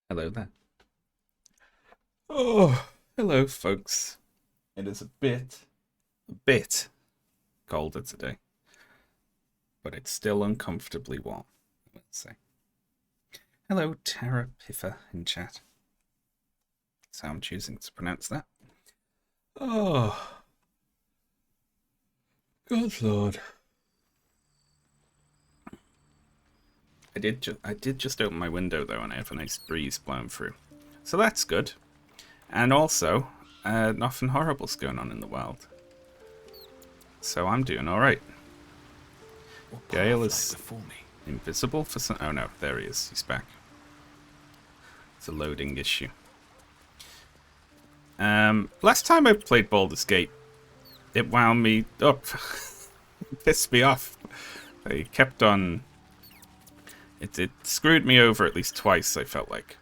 Hello there. Oh, hello, folks. It is a bit colder today, but it's still uncomfortably warm, let's say. Hello, Tara Piffer in chat. That's how I'm choosing to pronounce that. Oh, good lord. I did just open my window though, and I have a nice breeze blowing through, so that's good. And also, nothing horrible's going on in the world, so I'm doing all right. Gale is invisible for some. Oh no, there he is. He's back. It's a loading issue. Last time I played Baldur's Gate, it wound me up. It pissed me off. I kept on. It screwed me over at least twice, I felt like.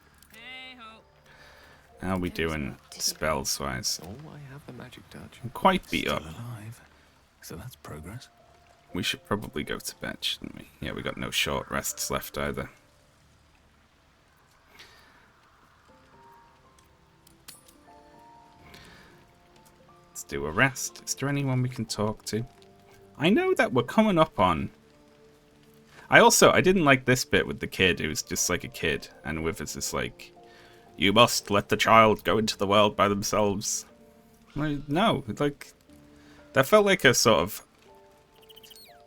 How are we doing spells wise? Oh, I have the magic touch. I'm quite beat up. Alive. So that's progress. We should probably go to bed, shouldn't we? Yeah, we got no short rests left either. Let's do a rest. Is there anyone we can talk to? I know that we're coming up on... I didn't like this bit with the kid who was just like a kid, and with us is like, you must let the child go into the world by themselves. Like, no, like, that felt like a sort of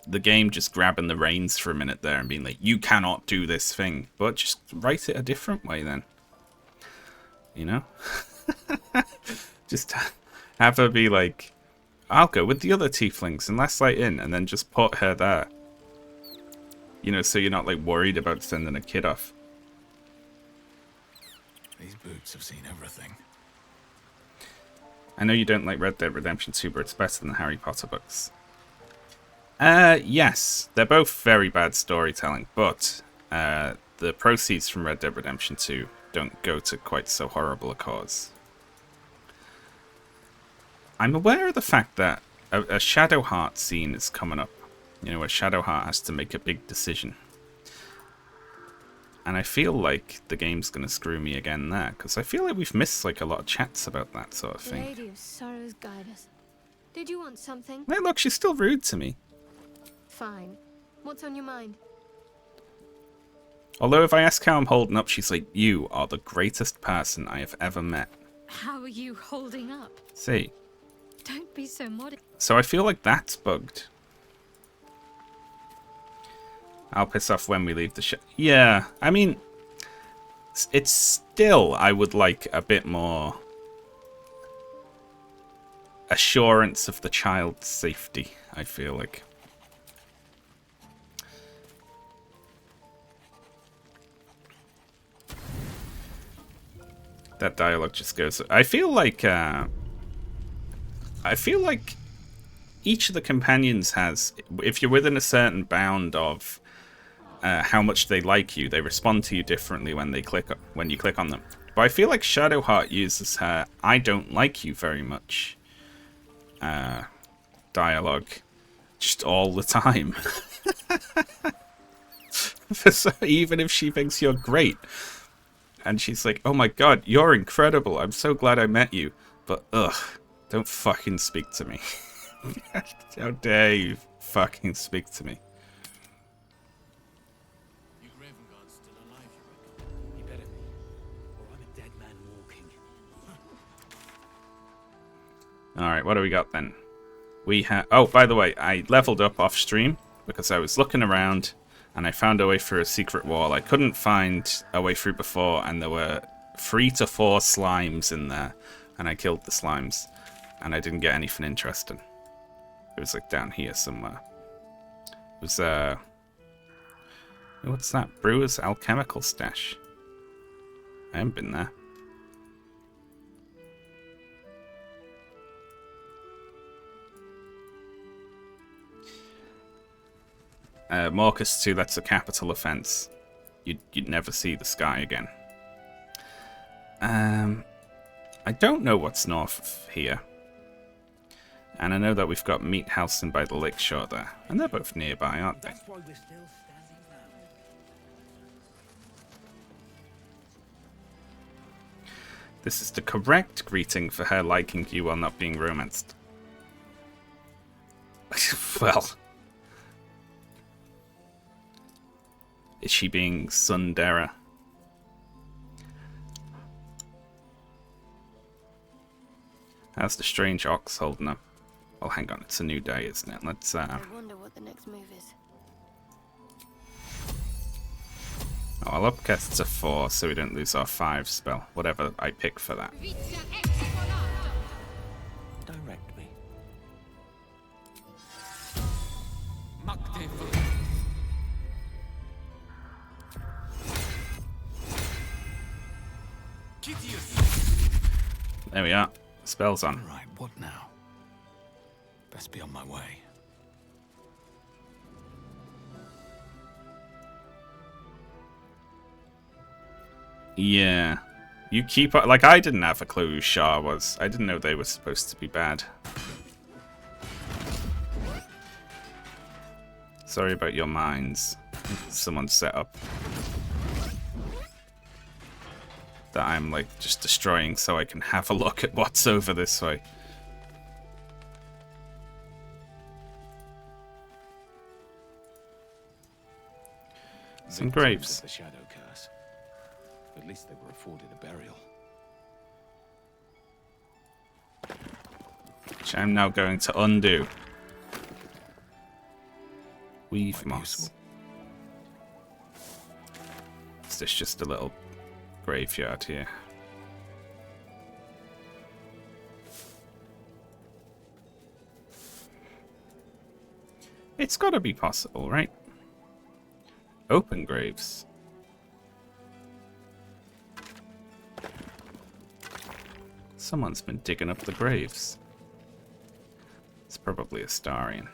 the game just grabbing the reins for a minute there and being like, you cannot do this thing, but just write it a different way then. You know? Just have her be like, I'll go with the other tieflings and let's light in, and then just put her there. You know, so you're not like worried about sending a kid off. These boots have seen everything. I know you don't like Red Dead Redemption 2, but it's better than the Harry Potter books. Yes, they're both very bad storytelling, but the proceeds from Red Dead Redemption 2 don't go to quite so horrible a cause. I'm aware of the fact that a Shadowheart scene is coming up. You know, where Shadowheart has to make a big decision. And I feel like the game's going to screw me again there, because I feel like we've missed like a lot of chats about that sort of thing. Lady of Sorrows, guide us. Did you want something? Hey, look, she's still rude to me. Fine. What's on your mind? Although if I ask how I'm holding up, she's like, you are the greatest person I have ever met. How are you holding up? See? Don't be so modest. So I feel like that's bugged. I'll piss off when we leave the Yeah, I mean, it's still, I would like a bit more assurance of the child's safety, I feel like. That dialogue just goes... I feel like each of the companions has, if you're within a certain bound of how much they like you, they respond to you differently when you click on them. But I feel like Shadowheart uses her "I don't like you very much" dialogue just all the time. So even if she thinks you're great, and she's like, "Oh my god, you're incredible! I'm so glad I met you," but ugh, don't fucking speak to me. How dare you fucking speak to me? Alright, what do we got then? We have... Oh, by the way, I leveled up off stream because I was looking around and I found a way through a secret wall. I couldn't find a way through before, and there were 3 to 4 slimes in there, and I killed the slimes, and I didn't get anything interesting. It was like down here somewhere. It was, what's that? Brewer's Alchemical Stash. I haven't been there. Marcus 2, that's a capital offense. You'd never see the sky again. I don't know what's north of here. And I know that we've got Meathousen by the lakeshore there. And they're both nearby, aren't they? This is the correct greeting for her liking you while not being romanced. Well. Is she being tsundere? How's the strange ox holding up? Well, hang on, it's a new day, isn't it? Let's, I wonder what the next move is. Oh, I'll upcast to 4 so we don't lose our 5 spell. Whatever I pick for that. Direct me. There we are. Spell's on. Right, what now? Best be on my way. Yeah. You keep... Like, I didn't have a clue who Shah was. I didn't know they were supposed to be bad. Sorry about your mines. Someone's set up that I'm, like, just destroying so I can have a look at what's over this way. Some Victims graves. of the shadow curse. At least they were afforded a burial. Which I'm now going to undo. Weave Might be moss. useful. Is this just a little graveyard here? It's got to be possible, right? Open graves. Someone's been digging up the graves. It's probably a Starian.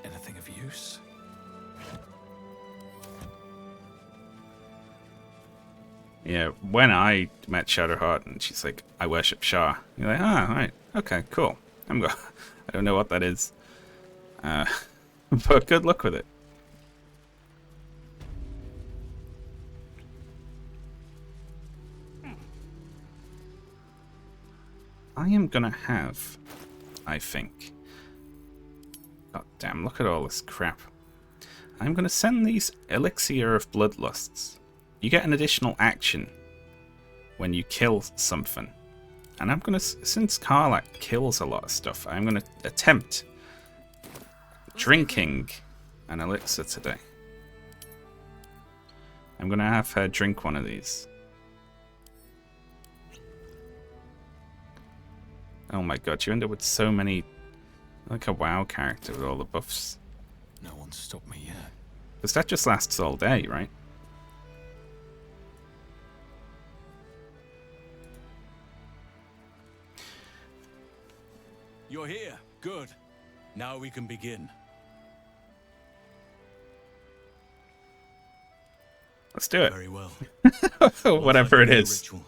Anything of use? Yeah, when I met Shadowheart and she's like, I worship Shah. You're like, ah, right, okay, cool. I don't know what that is. But good luck with it. I am gonna have, I think. God damn, look at all this crap. I'm gonna send these Elixir of Bloodlusts. You get an additional action when you kill something. And I'm gonna, since Karlak kills a lot of stuff, I'm gonna attempt drinking an elixir today. I'm gonna have her drink one of these. Oh my god, you end up with so many, like a WoW character with all the buffs. No one's stopped me yet. Because that just lasts all day, right? You're here. Good. Now we can begin. Let's do it. Very well. Whatever Once it I do the is. ritual,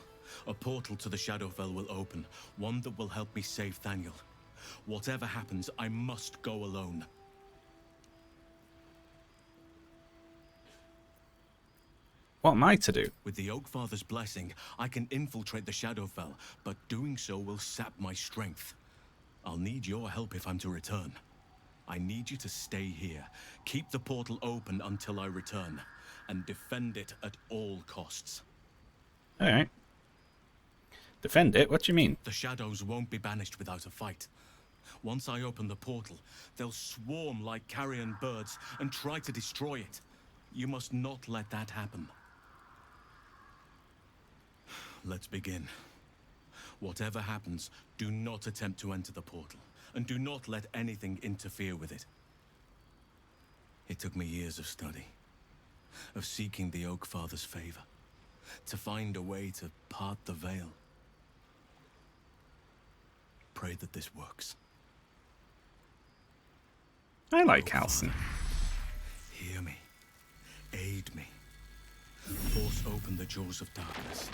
a portal to the Shadowfell will open, one that will help me save Thaniel. Whatever happens, I must go alone. What am I to do? With the Oakfather's blessing, I can infiltrate the Shadowfell, but doing so will sap my strength. I'll need your help if I'm to return. I need you to stay here, keep the portal open until I return, and defend it at all costs. Alright. Defend it? What do you mean? The shadows won't be banished without a fight. Once I open the portal, they'll swarm like carrion birds and try to destroy it. You must not let that happen. Let's begin. Whatever happens, do not attempt to enter the portal, and do not let anything interfere with it. It took me years of study, of seeking the Oakfather's favor, to find a way to part the veil. Pray that this works. I like Halson. Hear me. Aid me. Force open the jaws of darkness.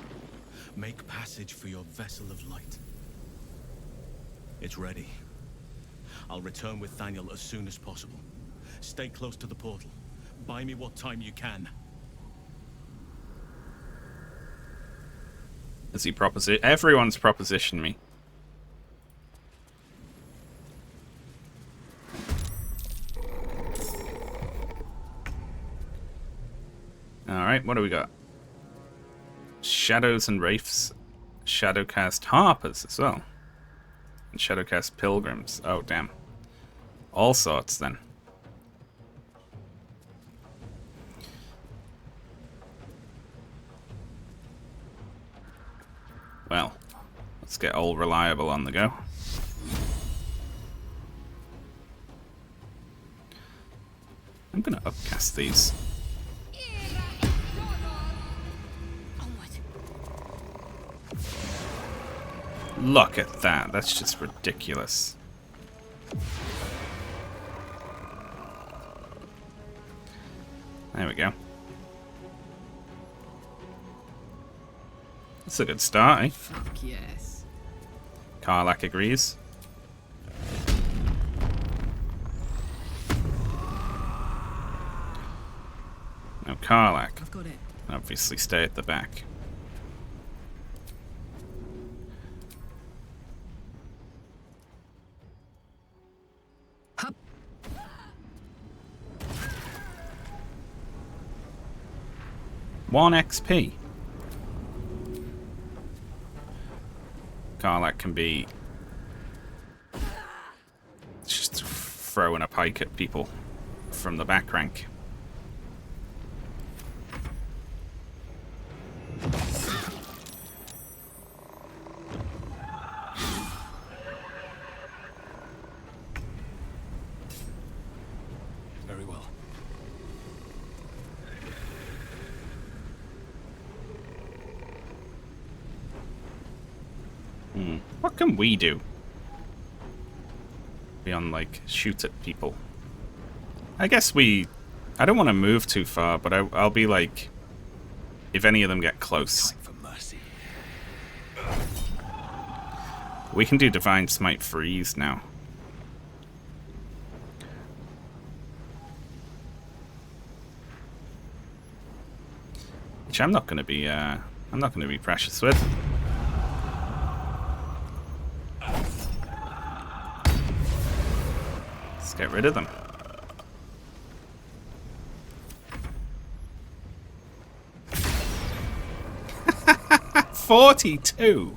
Make passage for your vessel of light. It's ready. I'll return with Thaniel as soon as possible. Stay close to the portal. Buy me what time you can. Has he everyone's propositioned me. Alright, what do we got? Shadows and Wraiths. Shadowcast Harpers as well. And Shadowcast Pilgrims. Oh, damn. All sorts, then. Well, let's get Old Reliable on the go. I'm gonna upcast these. Look at that. That's just ridiculous. There we go. That's a good start, eh? Fuck yes. Karlak agrees. Now Karlak. I've got it. Obviously stay at the back. Hup. 1 XP. Karlak can be just throwing a pike at people from the back rank. Very well. What can we do? Beyond, like, shoot at people. I guess I don't want to move too far, but I'll be like, if any of them get close. Time for mercy. We can do Divine Smite Freeze now. Which I'm not going to be precious with. Let's get rid of them. $42.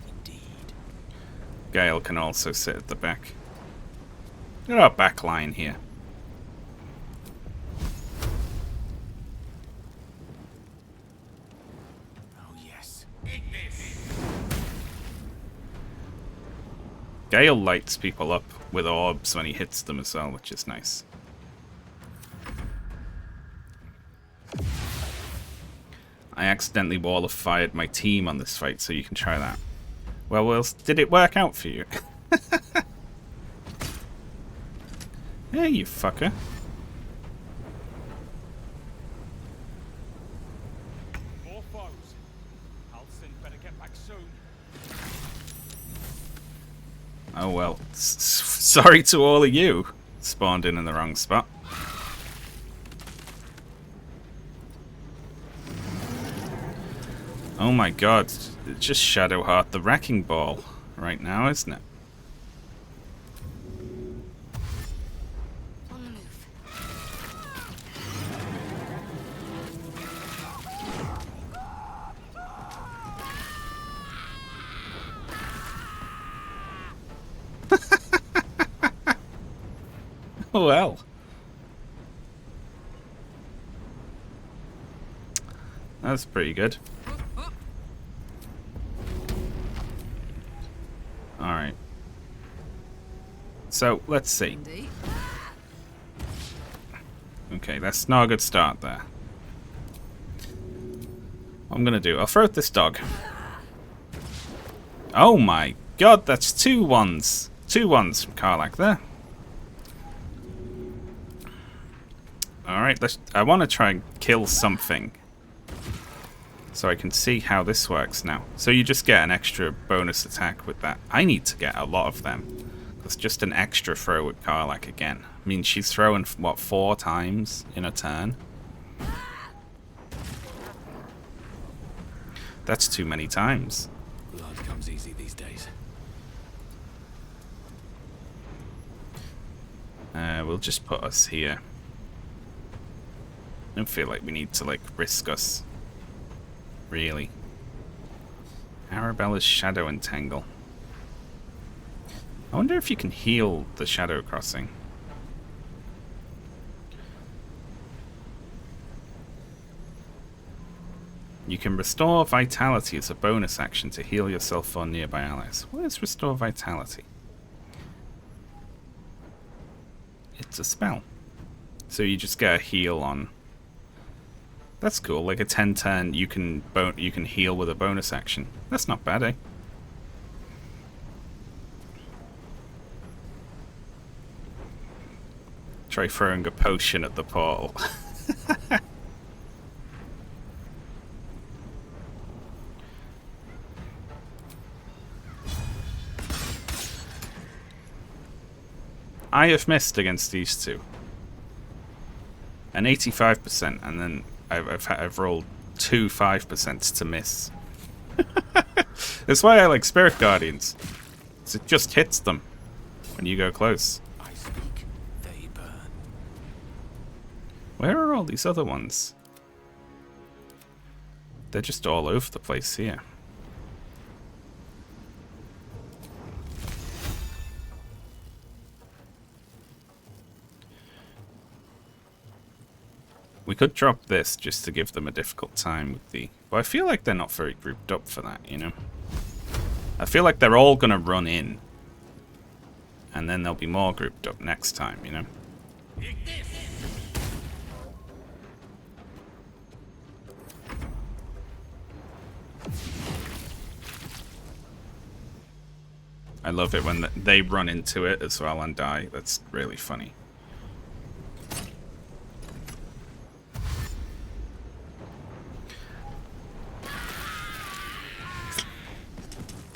Indeed. Gale can also sit at the back. Look at our back line here. Oh yes. Gale lights people up with orbs when he hits them as well, which is nice. I accidentally wall of fired my team on this fight, so you can try that. Well, did it work out for you? Yeah, you fucker. More foes. Halsin better get back soon. Oh well. Sorry to all of you. Spawned in the wrong spot. Oh my god, it's just Shadowheart the Wrecking Ball right now, isn't it? On the move. Well. That's pretty good. Alright. So, let's see. Indeed. Okay, that's not a good start there. What I'm gonna do, I'll throw out this dog. Oh my god, that's 2 ones. 2 ones from Karlak there. Alright, I want to try and kill something. So I can see how this works now. So you just get an extra bonus attack with that. I need to get a lot of them. That's just an extra throw with Karlach again. I mean, she's throwing, what, 4 times in a turn? That's too many times. Blood comes easy these days. We'll just put us here. I don't feel like we need to, like, risk us. Really. Arabella's Shadow Entangle. I wonder if you can heal the Shadow Crossing. You can restore Vitality as a bonus action to heal yourself or nearby allies. What is Restore Vitality? It's a spell. So you just get a heal on. That's cool. Like a 10 turn, you can heal with a bonus action. That's not bad, eh? Try throwing a potion at the portal. I have missed against these two. An 85%, and then I've rolled 2 5% to miss. That's why I like Spirit Guardians. It just hits them when you go close. I speak, they burn. Where are all these other ones? They're just all over the place here. We could drop this just to give them a difficult time with the... But I feel like they're not very grouped up for that, you know? I feel like they're all going to run in. And then they'll be more grouped up next time, you know? I love it when they run into it as well and die. That's really funny.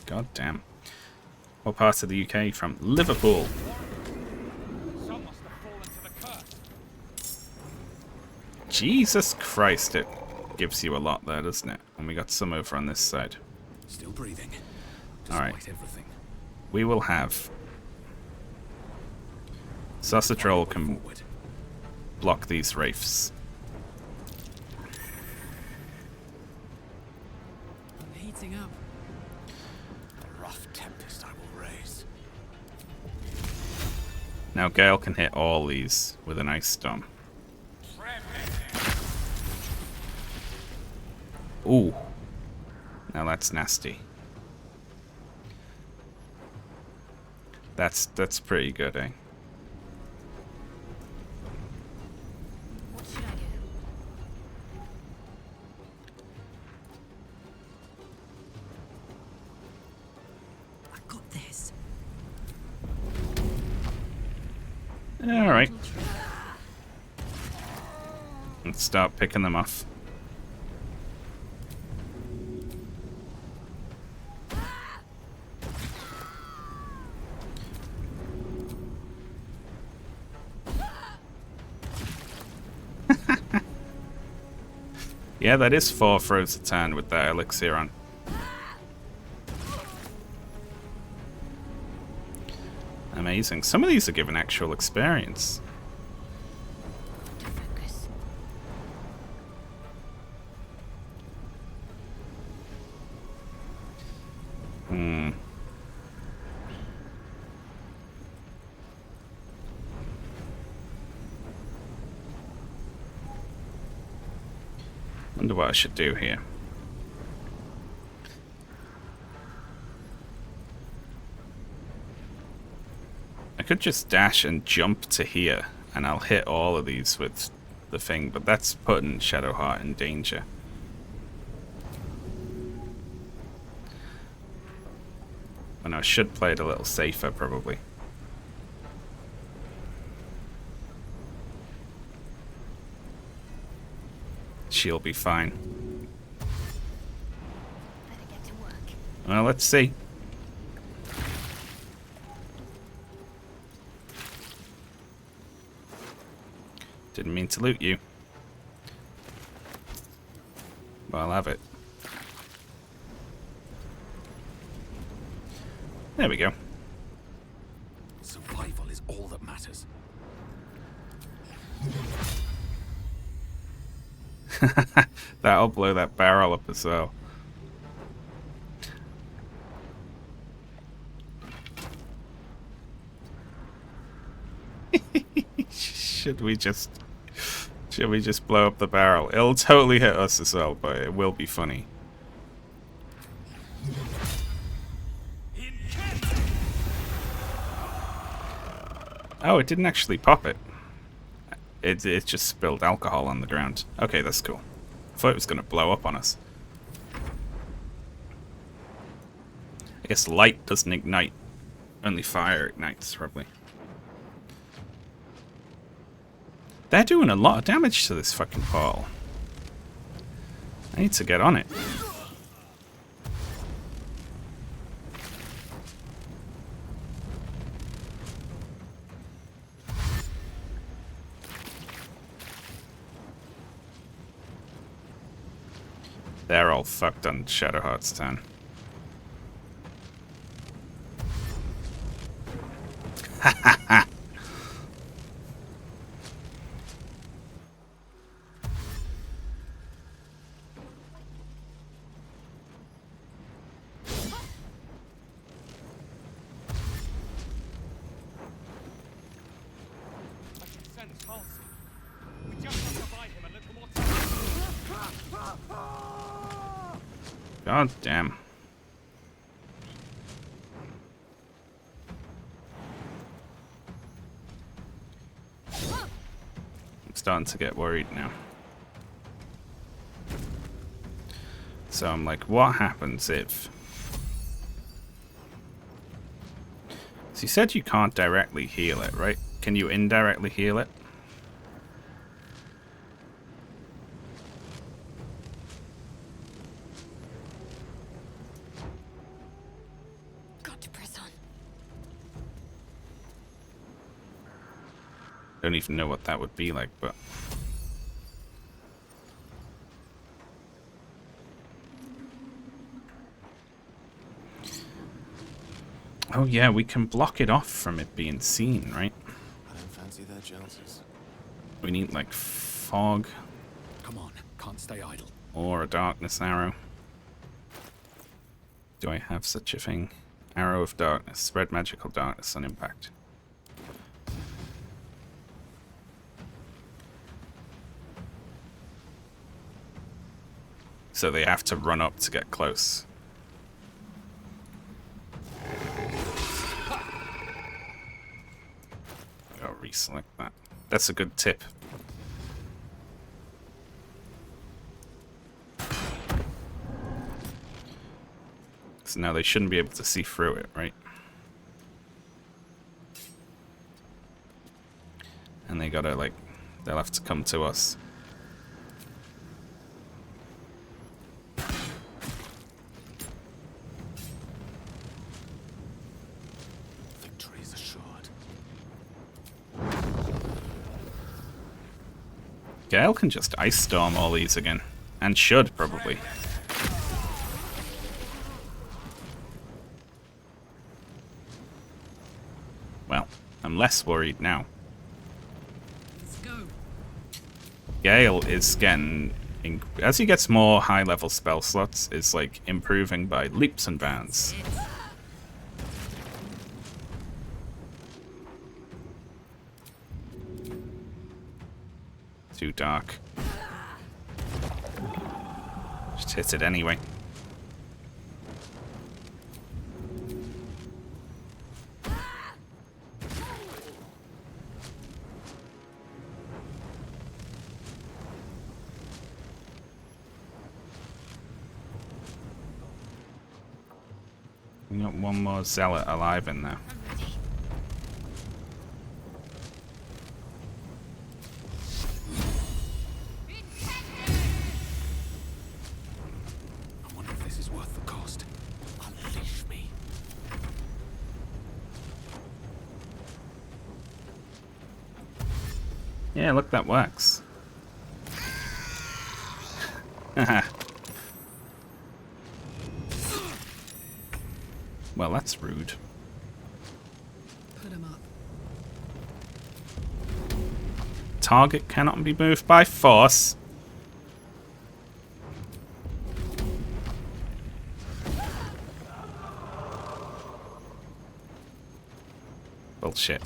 God damn. What part of the UK are you from? Liverpool. Jesus Christ, it gives you a lot there, doesn't it? And we got some over on this side. Still breathing. Alright. Everything. We will have... Saucer Troll can block these wraiths. I'm heating up. A rough tempest I will raise. Now Gale can hit all these with an Ice Storm. Ooh. Now that's nasty. That's pretty good, eh? What should I do? I got this. Alright. Let's start picking them off. Yeah, that is 4 throws a turn with that elixir on. Amazing. Some of these are given actual experience. Focus. Wonder what I should do here. I could just dash and jump to here, and I'll hit all of these with the thing, but that's putting Shadowheart in danger. And I should play it a little safer, probably. She'll be fine. Better get to work. Well, let's see. Didn't mean to loot you. But I'll have it. There we go. Survival is all that matters. That'll blow that barrel up as well. Should we just blow up the barrel? It'll totally hit us as well, but it will be funny. Oh, it didn't actually pop it. It just spilled alcohol on the ground. Okay, that's cool. I thought it was going to blow up on us. I guess light doesn't ignite. Only fire ignites, probably. They're doing a lot of damage to this fucking portal. I need to get on it. They're all fucked on Shadowheart's turn. Ha ha ha! God damn. I'm starting to get worried now. So I'm like, what happens if... So you said you can't directly heal it, right? Can you indirectly heal it? Don't even know what that would be like, but oh yeah, we can block it off from it being seen, right? I don't fancy their chances. We need like fog. Come on, can't stay idle. Or a darkness arrow. Do I have such a thing? Arrow of darkness. Spread magical darkness on impact. So they have to run up to get close. I'll reselect that. That's a good tip. So now they shouldn't be able to see through it, right? And they gotta, like, they'll have to come to us. Victory's assured. Gale can just ice storm all these again. And should, probably. Well, I'm less worried now. Let's go. Gale is getting... as he gets more high-level spell slots, is like improving by leaps and bounds. Too dark. Just hit it anyway. We got one more zealot alive in there. I wonder if this is worth the cost. Unleash me. Yeah, look, that works. Haha. Well, that's rude. Put him up. Target cannot be moved by force. Bullshit.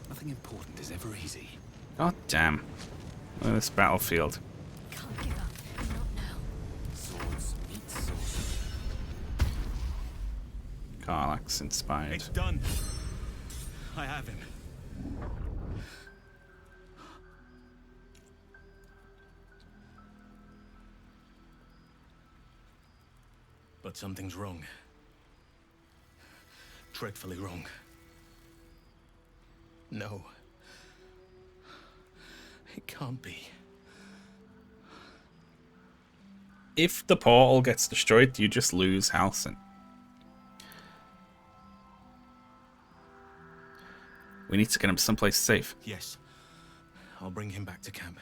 Nothing important is ever easy. God damn. Look at this battlefield. Can't give up. Not now. Swords meet swords. Karlach's inspired. It's done. I have him. But something's wrong. Dreadfully wrong. No. It can't be. If the portal gets destroyed, you just lose Halsin. We need to get him someplace safe. Yes. I'll bring him back to camp.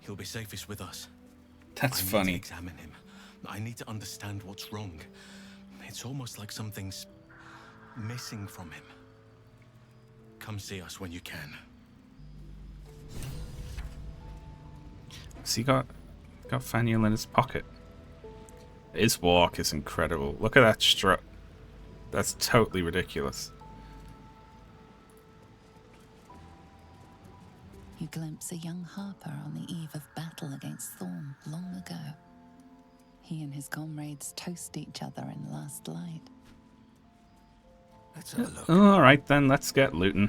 He'll be safest with us. That's I need funny. to examine him. I need to understand what's wrong. It's almost like something's missing from him. Come see us when you can. So he got Faniel in his pocket. His walk is incredible. Look at that strut. That's totally ridiculous. You glimpse a young harper on the eve of battle against Thorn long ago. He and his comrades toast each other in last light. Let's have a look. Alright then, let's get looting.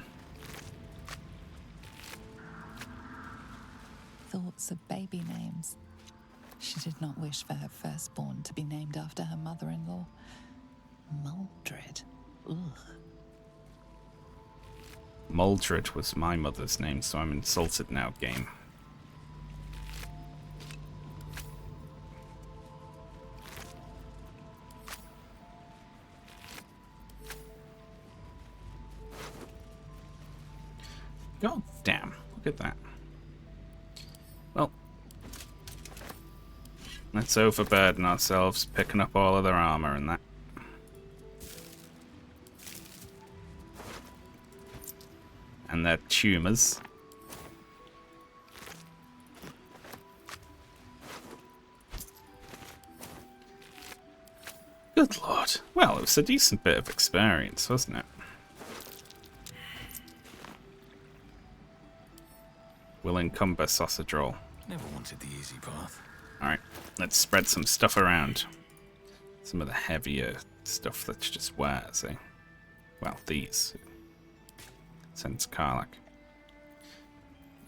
Thoughts of baby names. She did not wish for her firstborn to be named after her mother-in-law. Muldred. Ugh. Muldred was my mother's name, so I'm insulted now, game. God damn, look at that. Well, let's overburden ourselves picking up all of their armor and that. And their tumors. Good lord. Well, it was a decent bit of experience, wasn't it? Will encumber sausage roll. Never wanted the easy path. Alright, let's spread some stuff around. Some of the heavier stuff that's just wears, eh? Well, these. Sends Karlach.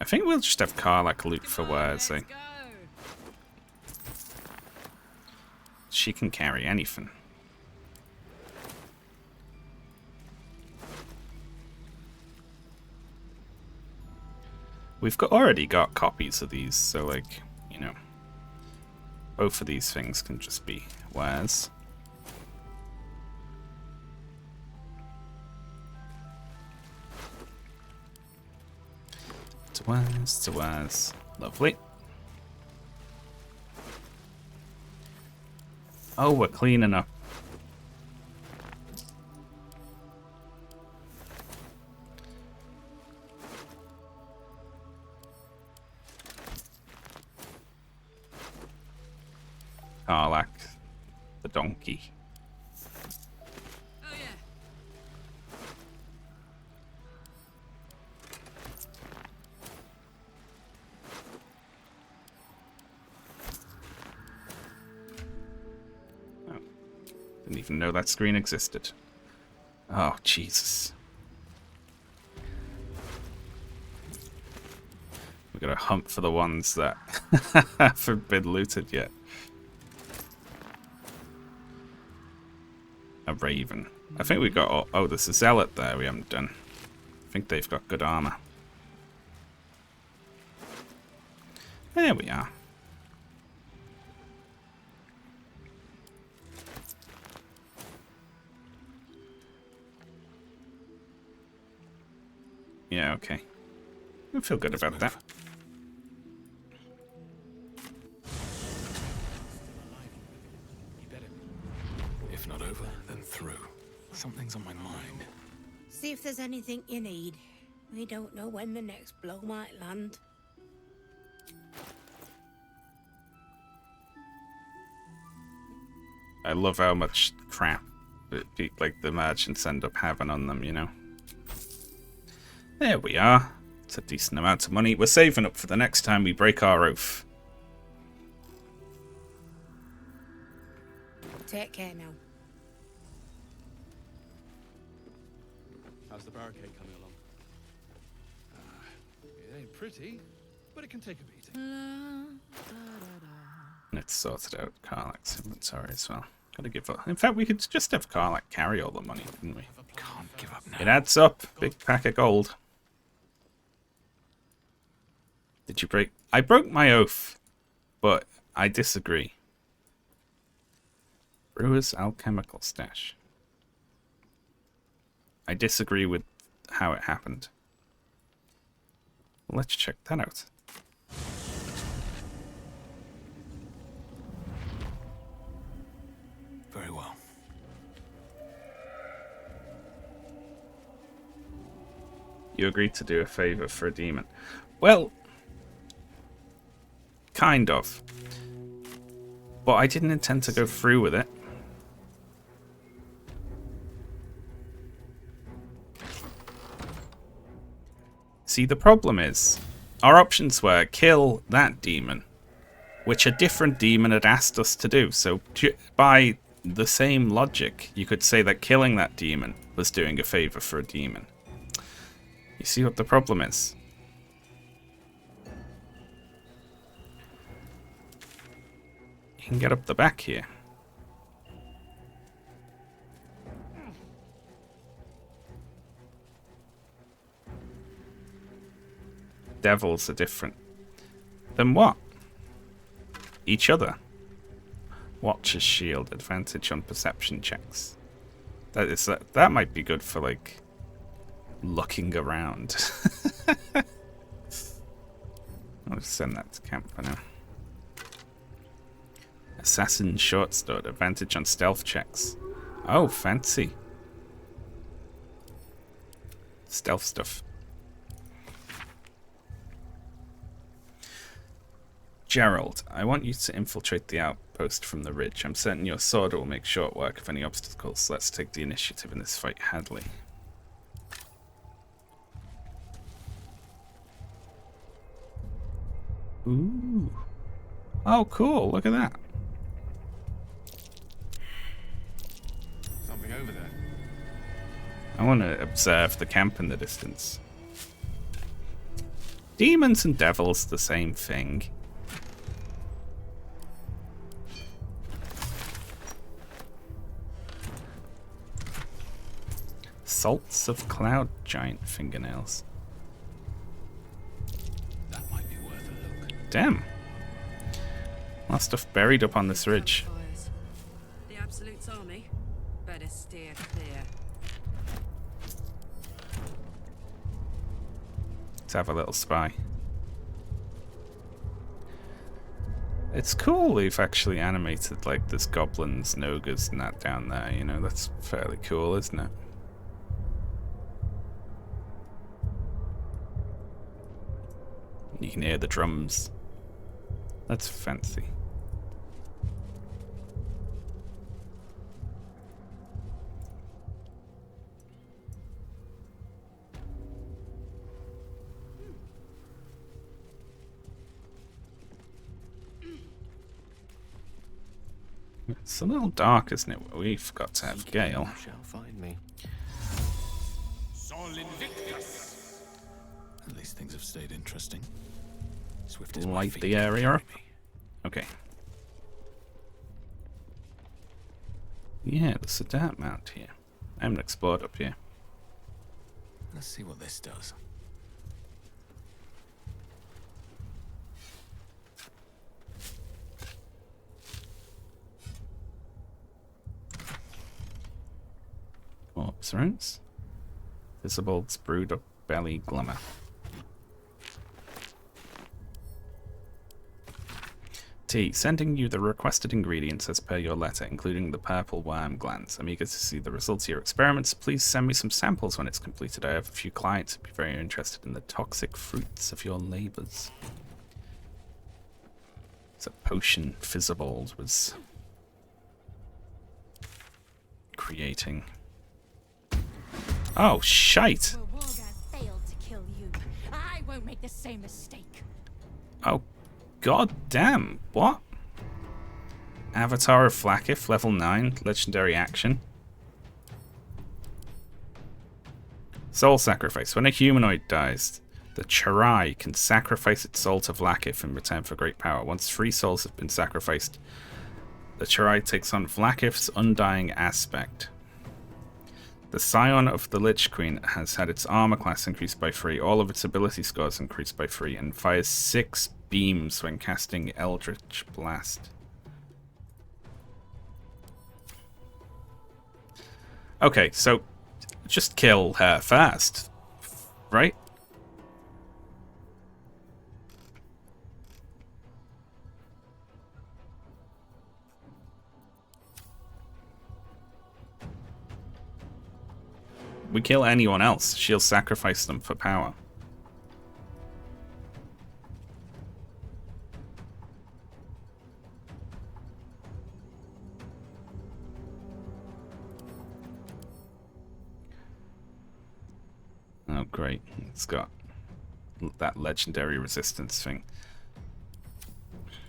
I think we'll just have Karlach loot for wares, eh? Let's go. She can carry anything. We've already got copies of these, so like, you know, both of these things can just be wares. To wares. Lovely. Oh, we're cleaning up. Karlach, the donkey. Oh yeah. Oh, didn't even know that screen existed. Oh, Jesus. We gotta hunt for the ones that haven't been looted yet. A raven. I think we got... Oh, there's a zealot there we haven't done. I think they've got good armor. There we are. Yeah, okay. I feel good about that. If not over, then through. Something's on my mind. See if there's anything you need. We don't know when the next blow might land. I love how much crap like the merchants end up having on them, you know. There we are. It's a decent amount of money. We're saving up for the next time we break our oath. Take care now. How's the barricade coming along? It ain't pretty, but it can take a beating. Let's sort it out. Karlach's inventory as well. Gotta give up. In fact, we could just have Karlach carry all the money, couldn't we? Can't give up now. It adds up. Big pack of gold. Did you break? I broke my oath, but I disagree. Brewer's alchemical stash. I disagree with how it happened. Let's check that out. Very well. You agreed to do a favor for a demon. Well, kind of. But I didn't intend to go through with it. See, the problem is, our options were kill that demon, which a different demon had asked us to do. So by the same logic, you could say that killing that demon was doing a favor for a demon. You see what the problem is? You can get up the back here. Devils are different. Then what? Each other. Watcher's shield, advantage on perception checks. That might be good for like looking around. I'll just send that to camp for now. Assassin short sword, advantage on stealth checks. Oh, fancy. Stealth stuff. Gerald, I want you to infiltrate the outpost from the ridge. I'm certain your sword will make short work of any obstacles. Let's take the initiative in this fight, Hadley. Ooh. Oh, cool. Look at that. Something over there. I want to observe the camp in the distance. Demons and devils, the same thing. Salts of cloud giant fingernails. That might be worth a look. Damn. A lot of stuff buried up on this ridge. The Absolute's army. Better steer clear. Let's have a little spy. It's cool they've actually animated like there's goblins and ogres and that down there, you know, that's fairly cool, isn't it? You can hear the drums. That's fancy. It's a little dark, isn't it? We've got to have Gale. Shall find me. At least things have stayed interesting. Swift as my Light feet the can area carry up. me. Okay. Yeah, there's a dirt mount here. I haven't explored up here. Let's see what this does. Corpse runes. Visible, it's brewed up belly glimmer. T. Sending you the requested ingredients as per your letter, including the purple worm glands. I'm eager to see the results of your experiments. Please send me some samples when it's completed. I have a few clients who'd be very interested in the toxic fruits of your labors. So potion Fizzleballs was creating. Oh, shite! Failed to kill you. I won't make the same mistake. Oh, god damn. What? Avatar of Flakif, level 9, legendary action. Soul sacrifice. When a humanoid dies, the Charai can sacrifice its soul to Vlaakith in return for great power. Once 3 souls have been sacrificed, the Charai takes on Vlaakith's undying aspect. The Scion of the Lich Queen has had its armor class increased by 3, all of its ability scores increased by 3, and fires 6 beams when casting Eldritch Blast. Okay, so just kill her first, right? We kill anyone else, she'll sacrifice them for power. Oh great, it's got that legendary resistance thing.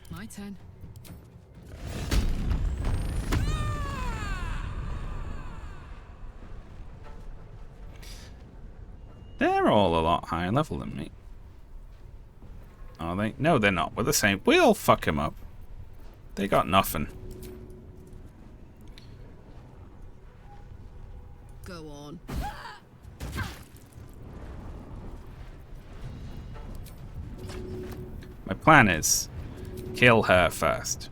My turn. They're all a lot higher level than me. Are they? No, they're not. We're the same. We'll fuck him up. They got nothing. Go on. My plan is kill her first.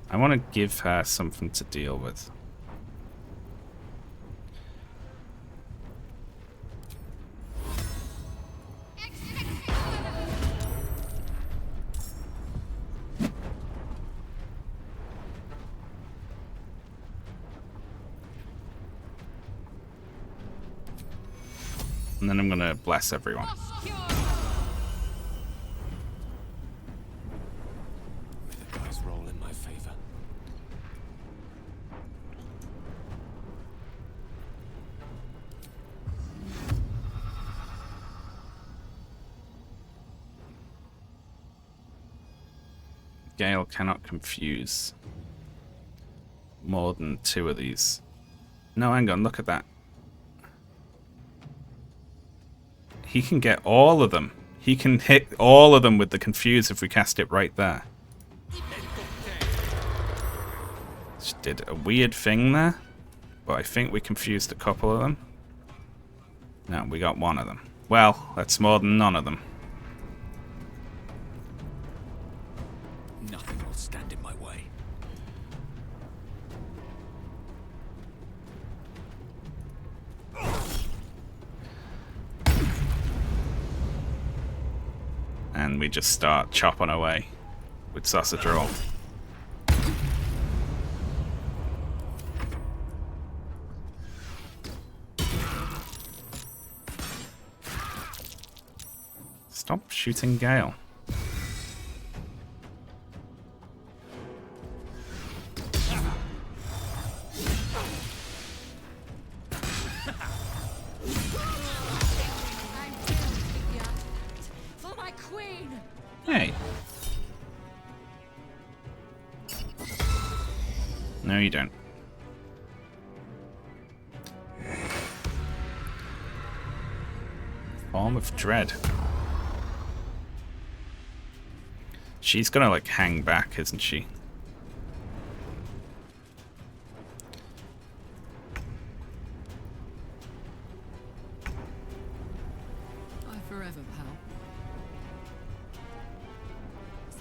I want to give her something to deal with. And then I'm going to bless everyone. May the dice roll in my favor. Gale cannot confuse more than 2 of these. No, hang on, look at that. He can get all of them. He can hit all of them with the confuse if we cast it right there. Just did a weird thing there, but I think we confused a couple of them. No, we got 1 of them. Well, that's more than none of them. Nothing will stand in my way. And we just start chopping away with sausage roll. Stop shooting Gale. For my queen! Hey. No, you don't. Form of Dread. She's gonna, like, hang back, isn't she?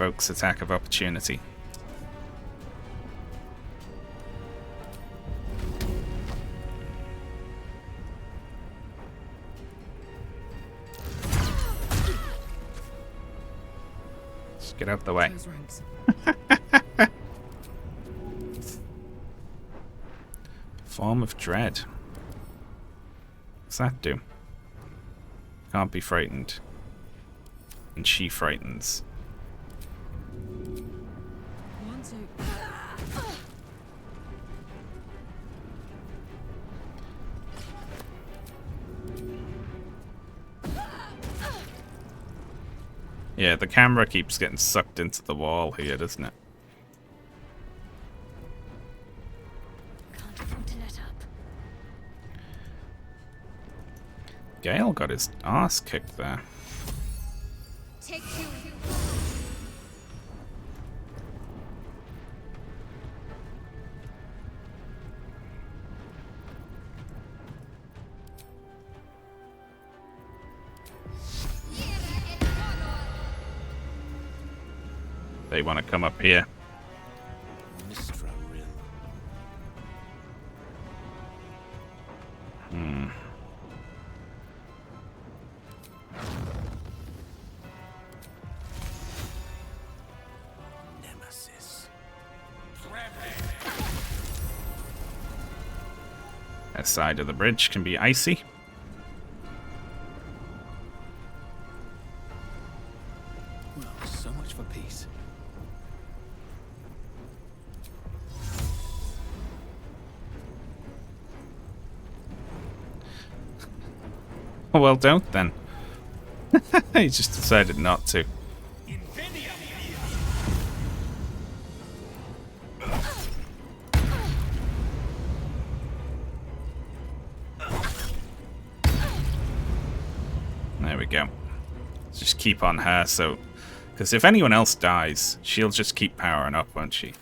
invokes attack of opportunity. Just get out the way. Close ranks. Form of dread. What's that do? Can't be frightened. And she frightens. 1, 2. Yeah, the camera keeps getting sucked into the wall here, doesn't it? Can't afford to let up. Gale got his ass kicked there. Take you. They want to come up here. Mistra Rim. Nemesis. That side of the bridge can be icy. Well, so much for peace. Oh, well, don't then. He just decided not to. There we go. Let's just keep on her, so... Because if anyone else dies, she'll just keep powering up, won't she?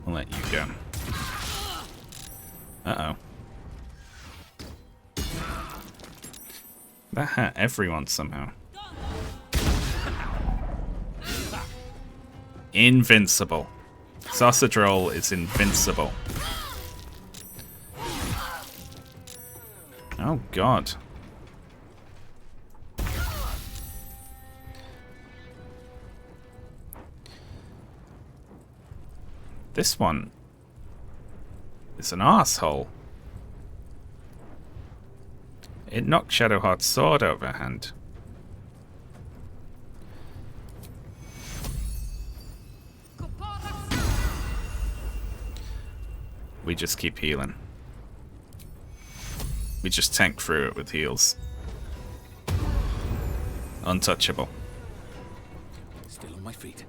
We'll let you go. Uh-oh. That hurt everyone somehow. Invincible. Sausage Roll is invincible. Oh, God. This one is an arsehole. It knocked Shadowheart's sword overhand. We just keep healing. We just tank through it with heals. Untouchable. Still on my feet.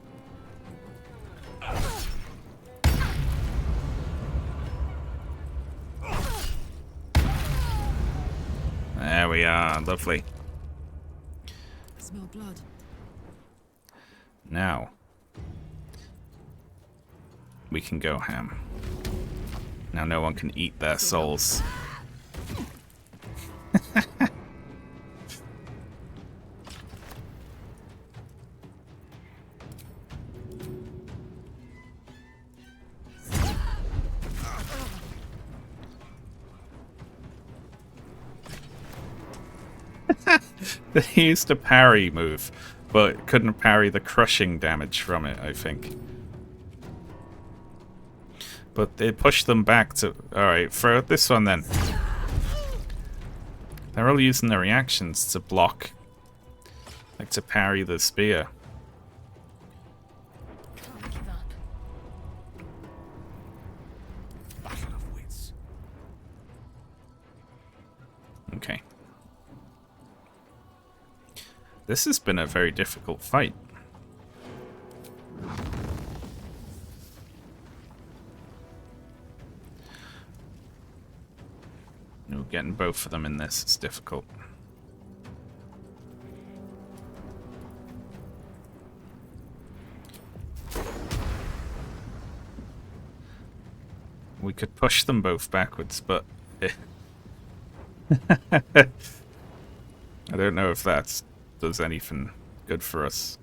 There we are, lovely. Smell blood. Now, we can go ham. Now no one can eat their souls. They used a parry move, but couldn't parry the crushing damage from it, I think. But it pushed them back to... Alright, for this one then. They're all using their reactions to block. Like to parry the spear. Can't give up. Battle of wits. Okay. This has been a very difficult fight. No, getting both of them in this is difficult. We could push them both backwards, but... I don't know if that does anything good for us.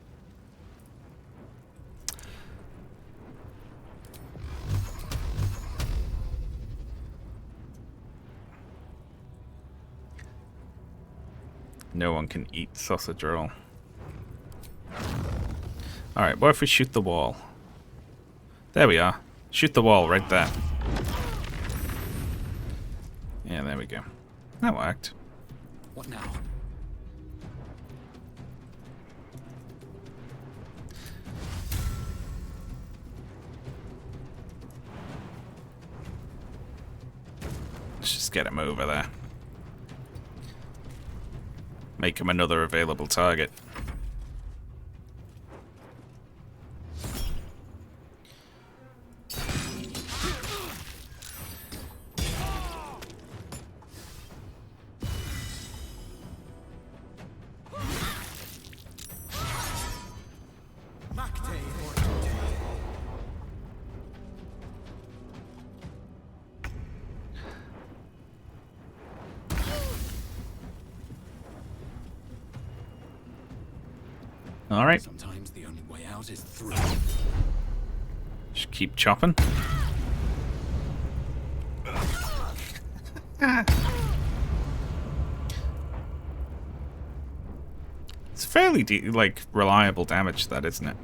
No one can eat sausage roll. Alright, what if we shoot the wall? There we are. Shoot the wall right there. Yeah, there we go. That worked. What now? Let's just get him over there. Make him another available target. Alright, Sometimes the only way out is through. just keep chopping. It's fairly like reliable damage, that isn't it?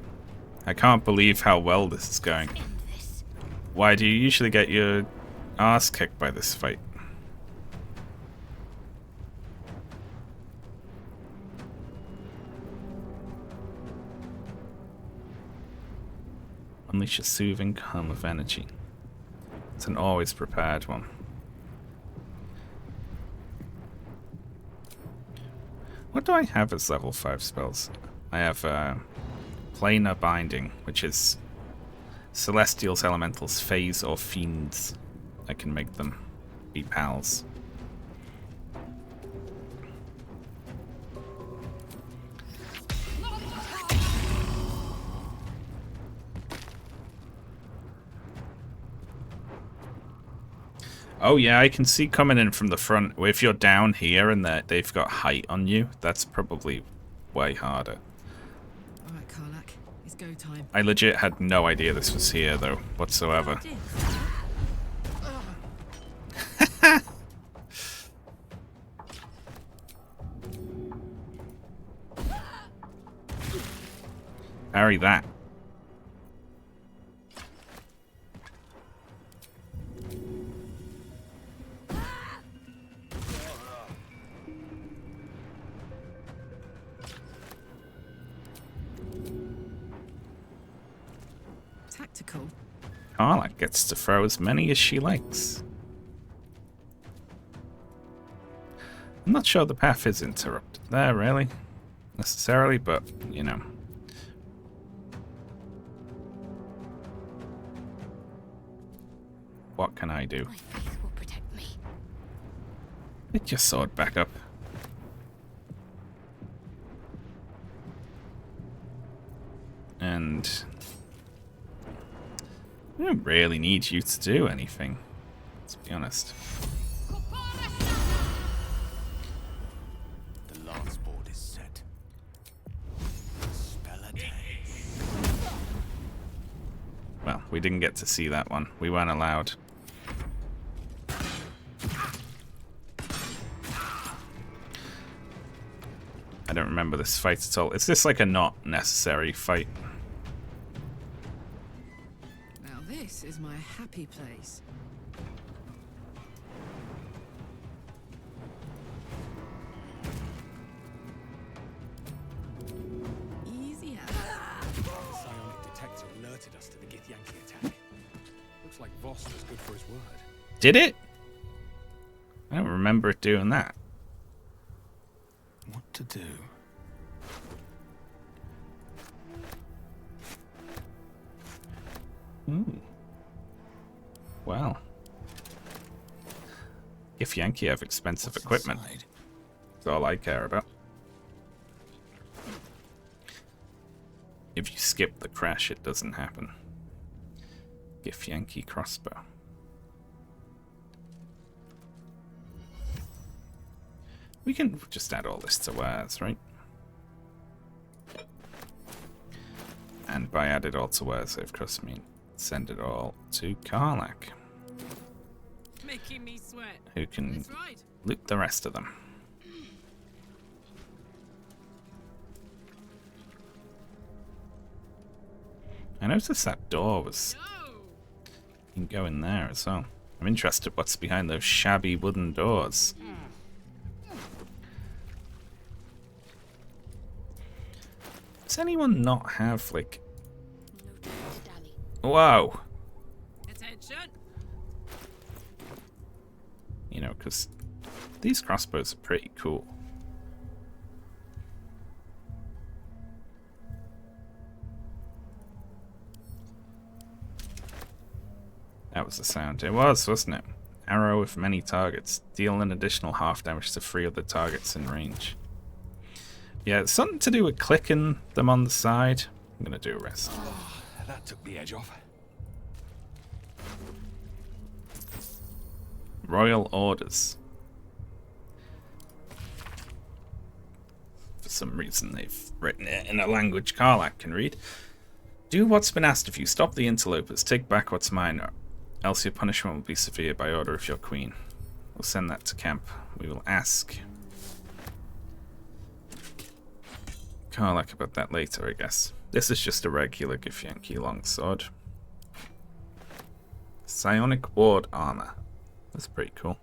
I can't believe how well this is going. Why do you usually get your ass kicked by this fight? Unleash a soothing hum of energy. It's an always prepared one. What do I have as level 5 spells? I have Planar Binding, which is Celestials, Elementals, Fays, or Fiends. I can make them be pals. Oh yeah, I can see coming in from the front. If you're down here and they've got height on you, that's probably way harder. Alright, Karlak, it's go time. I legit had no idea this was here, though, whatsoever. Parry that. Tactical. Carla gets to throw as many as she likes. I'm not sure the path is interrupted there, really, necessarily, but, you know. What can I do? My faith will protect me. Pick your sword back up. And I don't really need you to do anything, let's be honest. The lance board is set. Spell attack. Well, we didn't get to see that one. We weren't allowed. I don't remember this fight at all. Is this like a not necessary fight? Now this is my happy place. Easy out. The psionic detector alerted us to the Githyanki attack. Looks like Voss was good for his word. Did it? I don't remember it doing that. What to do? Well. If Yankee have expensive equipment, Inside? that's all I care about. If you skip the crash, it doesn't happen. Gif Yankee crossbow. We can just add all this to wares, right? And by add it all to wares, of course I mean send it all to Karlach, Making me sweat. who can That's right. loot the rest of them. I noticed that door was... No. You can go in there as well. I'm interested what's behind those shabby wooden doors. Does anyone not have, like... No time to dally. Whoa! Attention. You know, because these crossbows are pretty cool. That was the sound. It was, wasn't it? Arrow with many targets. Deal an additional half damage to 3 other targets in range. Yeah, it's something to do with clicking them on the side. I'm going to do a rest. That took the edge off. Royal Orders. For some reason they've written it in a language Karlach can read. Do what's been asked of you. Stop the interlopers. Take back what's mine. Else your punishment will be severe by order of your queen. We'll send that to camp. We will ask Karlach about that later, I guess. This is just a regular Githyanki longsword. Psionic ward armor. That's pretty cool.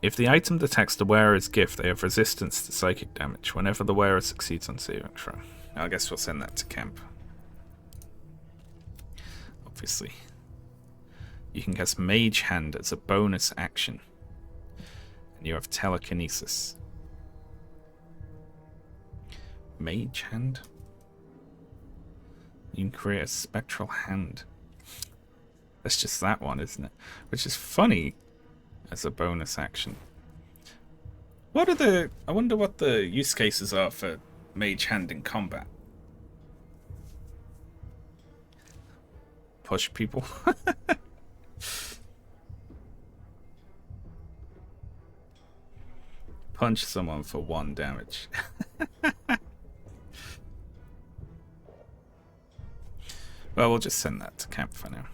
If the item detects the wearer's gift, they have resistance to psychic damage whenever the wearer succeeds on saving throw. I guess we'll send that to camp. Obviously. You can cast Mage Hand as a bonus action. And you have Telekinesis. Mage Hand? You can create a spectral hand. That's just that one, isn't it? Which is funny as a bonus action. What are the... I wonder what the use cases are for Mage Hand in combat. Push people. Punch someone for 1 damage. Well, we'll just send that to camp for now.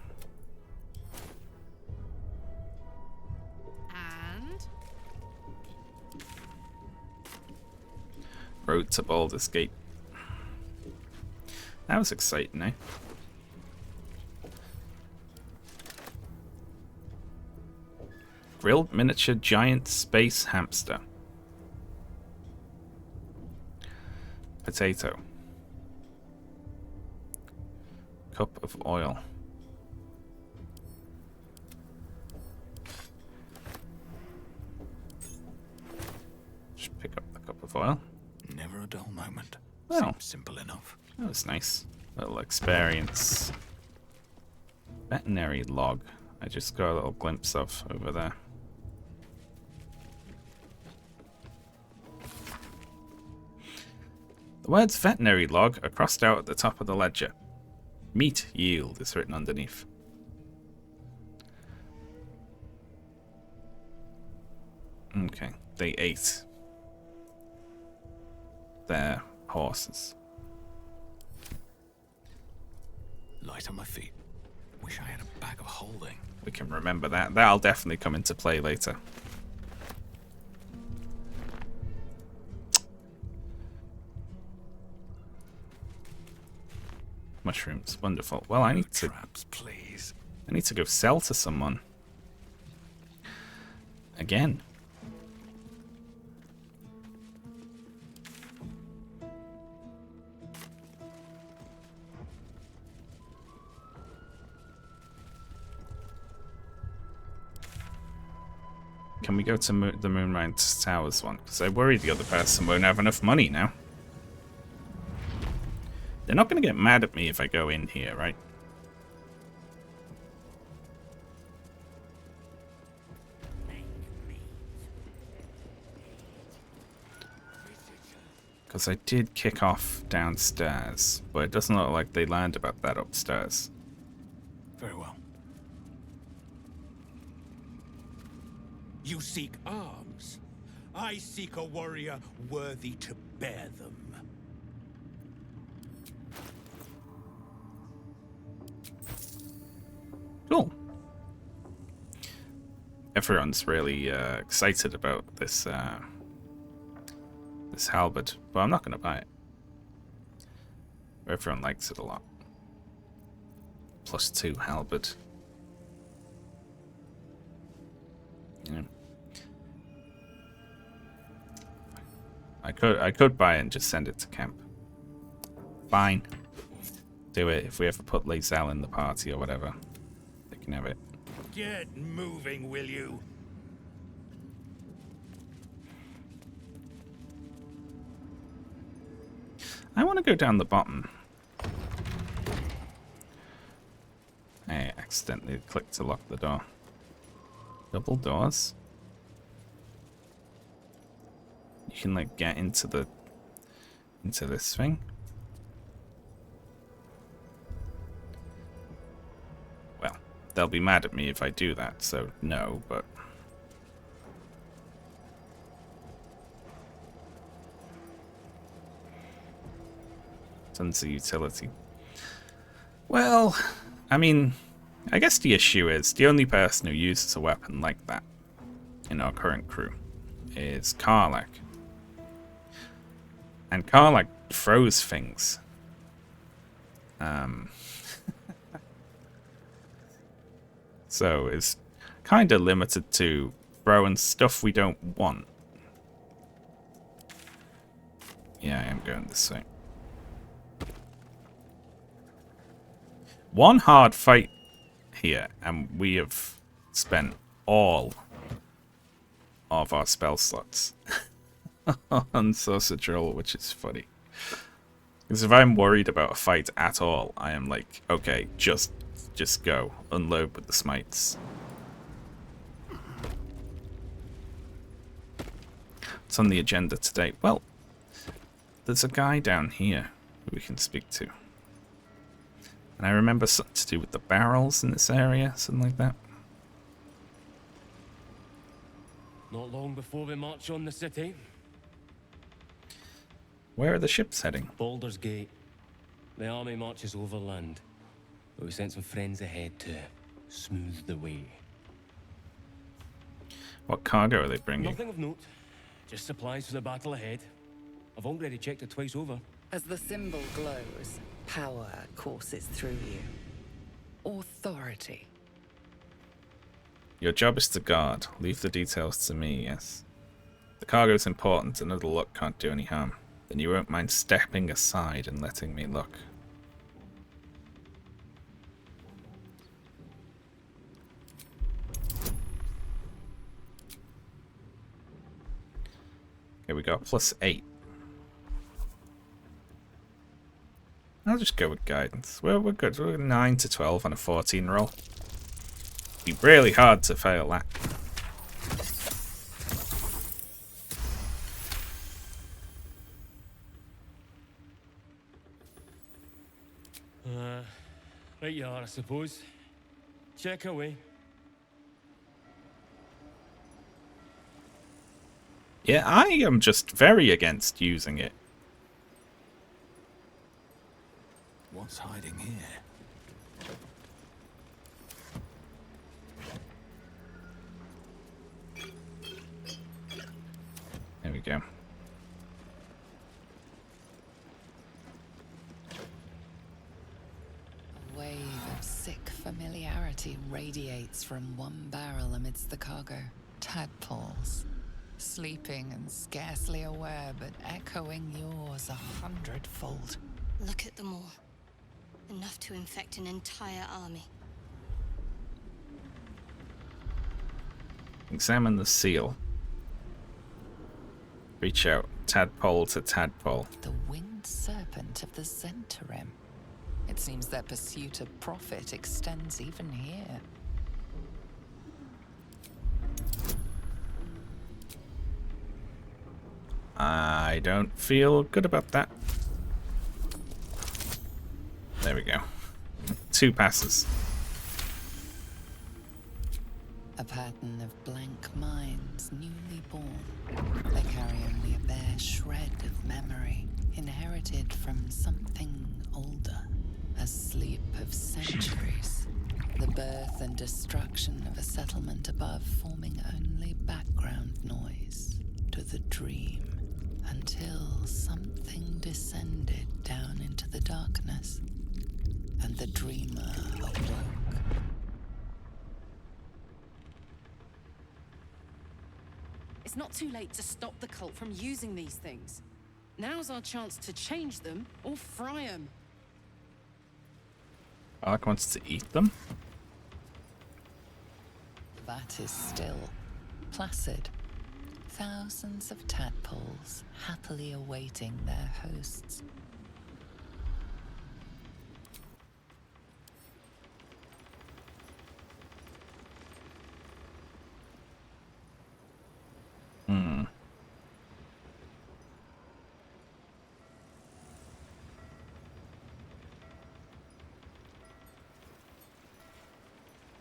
And Road to Baldur's Gate. That was exciting, eh? Grilled miniature giant space hamster. Potato. Cup of oil. Just pick up the cup of oil. Never a dull moment. Well. Seems simple enough. That was nice. Little experience. Veterinary log. I just got a little glimpse of over there. The words veterinary log are crossed out at the top of the ledger. Meat yield is written underneath. Okay, they ate their horses. Light on my feet. Wish I had a bag of holding. We can remember that. That'll definitely come into play later. Mushrooms, wonderful. Well, I need to. Traps, please. I need to go sell to someone. Again. Can we go to the Moonrise Towers one? Because I worry the other person won't have enough money now. They're not going to get mad at me if I go in here, right? Because I did kick off downstairs, but it doesn't look like they learned about that upstairs. Very well. You seek arms? I seek a warrior worthy to bear them. Cool. Everyone's really excited about this this halberd, but I'm not going to buy it. Everyone likes it a lot. +2 halberd. Yeah. I could buy it and just send it to camp. Fine. Do it. If we ever put Lae'zel in the party or whatever, they can have it. Get moving, will you? I want to go down the bottom. I accidentally clicked to lock the door. Double doors. You can like get into this thing. Well, they'll be mad at me if I do that, so no, but tons of utility. Well, I mean, I guess the issue is the only person who uses a weapon like that in our current crew is Karlach. And Karlach throws things. So it's kind of limited to throwing stuff we don't want. Yeah, I am going this way. One hard fight here, and we have spent all of our spell slots on Sausage Roll, which is funny. Because if I'm worried about a fight at all, I am like, okay, just go. Unload with the smites. What's on the agenda today? Well, there's a guy down here who we can speak to. And I remember something to do with the barrels in this area, something like that. Not long before we march on the city. Where are the ships heading? Baldur's Gate. The army marches overland. But we sent some friends ahead to smooth the way. What cargo are they bringing? Nothing of note. Just supplies for the battle ahead. I've already checked it twice over. As the symbol glows, power courses through you. Authority. Your job is to guard. Leave the details to me, yes. The cargo's important, and another look can't do any harm. Then you won't mind stepping aside and letting me look. Okay, we got +8. I'll just go with guidance. We're good. We're 9 to 12 on a 14 roll. It'd be really hard to fail that. Right you are, I suppose. Check away. Yeah, I am just very against using it. What's hiding here? There we go. A wave of sick familiarity radiates from one barrel amidst the cargo. Tadpoles. Sleeping and scarcely aware, but echoing yours 100-fold. Look at them all. Enough to infect an entire army. Examine the seal. Reach out, tadpole to tadpole. The winged serpent of the Zentarim. It seems their pursuit of profit extends even here. I don't feel good about that. There we go. 2 passes. A pattern of blank minds newly born. They carry only a bare shred of memory, inherited from something older. A sleep of centuries. The birth and destruction of a settlement above forming only background noise to the dream. Until something descended down into the darkness, and the dreamer awoke. It's not too late to stop the cult from using these things. Now's our chance to change them or fry them. Ark wants to eat them? That is still placid. Thousands of tadpoles happily awaiting their hosts.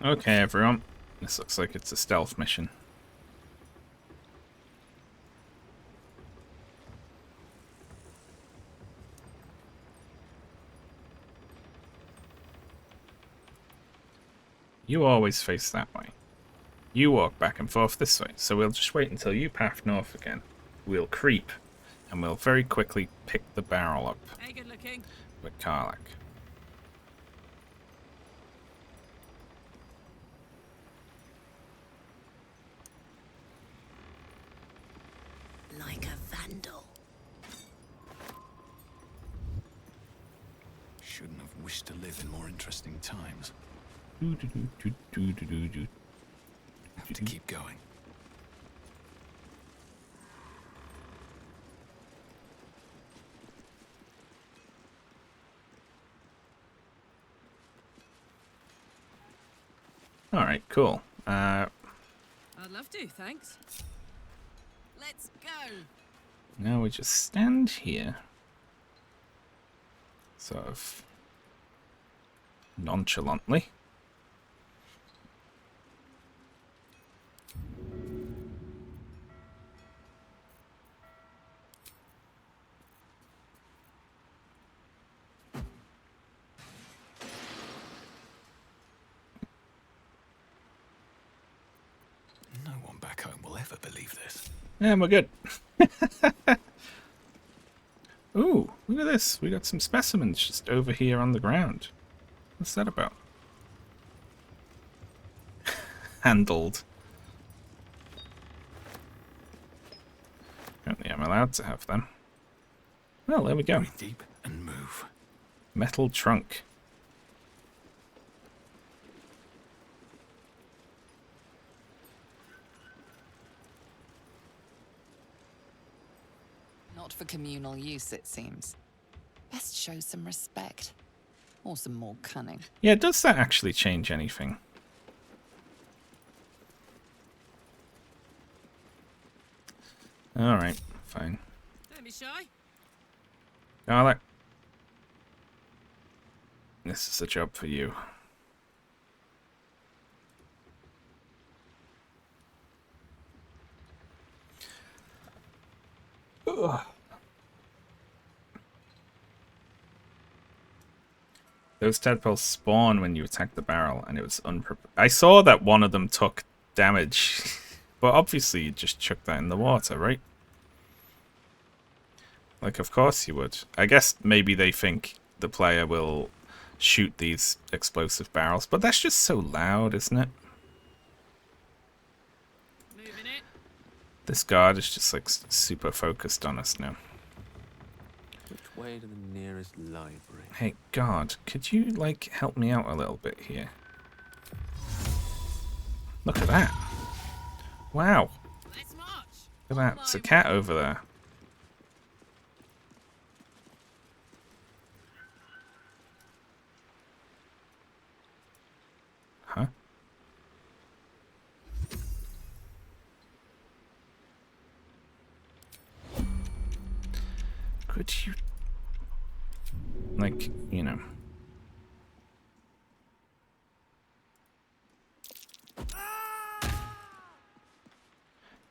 Okay, everyone. This looks like it's a stealth mission. You always face that way. You walk back and forth this way, so we'll just wait until you path north again. We'll creep, and we'll very quickly pick the barrel up Hey, good looking. with Karlach. Like a vandal. Shouldn't have wished to live in more interesting times. Have to keep going. Alright, cool. I'd love to, thanks. Let's go. Now we just stand here. Sort of nonchalantly. No one back home will ever believe this. And we're good. Ooh, look at this. We got some specimens just over here on the ground. What's that about? Handled. Apparently I'm allowed to have them. Well, there we go. Breathe deep and move. Metal trunk. Not for communal use, it seems. Best show some respect. Or some more cunning. Yeah, does that actually change anything? Alright, fine. Don't be shy. Karlach. This is a job for you. Ugh. Those tadpoles spawn when you attack the barrel, and it was unprepared. I saw that one of them took damage, but obviously you just chuck that in the water, right? Like, of course you would. I guess maybe they think the player will shoot these explosive barrels, but that's just so loud, isn't it? Moving it. This guard is just like super focused on us now. Which way to the nearest library? Hey, guard, could you, like, help me out a little bit here? Look at that. Wow. Let's march. Look at that. It's a cat over there. Huh? Could you... like, you know...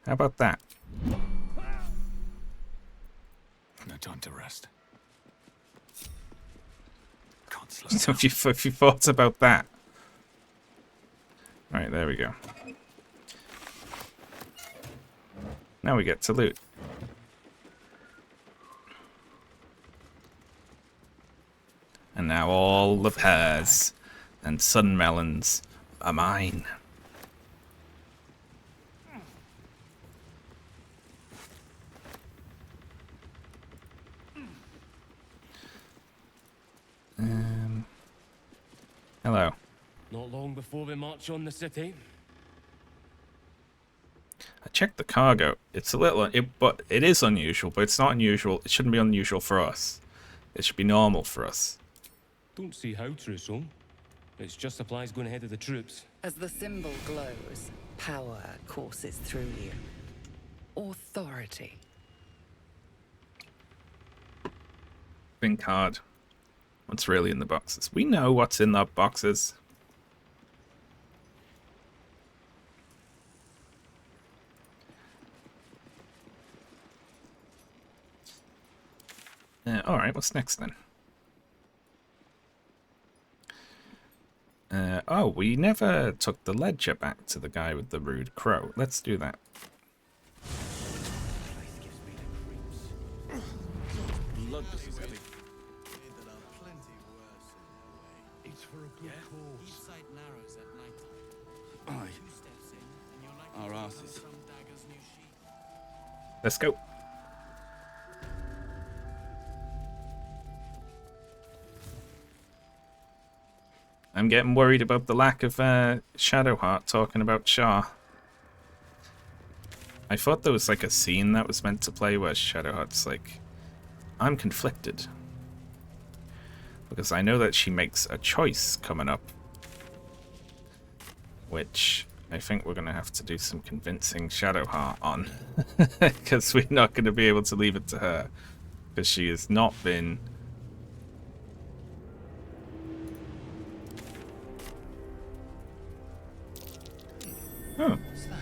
How about that? No time to rest. Can't slow So down. if you thought about that. Right, there we go. Now we get to loot. And now all of hers and sun melons are mine. Hello. Not long before we march on the city. I checked the cargo. It's a little, but it is unusual. But it's not unusual. It shouldn't be unusual for us. It should be normal for us. Don't see how, Trousseau. It's just supplies going ahead of the troops. As the symbol glows, power courses through you. Authority. Think hard. What's really in the boxes? We know what's in the boxes. Alright, what's next then? Oh, we never took the ledger back to the guy with the rude crow. Let's do that. It's for a good cause. Each side narrows at night time. Two steps in, and you're likely Our to asses. find some dagger's new sheath. Let's go. I'm getting worried about the lack of Shadowheart talking about Shah. I thought there was like a scene that was meant to play where Shadowheart's like, I'm conflicted. Because I know that she makes a choice coming up. Which I think we're going to have to do some convincing Shadowheart on. Because we're not going to be able to leave it to her. Because she has not been... Oh. What's that?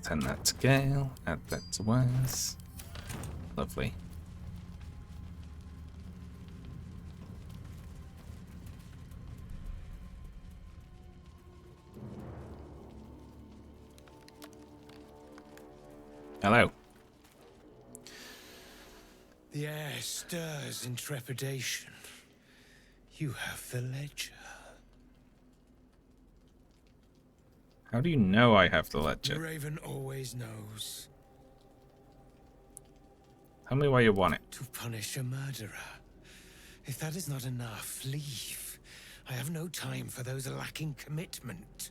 Send that to Gale. Add that to Wes. Lovely. Hello. The air stirs in trepidation. You have the ledger. How do you know I have the The ledger? Raven always knows. Tell me why you want it. To punish a murderer. If that is not enough, leave. I have no time for those lacking commitment.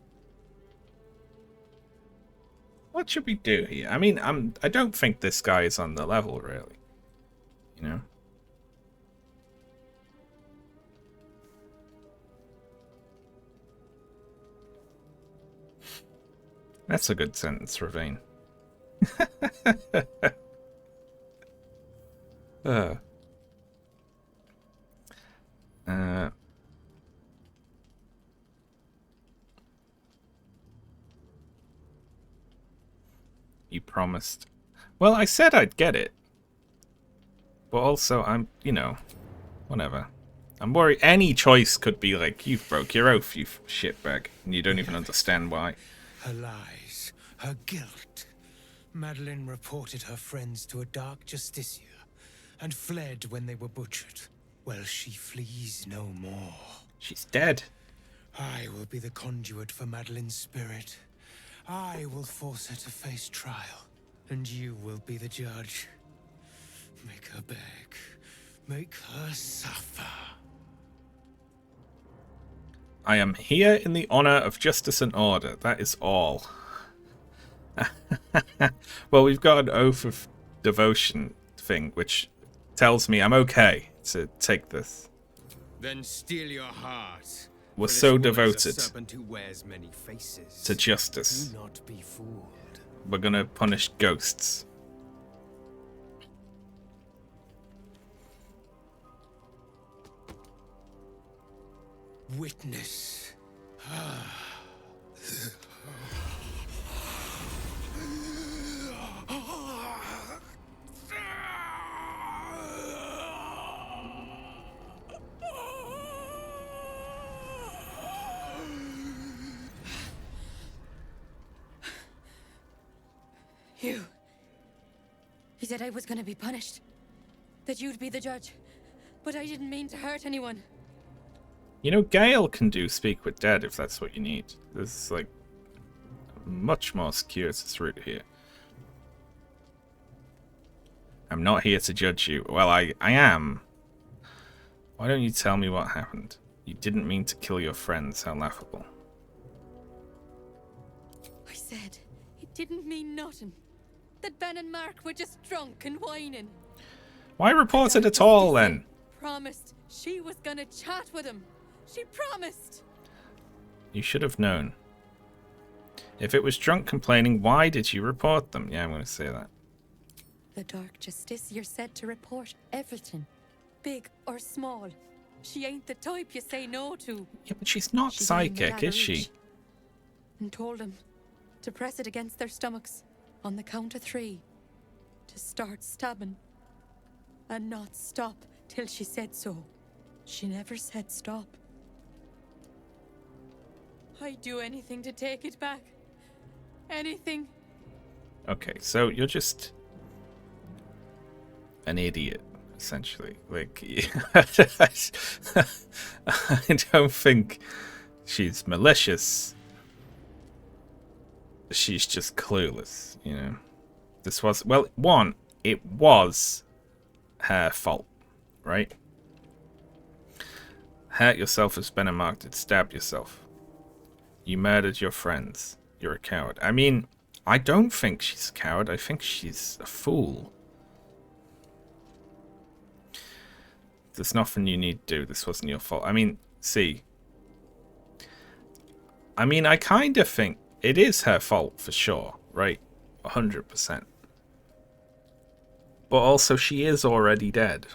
What should we do here? I mean, I don't think this guy is on the level, really. You know? That's a good sentence, Ravine. You promised. Well, I said I'd get it. But also, I'm, you know, whatever. I'm worried any choice could be like, you broke your oath, you shitbag. And you don't even understand why. Her lies, her guilt. Madeline reported her friends to a dark justiciar and fled when they were butchered. Well, she flees no more. She's dead. I will be the conduit for Madeline's spirit. I will force her to face trial, and you will be the judge. Make her beg. Make her suffer. I am here in the honor of justice and order. That is all. Well, we've got an oath of devotion thing, which tells me I'm okay to take this. Then steel your heart. We're for this so woman is a devoted serpent who wears many faces. to justice. Do not be fooled. We're gonna punish ghosts. witness. He said I was gonna be punished. That you'd be the judge. But I didn't mean to hurt anyone. You know, Gale can do Speak with Dead if that's what you need. There's, like, a much more circuitous route here. I'm not here to judge you. Well, I am. Why don't you tell me what happened? You didn't mean to kill your friends. How laughable. I said it didn't mean nothing. That Ben and Mark were just drunk and whining. Why report it at all, then? Promised she was gonna chat with him. She promised. You should have known. If it was drunk complaining, why did you report them? Yeah, I'm going to say that. The Dark Justiciar said to report everything, big or small. She ain't the type you say no to. Yeah, but she's not psychic, is she? And told them to press it against their stomachs on the count of 3. To start stabbing. And not stop till she said so. She never said stop. I'd do anything to take it back. Anything. Okay, so you're just an idiot, essentially. Like, I don't think she's malicious. She's just clueless, you know. This was, well, one, it was her fault, right? Hurt yourself as Ben and Mark did. Stabbed yourself. You murdered your friends. You're a coward. I mean, I don't think she's a coward. I think she's a fool. There's nothing you need to do. This wasn't your fault. I mean, see. I mean, I kind of think it is her fault for sure, right? 100%. But also, she is already dead.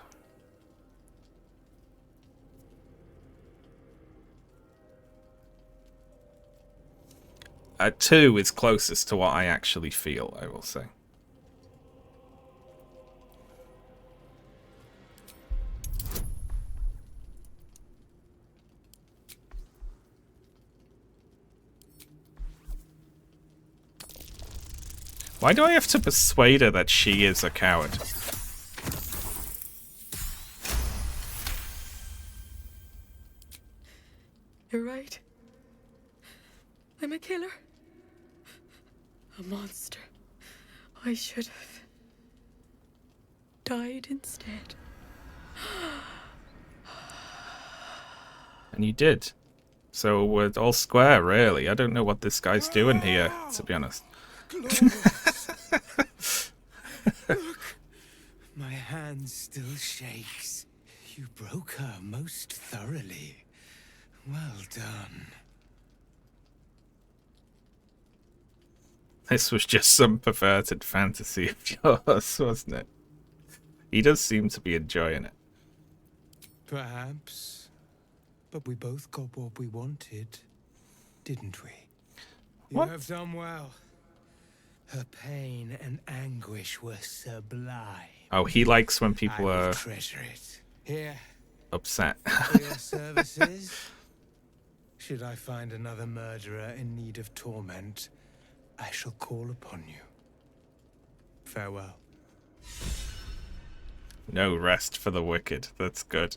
At 2 is closest to what I actually feel, I will say. Why do I have to persuade her that she is a coward? You're right. I'm a killer. A monster. I should have died instead. And you did. So we're all square, really. I don't know what this guy's doing here, to be honest. Look, my hand still shakes. You broke her most thoroughly. Well done. This was just some perverted fantasy of yours, wasn't it? He does seem to be enjoying it. Perhaps. But we both got what we wanted, didn't we? What? You have done well. Her pain and anguish were sublime. Oh, he likes when people I will are treasure it. Here, upset. for your services. Should I find another murderer in need of torment, I shall call upon you. Farewell. No rest for the wicked. That's good.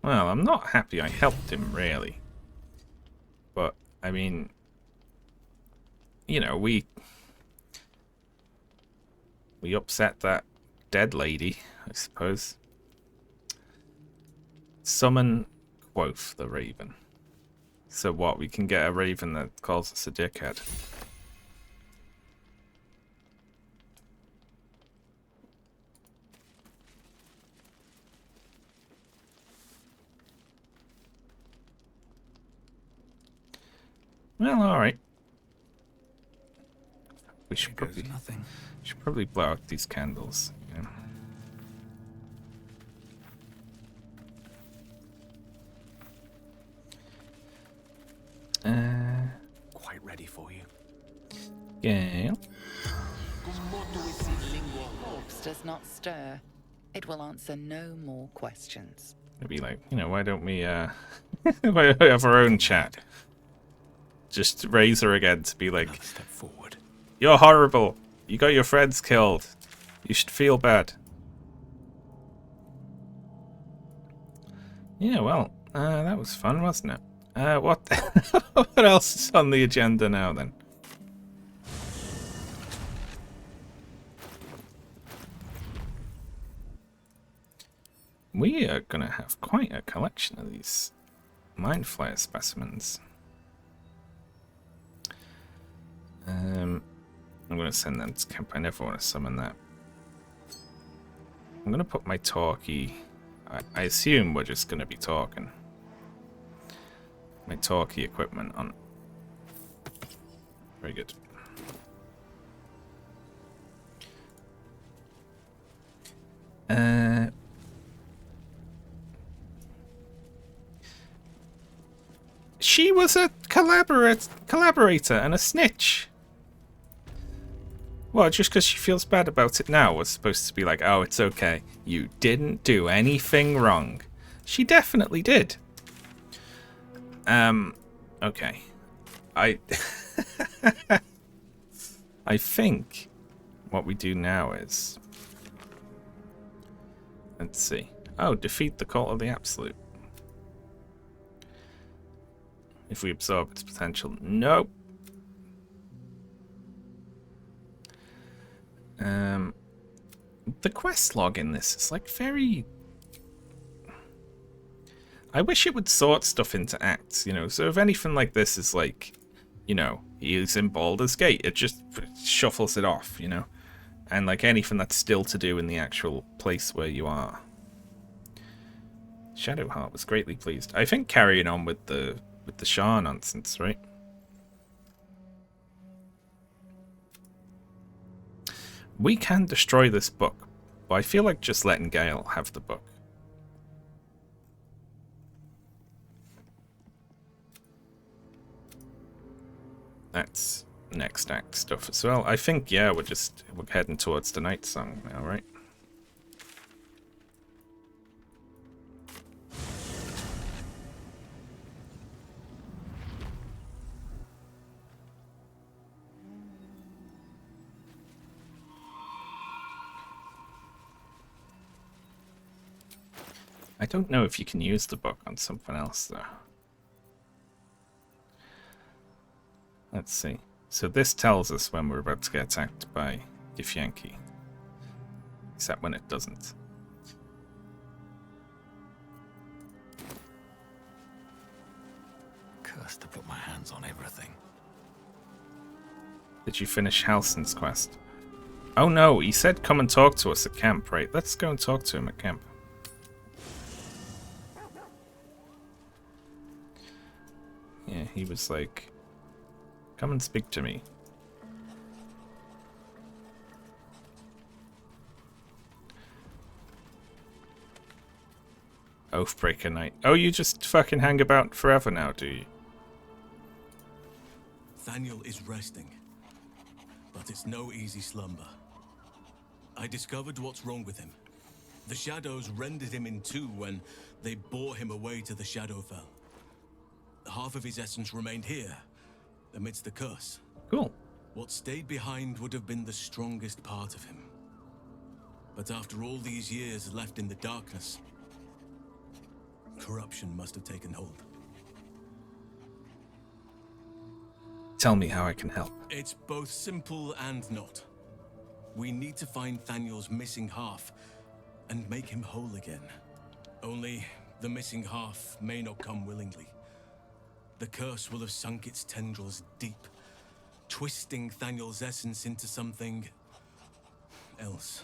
Well, I'm not happy I helped him, really. But, I mean, you know, we upset that dead lady, I suppose. Summon quoth the raven. So what, we can get a raven that calls us a dickhead. Well, alright. We should probably blow out these candles. You know? Quite ready for you. Gale. Corpse does not stir. It will answer no more questions. It'd be like, you know, why don't we why don't we have our own chat? Just raise her again to be like, Another step forward. you're horrible. You got your friends killed. You should feel bad. Yeah, well, that was fun, wasn't it? What what else is on the agenda now then? We are going to have quite a collection of these mind flayer specimens. I'm going to send them to camp. I never want to summon that. I'm going to put my talkie... I assume we're just going to be talking. My talkie equipment on. Very good. She was a collaborator and a snitch. Well, just because she feels bad about it now was supposed to be like, oh, it's okay. You didn't do anything wrong. She definitely did. Okay. I think what we do now is... Let's see. Oh, defeat the Cult of the Absolute. If we absorb its potential. Nope. The quest log in this is like very... I wish it would sort stuff into acts, you know. So if anything like this is like, you know, he's in Baldur's Gate, it just shuffles it off, you know. And like anything that's still to do in the actual place where you are. Shadowheart was greatly pleased. I think carrying on with the Shah nonsense, right? We can destroy this book, but I feel like just letting Gale have the book. That's next act stuff as well. I think, yeah, we're heading towards the Night Song now, right? I don't know if you can use the book on something else, though. Let's see. So this tells us when we're about to get attacked by Githyanki. Except when it doesn't. Cursed to put my hands on everything. Did you finish Halsin's quest? Oh no, he said come and talk to us at camp, right? Let's go and talk to him at camp. Yeah, he was like, come and speak to me. Oathbreaker Knight. Oh, you just fucking hang about forever now, do you? Thaniel is resting, but it's no easy slumber. I discovered what's wrong with him. The shadows rendered him in two when they bore him away to the Shadowfell. Half of his essence remained here, amidst the curse. Cool. What stayed behind would have been the strongest part of him. But after all these years left in the darkness, corruption must have taken hold. Tell me how I can help. It's both simple and not. We need to find Thaniel's missing half and make him whole again. Only the missing half may not come willingly. The curse will have sunk its tendrils deep, twisting Thaniel's essence into something else.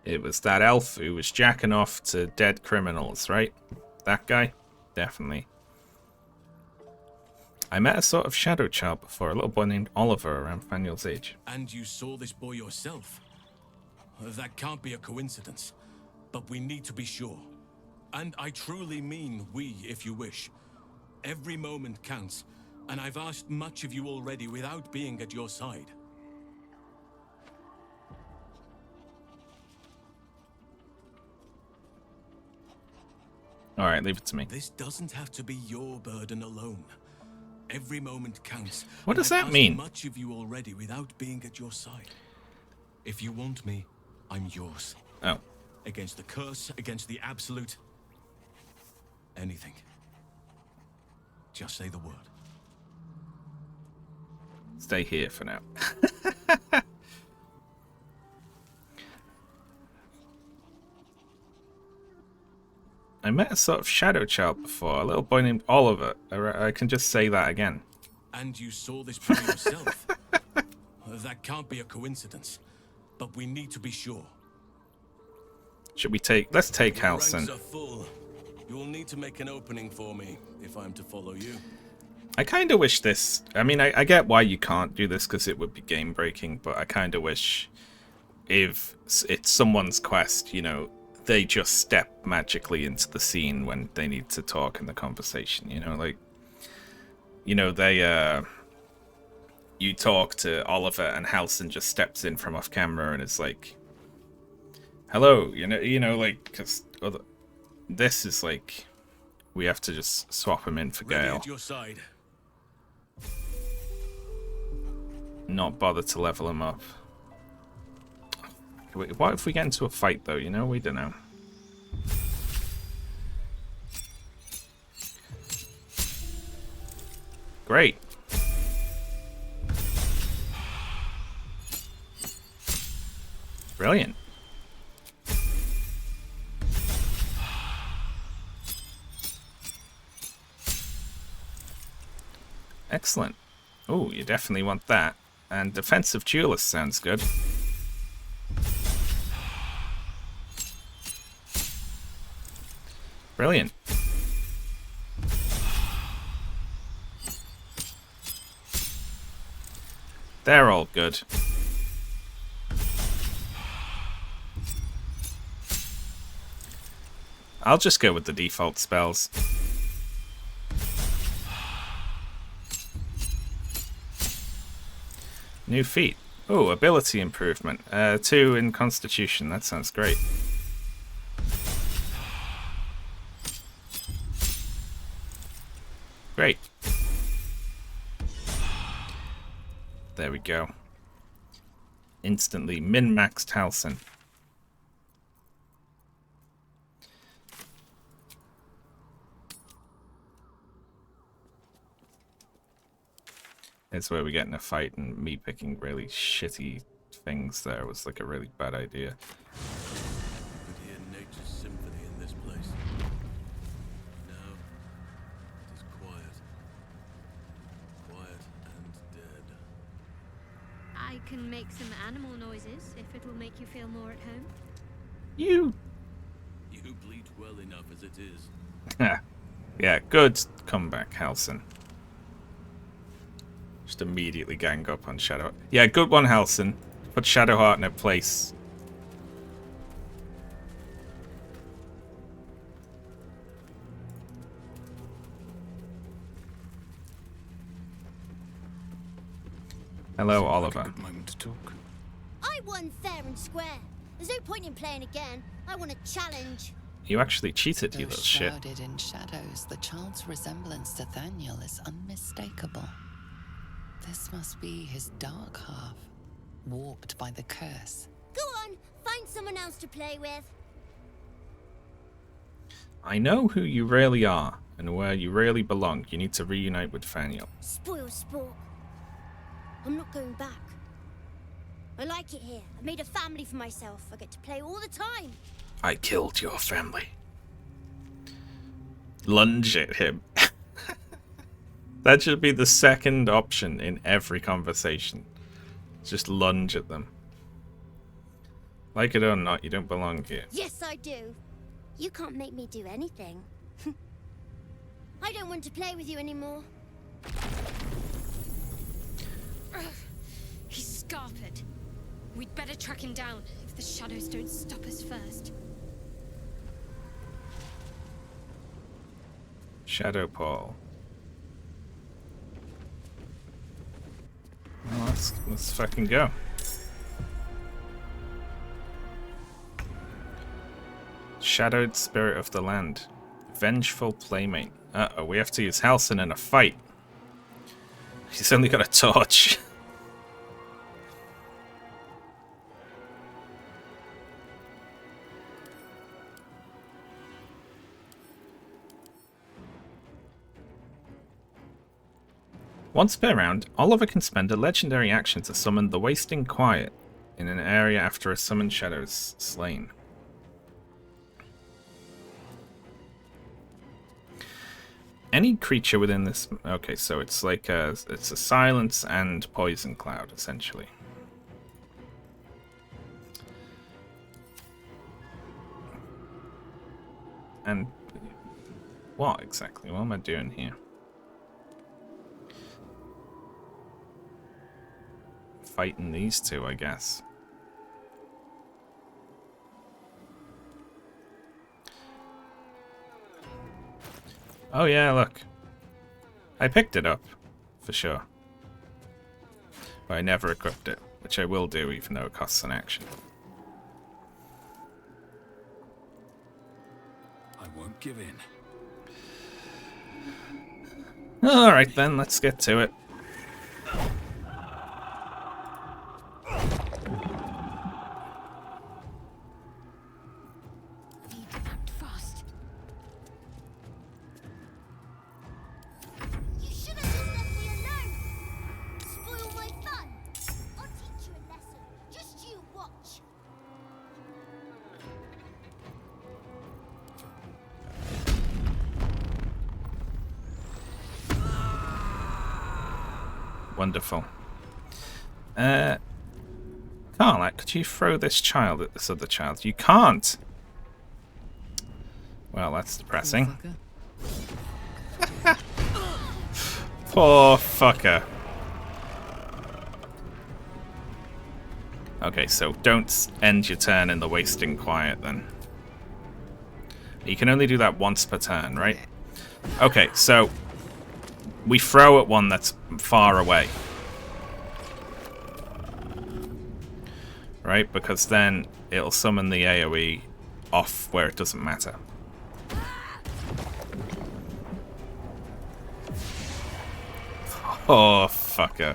It was that elf who was jacking off to dead criminals, right? That guy? Definitely. I met a sort of shadow child before, a little boy named Oliver around Thaniel's age. And you saw this boy yourself? That can't be a coincidence, but we need to be sure. And I truly mean we, if you wish. Every moment counts, and I've asked much of you already without being at your side. All right, leave it to me. This doesn't have to be your burden alone. Every moment counts. What does I've that asked mean? much of you already without being at your side. If you want me, I'm yours. Oh. Against the curse, against the absolute. Anything. Just say the word. Stay here for now. I met a sort of shadow child before, a little boy named Oliver. I can just say that again. And you saw this for yourself. That can't be a coincidence. But we need to be sure. Should we take... Let's take Your Halsin. ranks are full. You'll need to make an opening for me if I'm to follow you. I kind of wish this... I mean, I get why you can't do this because it would be game-breaking, but I kind of wish if it's someone's quest, you know, they just step magically into the scene when they need to talk in the conversation, you know, like, you know, they, you talk to Oliver and Halsin just steps in from off camera and is like, hello, you know, like, because this is like, we have to just swap him in for Ready Gale. at your side. Not bother to level him up. Wait, what if we get into a fight though, you know? We don't know. Great. Brilliant. Excellent. Oh, you definitely want that. And defensive duelist sounds good. Brilliant. They're all good. I'll just go with the default spells. New feat. Oh, ability improvement. 2 in Constitution. That sounds great. Great. There we go. Instantly min-maxed Halsin. It's where we get in a fight and me picking really shitty things there was like a really bad idea. You could hear nature's symphony in this place. Now, it is quiet. Quiet and dead. I can make some animal noises if it will make you feel more at home. You bleat well enough as it is. Yeah, good comeback, Halsin. Just immediately gang up on Shadow. Yeah, good one, Halsin. Put Shadowheart in her place. Hello, Oliver. Good moment to talk. I won fair and square. There's no point in playing again. I want a challenge. You actually cheated, you Though little shit. shrouded in shadows, the child's resemblance to Thaniel is unmistakable. This must be his dark half, warped by the curse. Go on, find someone else to play with. I know who you really are and where you really belong. You need to reunite with Thaniel. Spoil sport. I'm not going back. I like it here. I made a family for myself. I get to play all the time. I killed your family. Lunge at him. That should be the second option in every conversation. Just lunge at them. Like it or not, you don't belong here. Yes, I do. You can't make me do anything. I don't want to play with you anymore. He's scarpered. We'd better track him down if the shadows don't stop us first. Shadow Paul. Let's fucking go. Shadowed spirit of the land. Vengeful playmate. Uh-oh, we have to use Halsin in a fight. He's only got a torch. Once per round, Oliver can spend a legendary action to summon the Wasting Quiet in an area after a summoned shadow is slain. Any creature within this... Okay, so it's like it's a silence and poison cloud, essentially. And what exactly? What am I doing here? Fighting these two, I guess. Oh yeah, look. I picked it up, for sure. But I never equipped it, which I will do even though it costs an action. I won't give in. Alright then, let's get to it. Wonderful. Carla, could you throw this child at this other child? You can't! Well, that's depressing. Poor fucker. Okay, so don't end your turn in the Wasting Quiet then. You can only do that once per turn, right? Okay, so we throw at one that's far away. Right? Because then it'll summon the AoE off where it doesn't matter. Oh, fucker.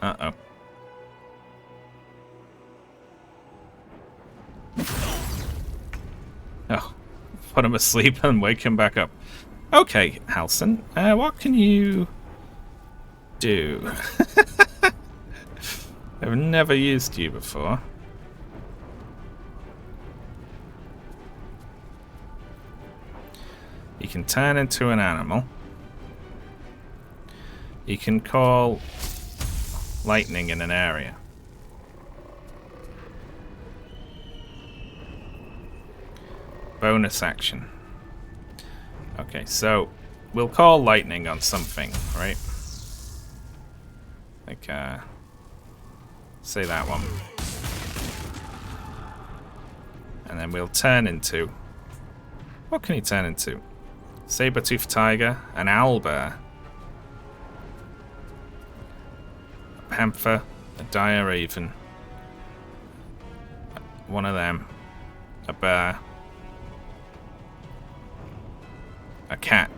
Uh-oh. Oh, put him asleep and wake him back up. Okay, Halsin, what can you do? I've never used you before. You can turn into an animal. You can call lightning in an area. Bonus action. Okay, so we'll call lightning on something, right? Like, say that one. And then we'll turn into... What can he turn into? Saber-toothed tiger, an owlbear, a panther, a dire raven, one of them, a bear, a cat.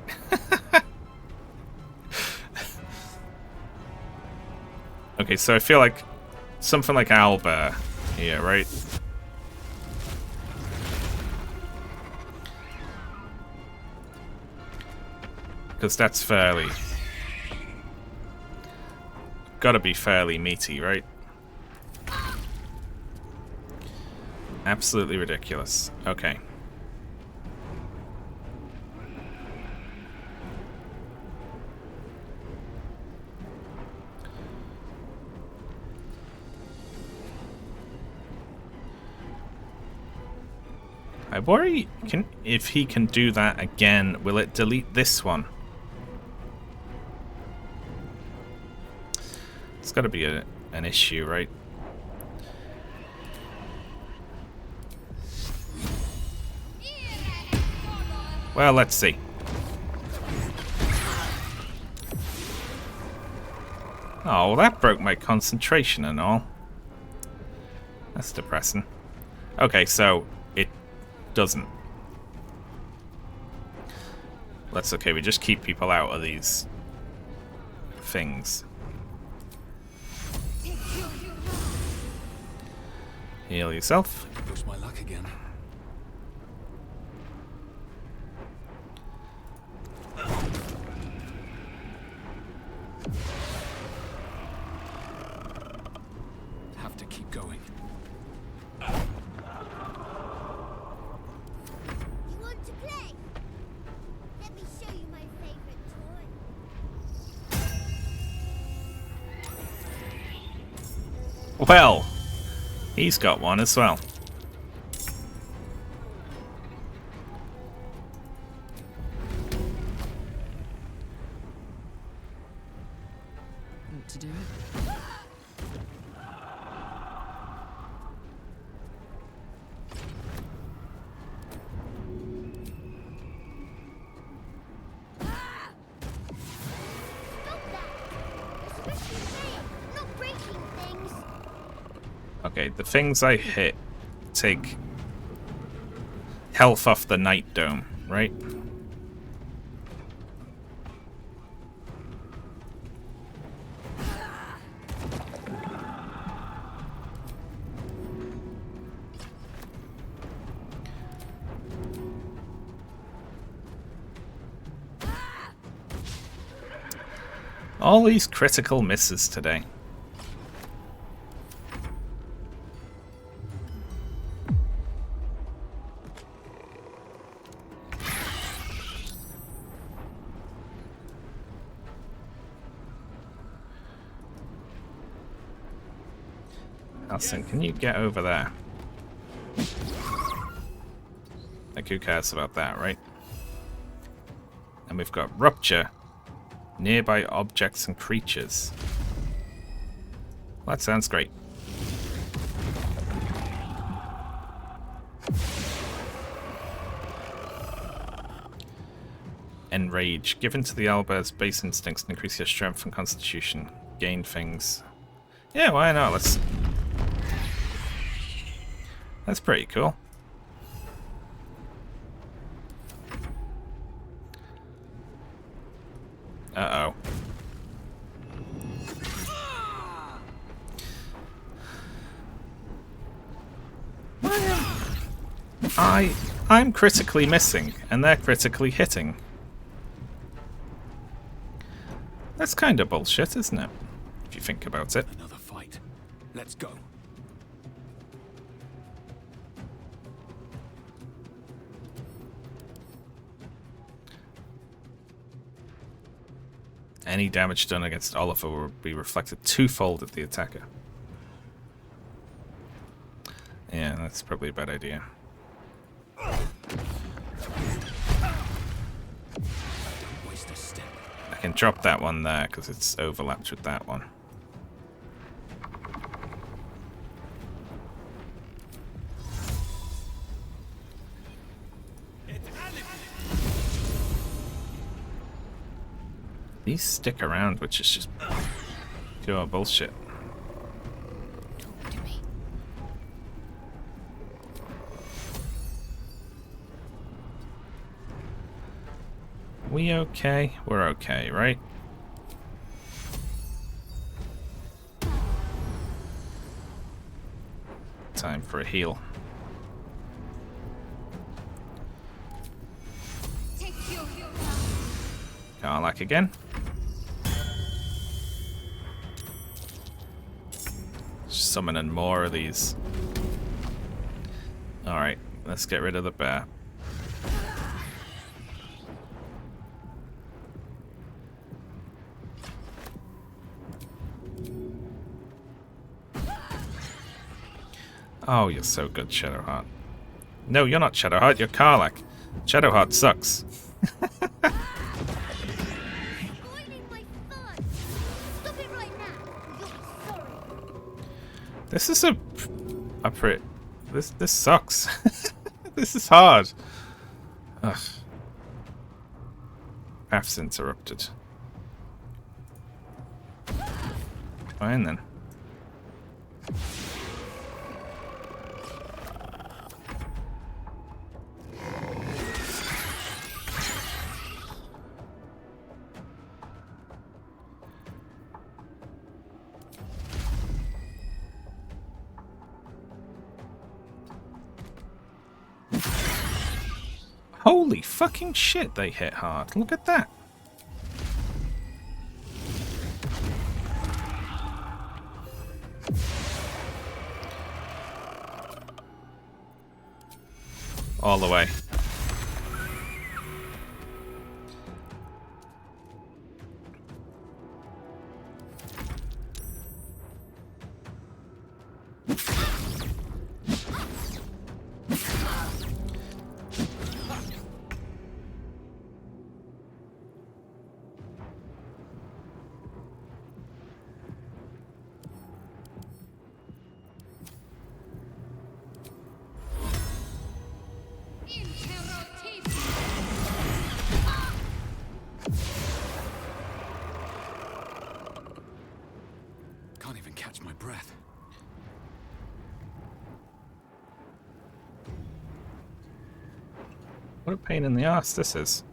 Okay, so I feel like something like owlbear here, right? Because that's fairly... Gotta be fairly meaty, right? Absolutely ridiculous. Okay. I worry if he can do that again, will it delete this one? It's got to be an issue, right? Well, let's see. Oh, well, that broke my concentration and all. That's depressing. Okay, so it doesn't. That's okay, we just keep people out of these things. Heal yourself. Push my luck again. Have to keep going. You want to play? Let me show you my favorite toy. Well, he's got one as well. Want to do it? Not breaking things. Okay, the things I hit take health off the Night Dome, right? All these critical misses today. Alison, can you get over there? Like, who cares about that, right? And we've got Rupture. Nearby objects and creatures. Well, that sounds great. Enrage. Given to the owlbear's base instincts and increase your strength and constitution. Gain things. Yeah, why not? That's pretty cool. Uh-oh. I'm critically missing, and they're critically hitting. That's kind of bullshit, isn't it? If you think about it. Another fight. Let's go. Any damage done against Oliver will be reflected twofold at the attacker. Yeah, that's probably a bad idea. Don't waste a step. I can drop that one there because it's overlapped with that one. These stick around, which is just pure bullshit. Talk to me. We okay? We're okay, right? Time for a heal. Karlach again. Summoning more of these. Alright, let's get rid of the bear. Oh, you're so good, Shadowheart. No, you're not Shadowheart, you're Karlach. Shadowheart sucks. Stop it right now. You'll be This is a pretty... This sucks. This is hard. Ugh. Path's interrupted. Fine then. Holy fucking shit, they hit hard. Look at that. All the way. Can't even catch my breath. What a pain in the ass this is.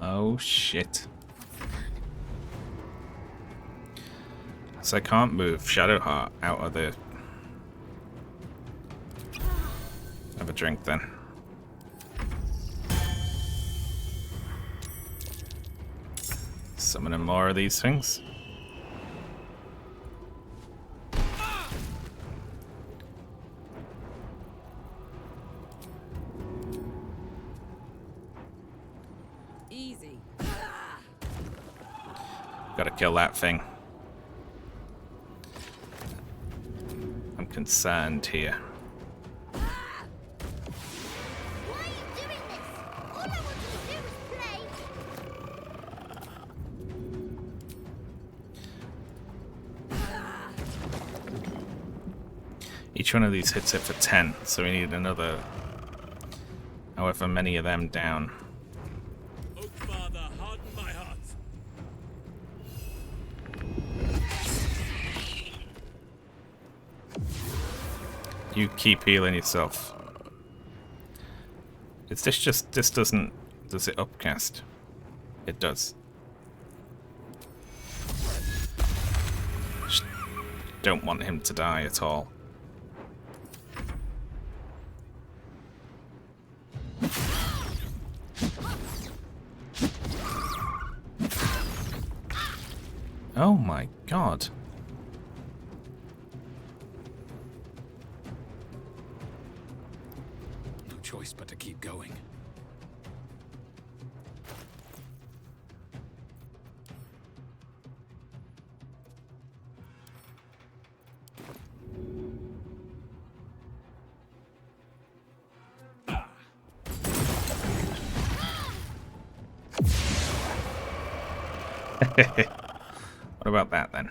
Oh shit. So I can't move Shadowheart out of the... Have a drink then. Summoning more of these things. Easy. Gotta kill that thing. I'm concerned here. Why are you doing this? All I wanted to do was play. Each one of these hits it for 10, so we need another however many of them down. Oh, Father, harden my heart. You keep healing yourself. It's this doesn't... Does it upcast? It does. Just don't want him to die at all. Oh my god. No choice but to keep going. What about that then?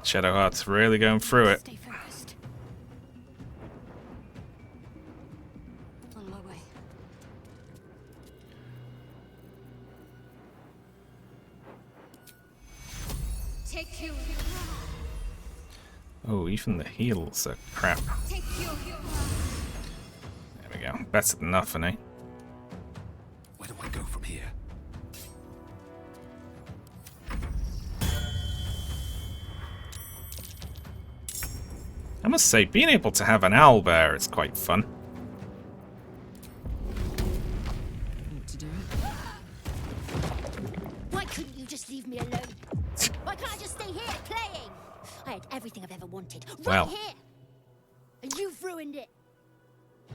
Shadowheart's really going through it. Stay focused. On my way. Take you. Oh, even the heals are crap. Take you. There we go. Better than nothing, eh? Where do I go from here? I must say, being able to have an owlbear is quite fun. Want to do Why couldn't you just leave me alone? Why can't I just stay here playing? I had everything I've ever wanted. Right Well. here. and you've ruined it.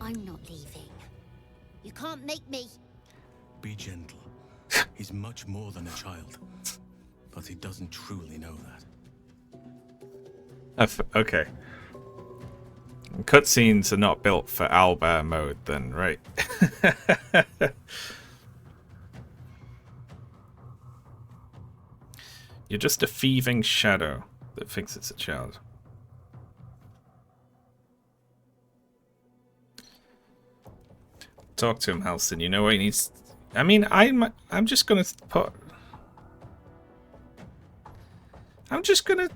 I'm not leaving. You can't make me. Be gentle. He's much more than a child. But he doesn't truly know that. Okay. Cutscenes are not built for owlbear mode then, right? You're just a thieving shadow that thinks it's a child. Talk to him, Halsin. You know what he needs. I mean, I'm just gonna put. I'm just gonna.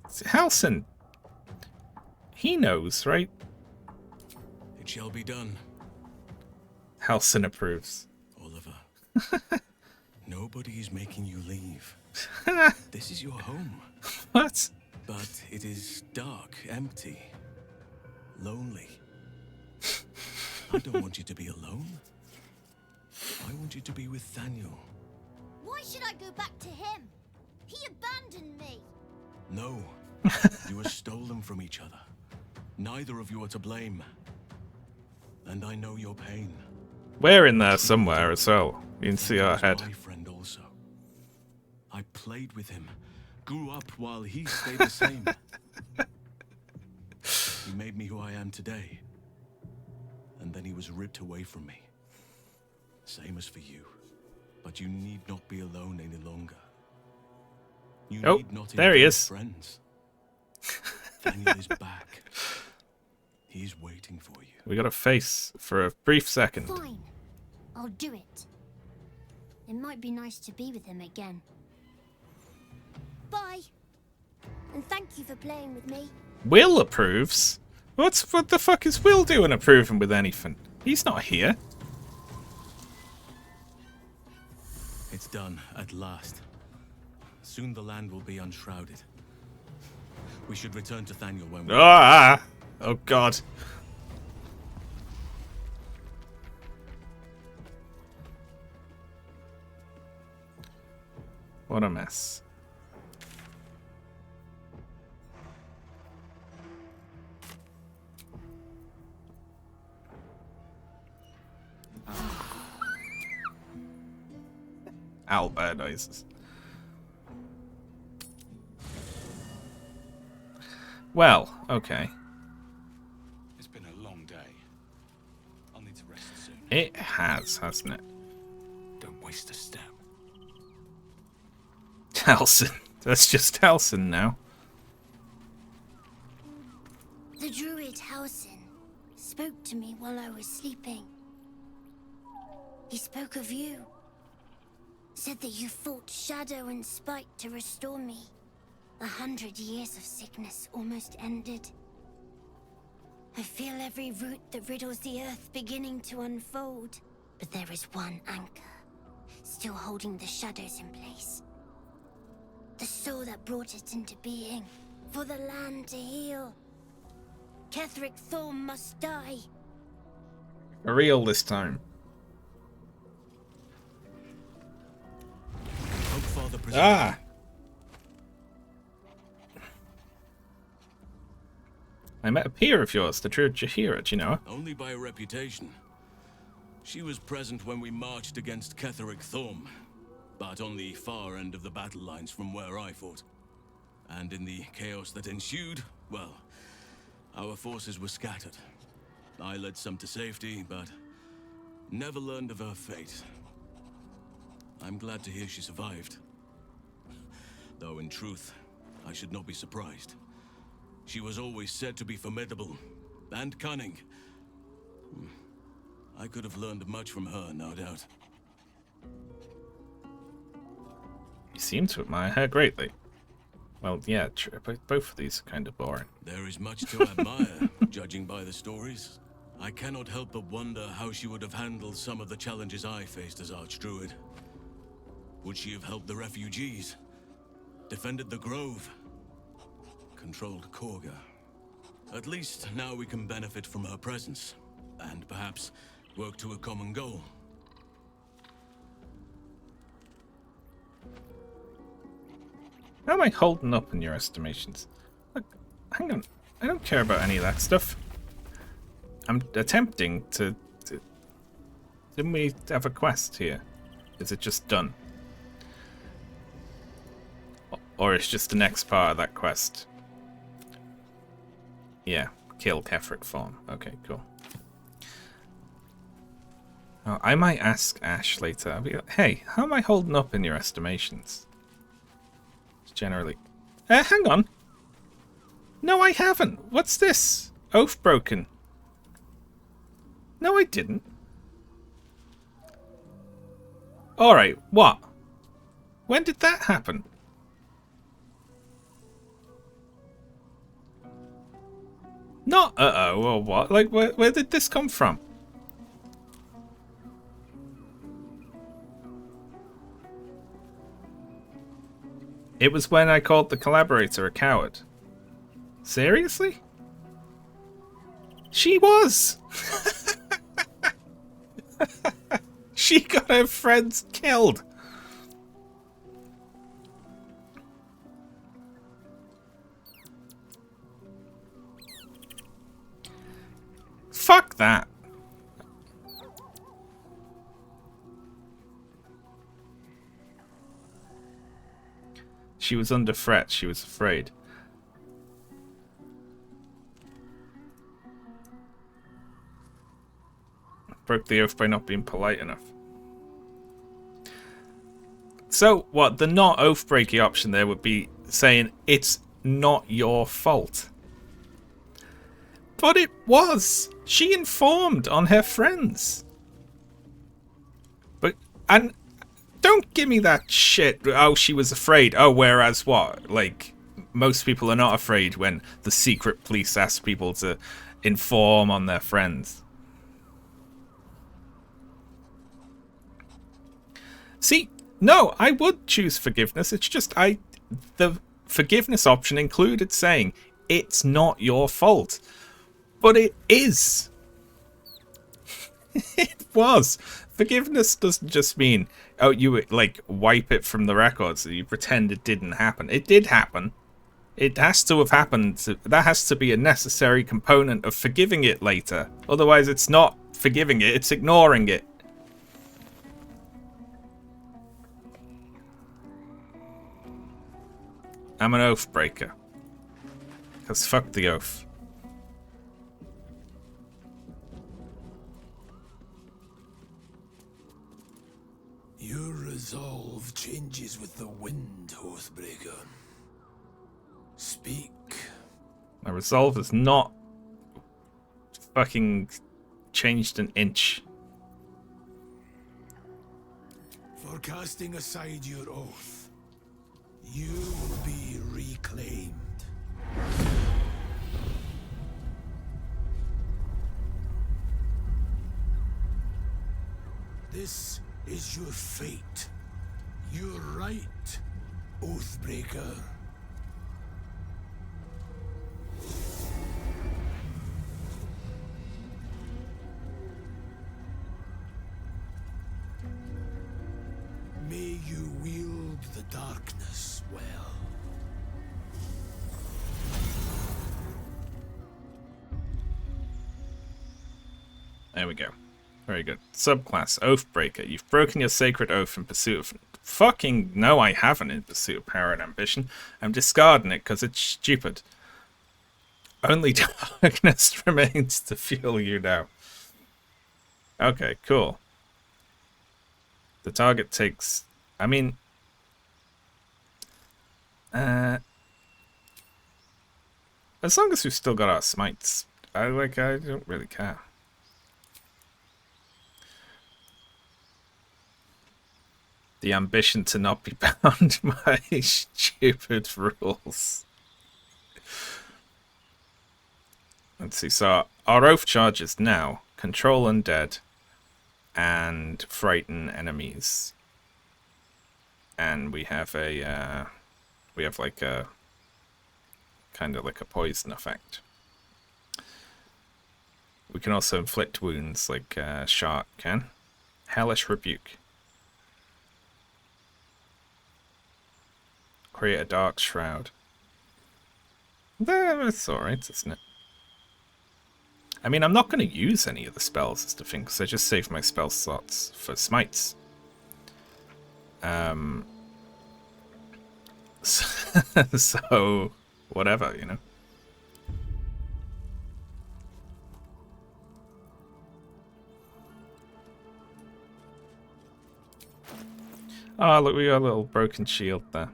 Halsin. He knows, right? It shall be done. Halsin approves. Oliver. Nobody is making you leave. This is your home. What? But it is dark, empty, lonely. I don't want you to be alone. I want you to be with Thaniel. Why should I go back to him? He abandoned me. No. You were stolen from each other. Neither of you are to blame. And I know your pain. We're in there somewhere as well. You can see our head. My friend also. I played with him. Grew up while he stayed the same. He made me who I am today. And then he was ripped away from me. Same as for you. But you need not be alone any longer. You need not there he is. Friends. Daniel is back. He's waiting for you. We got a face for a brief second. Fine. I'll do it. It might be nice to be with him again. Bye. And thank you for playing with me. Will approves? What the fuck is Will doing approving with anything? He's not here. It's done, at last. Soon the land will be unshrouded. We should return to Thaniel when we... Ah! Oh god. What a mess. Owlbear noises. Well, okay. It's been a long day. I'll need to rest soon. It has, hasn't it? Don't waste a step. Halsin. That's just Halsin now. The druid Halsin spoke to me while I was sleeping. He spoke of you. Said that you fought shadow and spite to restore me. 100 years of sickness almost ended. I feel every root that riddles the earth beginning to unfold. But there is one anchor, still holding the shadows in place. The soul that brought it into being, for the land to heal. Ketheric Thorm must die. For real this time. Ah! I met a peer of yours, the Druid Jahira, do you know her? Only by reputation. She was present when we marched against Ketheric Thorm, but on the far end of the battle lines from where I fought. And in the chaos that ensued, well, our forces were scattered. I led some to safety, but never learned of her fate. I'm glad to hear she survived. Though in truth, I should not be surprised. She was always said to be formidable and cunning. I could have learned much from her, no doubt. You seem to admire her greatly. Well, yeah, but both of these are kind of boring. There is much to admire, judging by the stories. I cannot help but wonder how she would have handled some of the challenges I faced as Archdruid. Would she have helped the refugees? Defended the Grove? Controlled Korga? At least now we can benefit from her presence, and perhaps work to a common goal. How am I holding up in your estimations? Look, hang on. I don't care about any of that stuff. I'm attempting to... Didn't we have a quest here? Is it just done? Or it's just the next part of that quest? Yeah, kill Kefric form. Okay, cool. Oh, I might ask Ash later. I'll be like, hey, how am I holding up in your estimations? Generally. Hang on. No, I haven't. What's this? Oath broken. No, I didn't. Alright, what? When did that happen? Not uh-oh or what? Like, where did this come from? It was when I called the collaborator a coward. Seriously? She was! She got her friends killed! Fuck that! She was under threat, she was afraid. Broke the oath by not being polite enough. So, what, the not oath breaking option there would be saying, it's not your fault. But it was! She informed on her friends. And don't give me that shit, oh, she was afraid. Oh, whereas what? Like, most people are not afraid when the secret police ask people to inform on their friends. See, no, I would choose forgiveness. It's just the forgiveness option included saying it's not your fault. But it is. It was. Forgiveness doesn't just mean, oh, you like wipe it from the records. You pretend it didn't happen. It did happen. It has to have happened. That has to be a necessary component of forgiving it later. Otherwise, it's not forgiving it. It's ignoring it. I'm an oath breaker. Because fuck the oath. Your resolve changes with the wind, Oathbreaker. Speak. My resolve has not fucking changed an inch. For casting aside your oath, you will be reclaimed. This is your fate. Your right, Oathbreaker. May you wield the darkness well. There we go. Very good. Subclass, Oathbreaker. You've broken your sacred oath in pursuit of... Fucking no, I haven't in pursuit of power and ambition. I'm discarding it because it's stupid. Only darkness remains to fuel you now. Okay, cool. The target takes... I mean... as long as we've still got our smites, I don't really care. The ambition to not be bound by stupid rules. Let's see, so our oath charges now control undead and frighten enemies. And we have like a kind of like a poison effect. We can also inflict wounds like Shark can. Hellish Rebuke. Create a dark shroud. That's alright, isn't it? I mean, I'm not going to use any of the spells as the thing, because I just save my spell slots for smites. So, whatever, you know. Oh, look, we got a little broken shield there.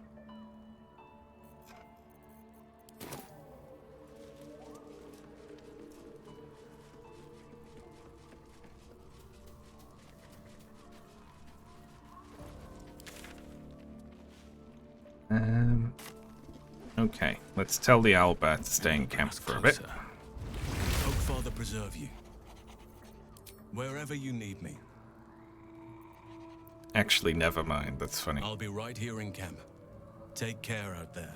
Okay, let's tell the Albert to stay in camp for a bit. Oakfather preserve you. Wherever you need me. Actually, never mind. That's funny. I'll be right here in camp. Take care out there.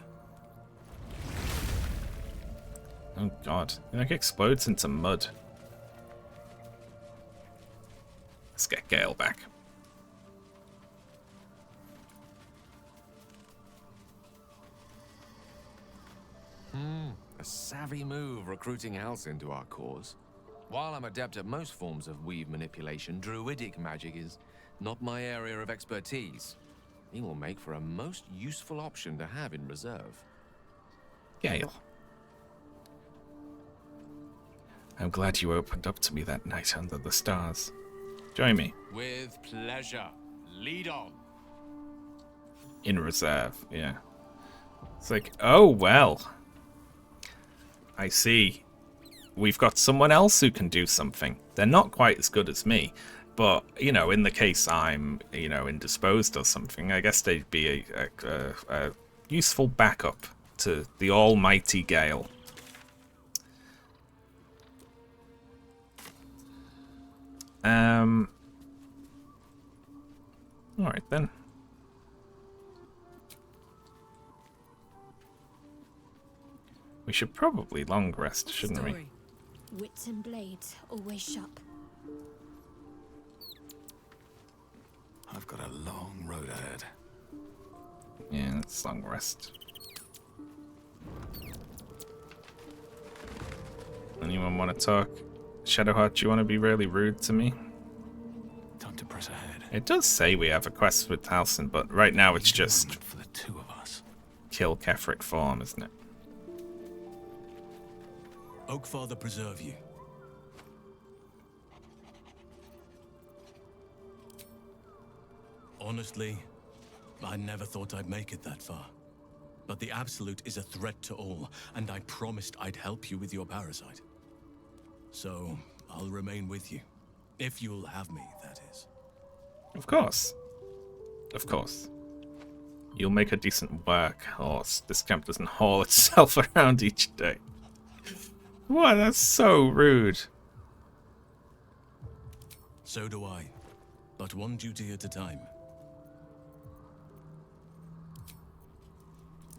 Oh god, it like explodes into mud. Let's get Gale back. A savvy move recruiting Halsin into our cause. While I'm adept at most forms of weave manipulation, druidic magic is not my area of expertise. He will make for a most useful option to have in reserve. Gale. I'm glad you opened up to me that night under the stars. Join me. With pleasure. Lead on. In reserve, yeah. It's like, oh well. I see. We've got someone else who can do something. They're not quite as good as me, but, you know, in the case I'm, you know, indisposed or something, I guess they'd be a useful backup to the almighty Gale. Alright then. We should probably long rest, shouldn't we? Wits and blades always sharp. I've got a long road ahead. Yeah, let's long rest. Anyone want to talk? Shadowheart, do you want to be really rude to me? Time to press ahead. It does say we have a quest with Halsin, but right now it's just for the two of us. Kill Kefric Form, isn't it? Oakfather preserve you. Honestly, I never thought I'd make it that far. But the Absolute is a threat to all, and I promised I'd help you with your parasite. So, I'll remain with you. If you'll have me, that is. Of course. Of course. You'll make a decent workhorse. This camp doesn't haul itself around each day. What? That's so rude. So do I. But one duty at a time.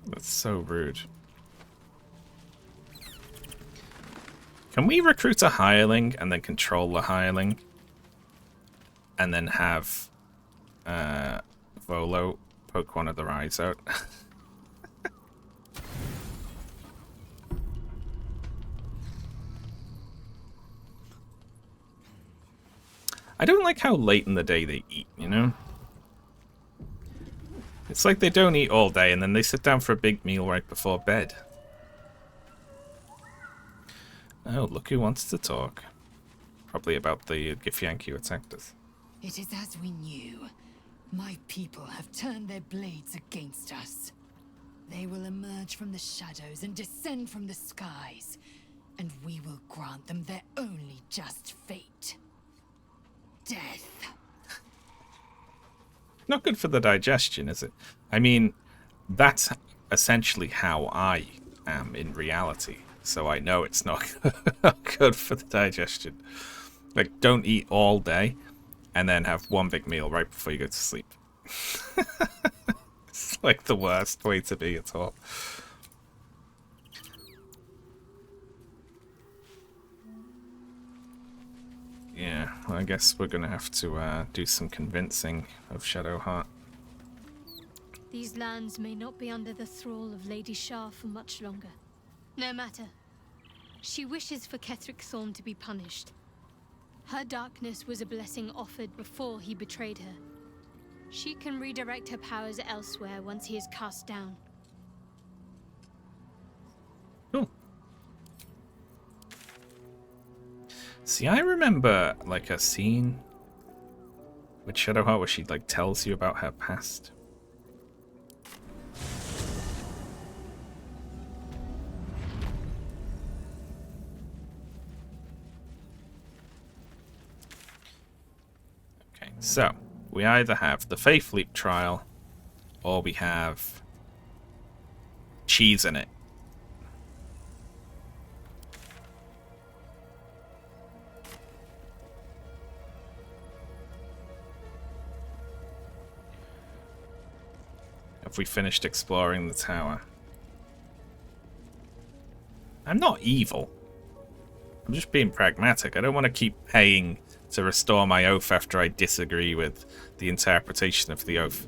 That's so rude. Can we recruit a hireling and then control the hireling? And then have Volo poke one of their eyes out? I don't like how late in the day they eat, you know? It's like they don't eat all day and then they sit down for a big meal right before bed. Oh, look who wants to talk. Probably about the Githyanki who attacked us. It is as we knew. My people have turned their blades against us. They will emerge from the shadows and descend from the skies, and we will grant them their only just fate. Death. Not good for the digestion, is it? I mean, that's essentially how I am in reality. So I know it's not good for the digestion. Like, don't eat all day and then have one big meal right before you go to sleep. It's like the worst way to be at all. Yeah, well, I guess we're going to have to do some convincing of Shadowheart. These lands may not be under the thrall of Lady Shah for much longer. No matter. She wishes for Ketheric Thorn to be punished. Her darkness was a blessing offered before he betrayed her. She can redirect her powers elsewhere once he is cast down. Cool. See, I remember like a scene with Shadowheart where she like tells you about her past. Okay, so we either have the Faith Leap trial or we have cheese in it. Have we finished exploring the tower? I'm not evil. I'm just being pragmatic. I don't want to keep paying to restore my oath after I disagree with the interpretation of the oath.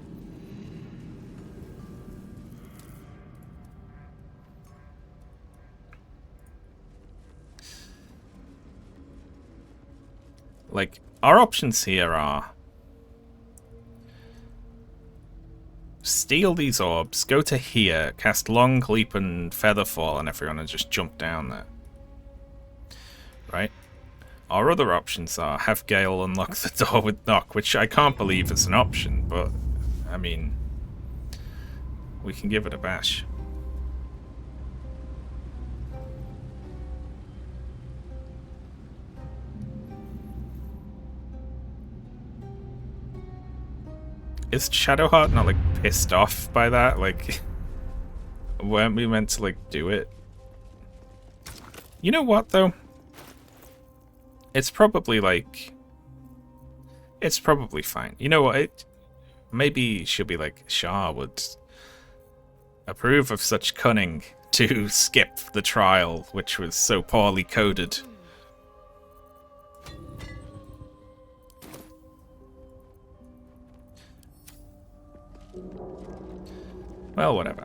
Like, our options here are steal these orbs, go to here, cast Long Leap and Featherfall on everyone and just jump down there. Right? Our other options are have Gale unlock the door with Knock, which I can't believe is an option, but, I mean, we can give it a bash. Is Shadowheart not, like, pissed off by that? Like, weren't we meant to, like, do it? You know what, though? It's probably, like... It's probably fine. You know what? Maybe she'll be like, Shah would approve of such cunning to skip the trial, which was so poorly coded. Well, whatever.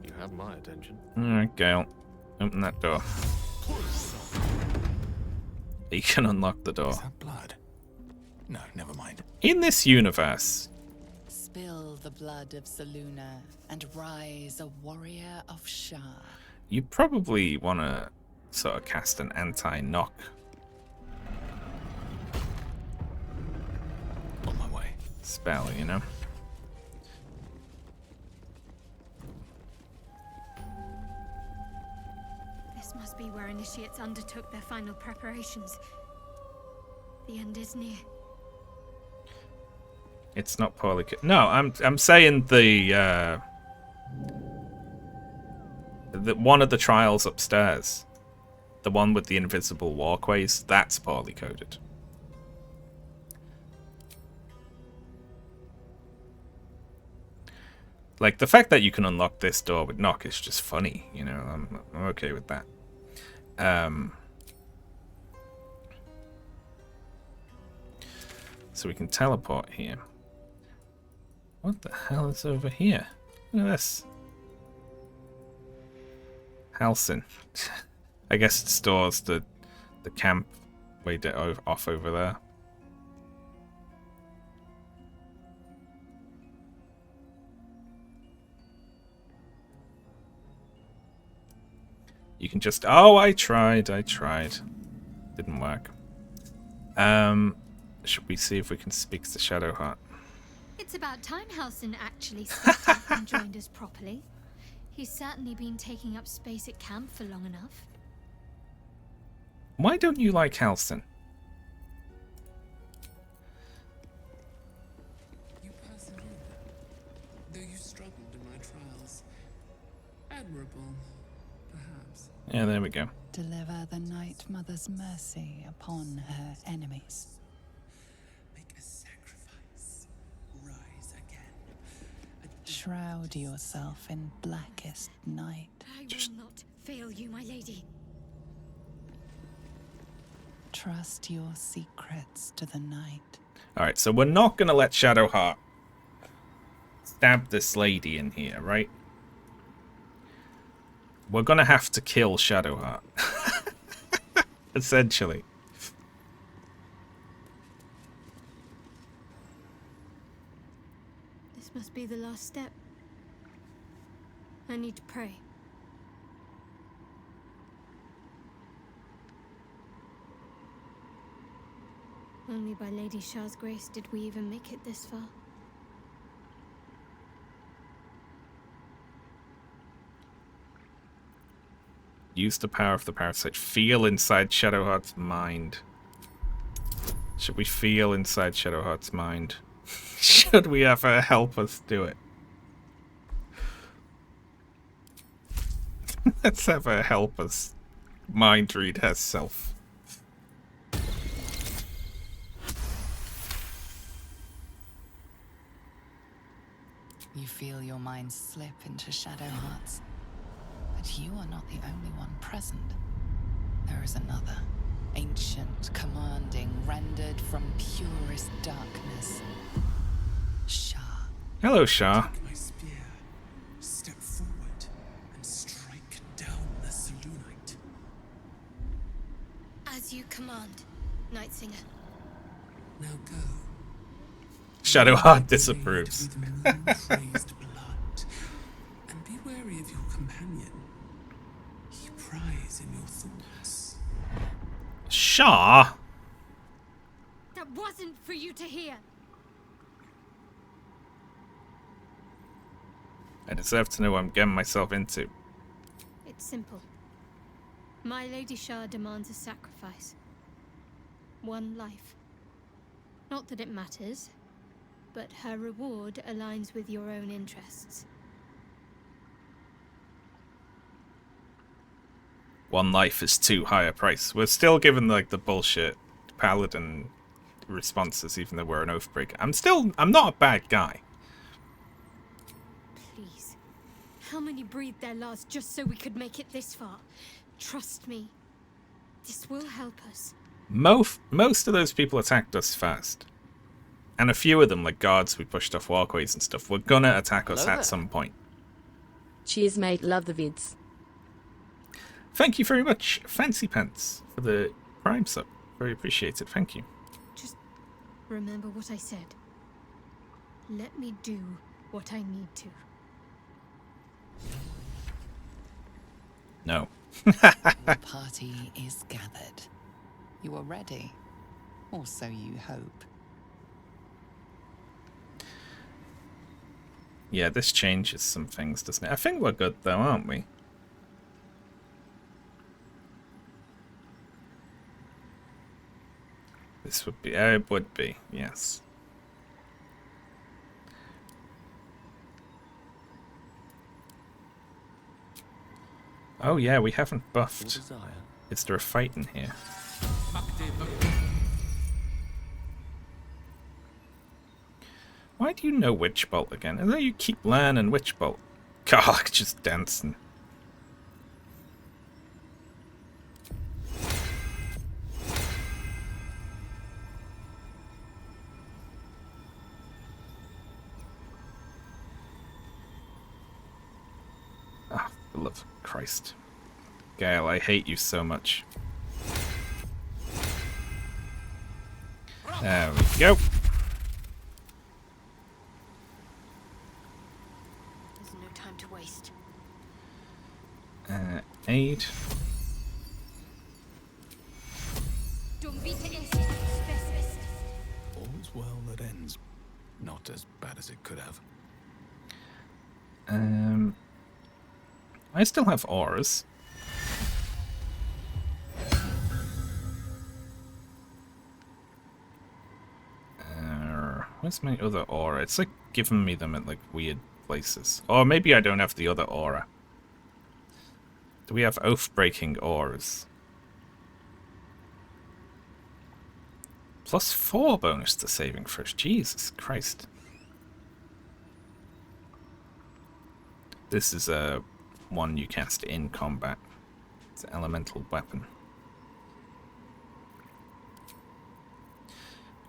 You have my attention. Alright, Gale. Open that door. You can unlock the door. Is that blood? No, never mind. In this universe... Spill the blood of Selûne and rise a warrior of Shah. You probably want to sort of cast an anti-knock. On my way. Spell, you know? This must be where initiates undertook their final preparations. The end is near. It's not poorly. No, I'm saying the one of the trials upstairs, the one with the invisible walkways, that's poorly coded. Like, the fact that you can unlock this door with Knock is just funny, you know. I'm okay with that. So we can teleport here. What the hell is over here? Look at this. Halcyon. I guess it stores the camp way off over there. You can just... Oh, I tried. Didn't work. Should we see if we can speak to Shadowheart? It's about time Halcyon actually stepped up and joined us properly. He's certainly been taking up space at camp for long enough. Why don't you like Halcyon? You persevered, though you struggled in my trials. Admirable, perhaps. Yeah, there we go. Deliver the Night Mother's mercy upon her enemies. Make a sacrifice. Rise again. Shroud yourself in blackest night. I will not fail you, my lady. Trust your secrets to the night. Alright, so we're not going to let Shadowheart stab this lady in here, right? We're going to have to kill Shadowheart. Essentially. This must be the last step. I need to pray. Only by Lady Shah's grace did we even make it this far. Use the power of the parasite. Feel inside Shadowheart's mind. Should we feel inside Shadowheart's mind? Should we have her help us do it? Let's have her help us mind read herself. You feel your mind slip into Shadowhearts. But you are not the only one present. There is another. Ancient, commanding, rendered from purest darkness. Shah. Hello, Shah. Take my spear, step forward, and strike down the Selûnite. As you command, Night Singer. Now go. Shadowheart disapproves. With moon-praised blood, and be wary of your companion. He pries in your thoughts. Shah? That wasn't for you to hear. I deserve to know what I'm getting myself into. It's simple. My Lady Shah demands a sacrifice. One life. Not that it matters, but her reward aligns with your own interests. One life is too high a price. We're still given like the bullshit paladin responses, even though we're an oathbreaker. I'm not a bad guy. Please. How many breathed their last just so we could make it this far? Trust me. This will help us. Most of those people attacked us fast. And a few of them, like guards we pushed off walkways and stuff, were gonna attack us at some point. Cheers, mate. Love the vids. Thank you very much, Fancy Pants, for the Prime sub. Very appreciated. Thank you. Just remember what I said. Let me do what I need to. No. The party is gathered. You are ready. Or so you hope. Yeah, this changes some things, doesn't it? I think we're good though, aren't we? This would be, it would be, yes. Oh yeah, we haven't buffed. Is there a fight in here? Why do you know Witch Bolt again? I know you keep learning Witch Bolt. God, just dancing. Ah, for the love of Christ. Gale, I hate you so much. There we go. There's no time to waste. Aid. All's well that ends. Not as bad as it could have. I still have auras. Where's my other aura? It's like giving me them at like weird places. Or maybe I don't have the other aura. Do we have oath-breaking auras? +4 bonus to saving throws. Jesus Christ. This is a one you cast in combat. It's an elemental weapon.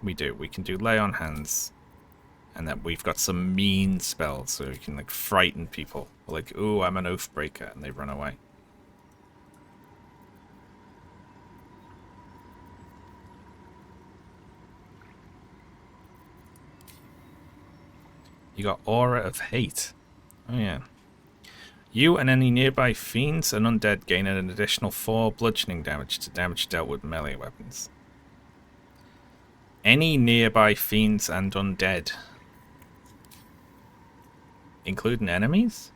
We can do lay on hands, and then we've got some mean spells so we can like frighten people. Like, ooh, I'm an oathbreaker, and they run away. You got Aura of Hate. Oh yeah. You and any nearby fiends and undead gain an additional 4 bludgeoning damage to damage dealt with melee weapons. Any nearby fiends and undead. Including enemies?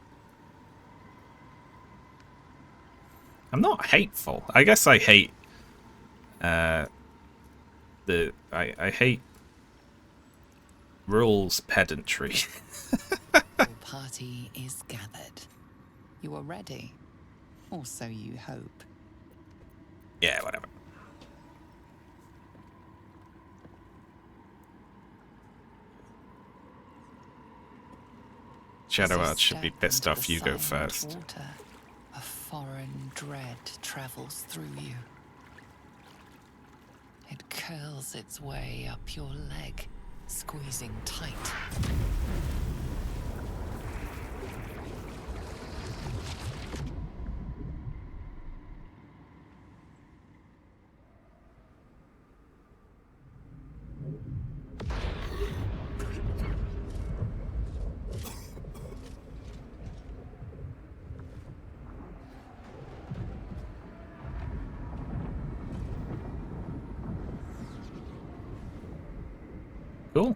I'm not hateful. I guess I hate I hate rules pedantry. The party is gathered. You are ready. Or so you hope. Yeah, whatever. Shadowheart should be pissed off. You go first. Water, a foreign dread travels through you. It curls its way up your leg, squeezing tight. Cool.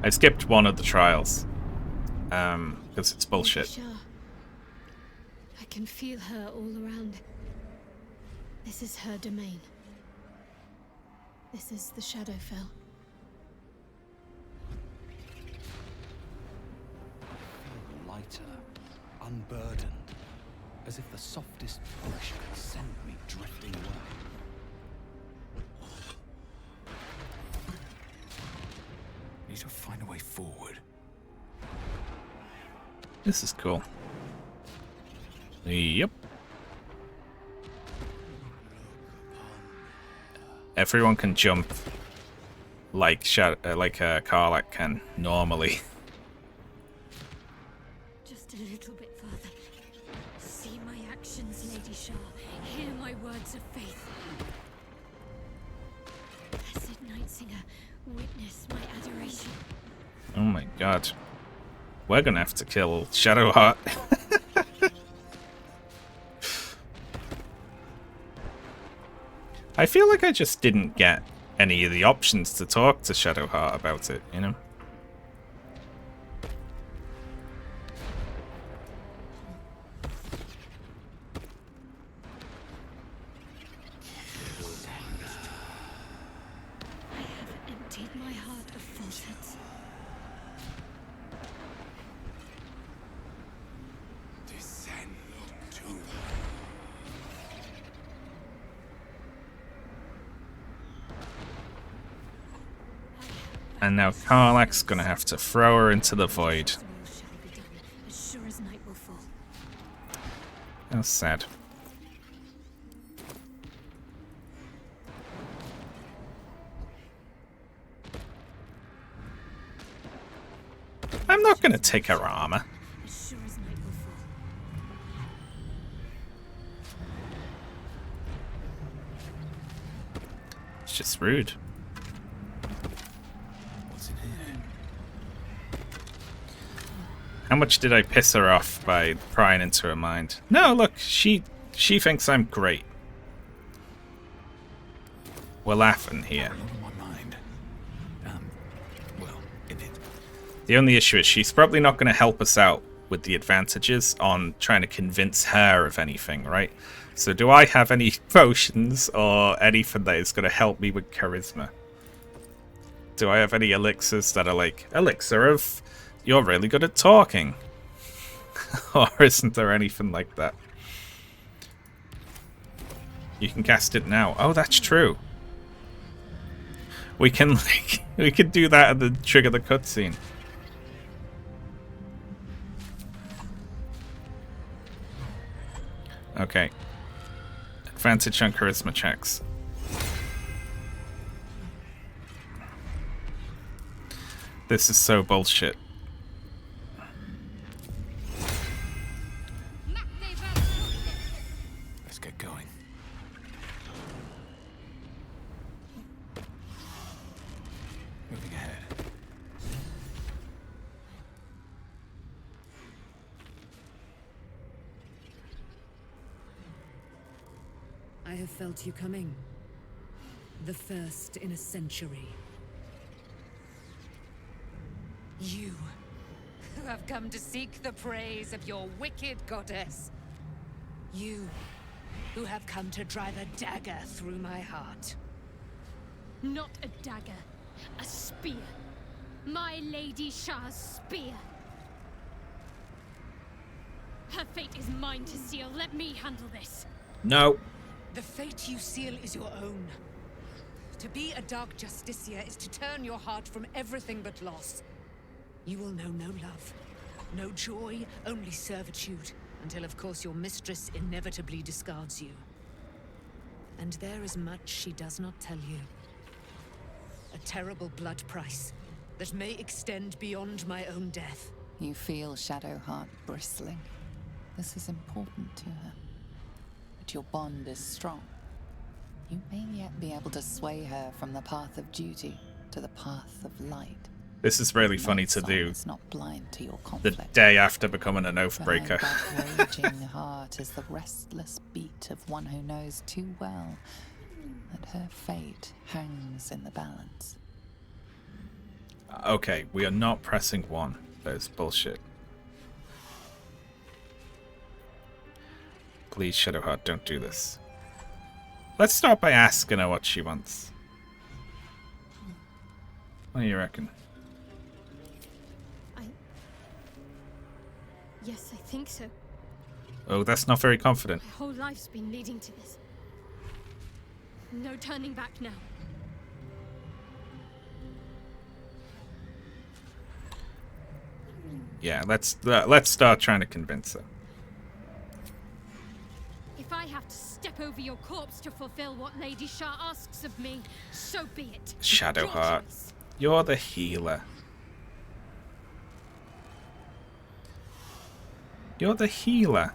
I skipped one of the trials. Because it's bullshit. Sure. I can feel her all around. This is her domain. This is the Shadowfell. Lighter, unburdened, as if the softest push could send me drifting away. Need to find a way forward. This is cool. Yep. Everyone can jump like Karlach can normally. Just a little bit further. See my actions, Lady Shah. Hear my words of faith. Blessed Nightsinger, witness my adoration. Oh my god. We're gonna have to kill Shadowheart. I feel like I just didn't get any of the options to talk to Shadowheart about it, you know? I have emptied my heart of falsehoods. Descend to And now Karlach's gonna have to throw her into the void. As sure as night will fall. How sad. I'm not gonna take her armor. As sure as night will fall. It's just rude. what's in here? How much did I piss her off by prying into her mind? No, look, she thinks I'm great. We're laughing here. A lot on my mind. Well, in it. The only issue is she's probably not going to help us out with the advantages on trying to convince her of anything, right? So do I have any potions or anything that is going to help me with charisma? Do I have any elixirs that are like, elixir of, you're really good at talking? Or isn't there anything like that? You can cast it now. Oh, that's true. We can we could do that and then trigger the cutscene. Okay. Advantage on charisma checks. This is so bullshit. have felt you coming. The first in a century. You, who have come to seek the praise of your wicked goddess. You, who have come to drive a dagger through my heart. Not a dagger, a spear. My Lady Shah's spear. Her fate is mine to seal. Let me handle this. No. The fate you seal is your own. To be a Dark Justicia is to turn your heart from everything but loss. You will know no love, no joy, only servitude, until of course your mistress inevitably discards you. And there is much she does not tell you. A terrible blood price that may extend beyond my own death. You feel Shadowheart bristling. This is important to her. But your bond is strong. You may yet be able to sway her from the path of duty to the path of light. This is really funny to do It's not blind to your the conflict. day after becoming an Behind Oathbreaker. that raging heart is the restless beat of one who knows too well that her fate hangs in the balance. Okay, we are not pressing 1. That is bullshit. Please, Shadowheart, don't do this. Let's start by asking her what she wants. What do you reckon? Yes, I think so. Oh, that's not very confident. My whole life's been leading to this. No turning back now. Yeah, let's start trying to convince her. If I have to step over your corpse to fulfill what Lady Shah asks of me, so be it. Shadowheart, you're the healer. You're the healer.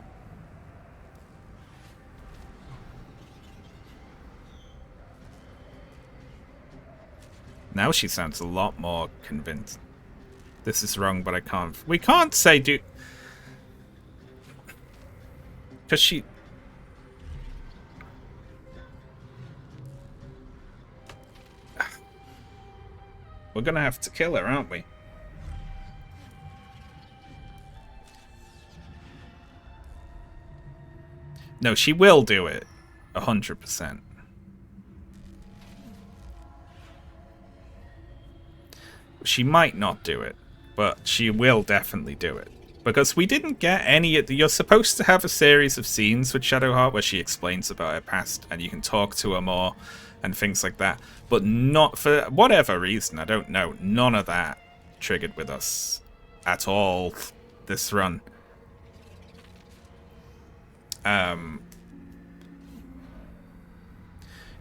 Now she sounds a lot more convinced. This is wrong, but I can't. We can't say do. Because she. We're gonna have to kill her, aren't we? No, she will do it. 100%. She might not do it, but she will definitely do it. Because we didn't get any... You're supposed to have a series of scenes with Shadowheart where she explains about her past and you can talk to her more and things like that. But not for whatever reason, I don't know. None of that triggered with us at all this run.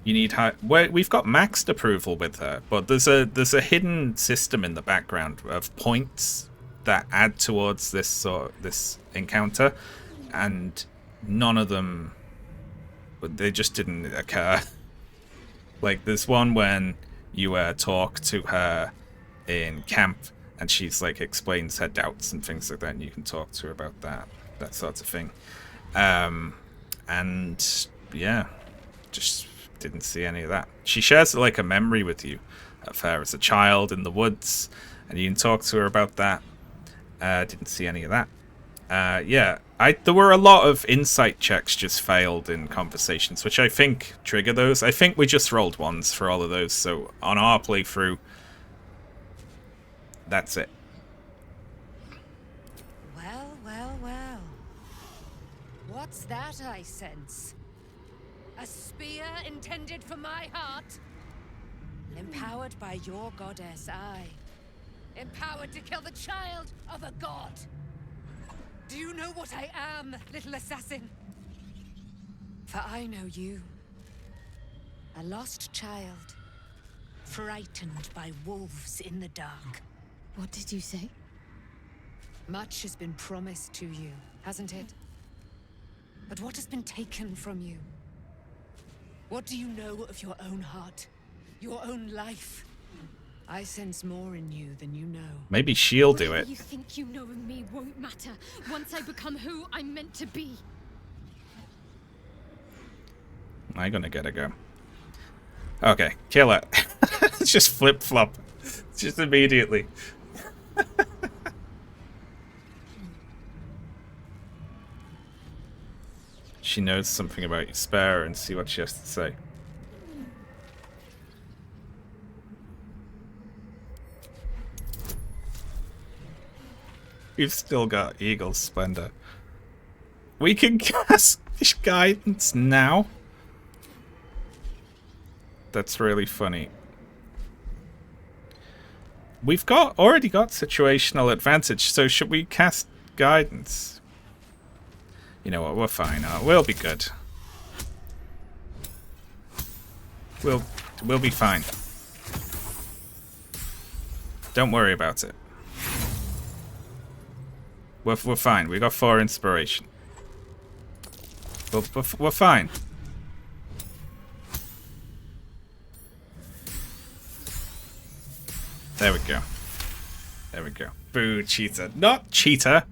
You need her. We've got maxed approval with her, but there's a hidden system in the background of points that add towards this encounter, and none of them. They just didn't occur. Like there's one when you talk to her in camp, and she's like explains her doubts and things like that, and you can talk to her about that sort of thing. And yeah, just didn't see any of that. She shares like a memory with you of her as a child in the woods, and you can talk to her about that. Didn't see any of that. Yeah, there were a lot of insight checks just failed in conversations, which I think trigger those. I think we just rolled ones for all of those, so on our playthrough, that's it. Well, well, well. What's that I sense? A spear intended for my heart? Empowered by your goddess, I. Empowered to kill the child of a god. Do you know what I am, little assassin? For I know you. A lost child. Frightened by wolves in the dark. What did you say? Much has been promised to you, hasn't it? But what has been taken from you? What do you know of your own heart? Your own life? I sense more in you than you know. Maybe she'll do Whatever it. you think you know of me won't matter once I become who I'm meant to be. I'm gonna get a go. Okay, kill it. Just flip-flop. Just immediately. She knows something about you. Spare her and see what she has to say. We've still got Eagle's Splendor. We can cast guidance now? That's really funny. We've already got situational advantage, so should we cast guidance? You know what, we're fine. We'll be good. We'll be fine. Don't worry about it. We're fine. We got 4 inspiration. We're fine. There we go. There we go. Boo, cheater. Not cheater.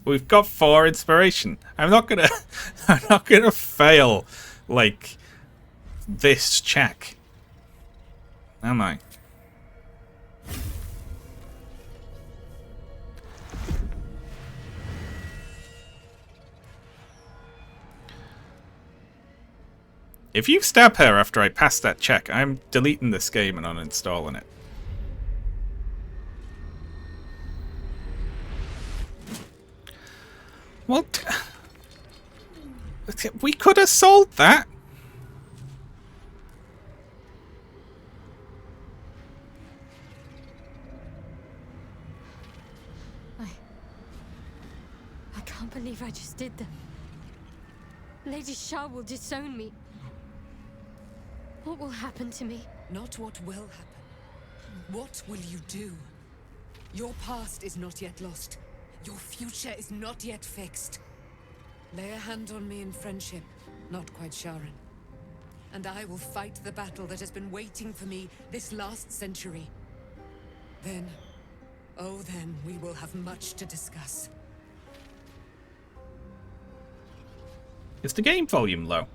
We've got 4 inspiration. I'm not gonna fail like this check. Am I? If you stab her after I pass that check, I'm deleting this game and uninstalling it. What? We could have sold that. I can't believe I just did that. Lady Shah will disown me. What will happen to me? Not what will happen. What will you do? Your past is not yet lost. Your future is not yet fixed. Lay a hand on me in friendship, not quite Sharon. And I will fight the battle that has been waiting for me this last century. Then, oh then, we will have much to discuss. Is the game volume low?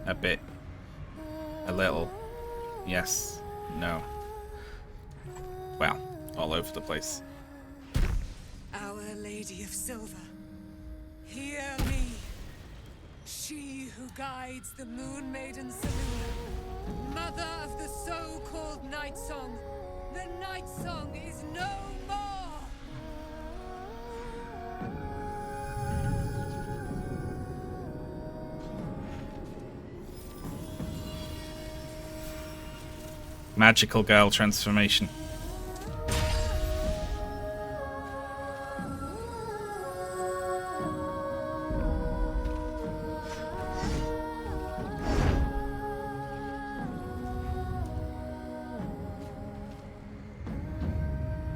A bit. A little. Yes. No. Well, all over the place. Our Lady of Silver, hear me. She who guides the Moon Maiden Selûne, mother of the so-called Night Song. The Night Song is no more! Magical girl transformation.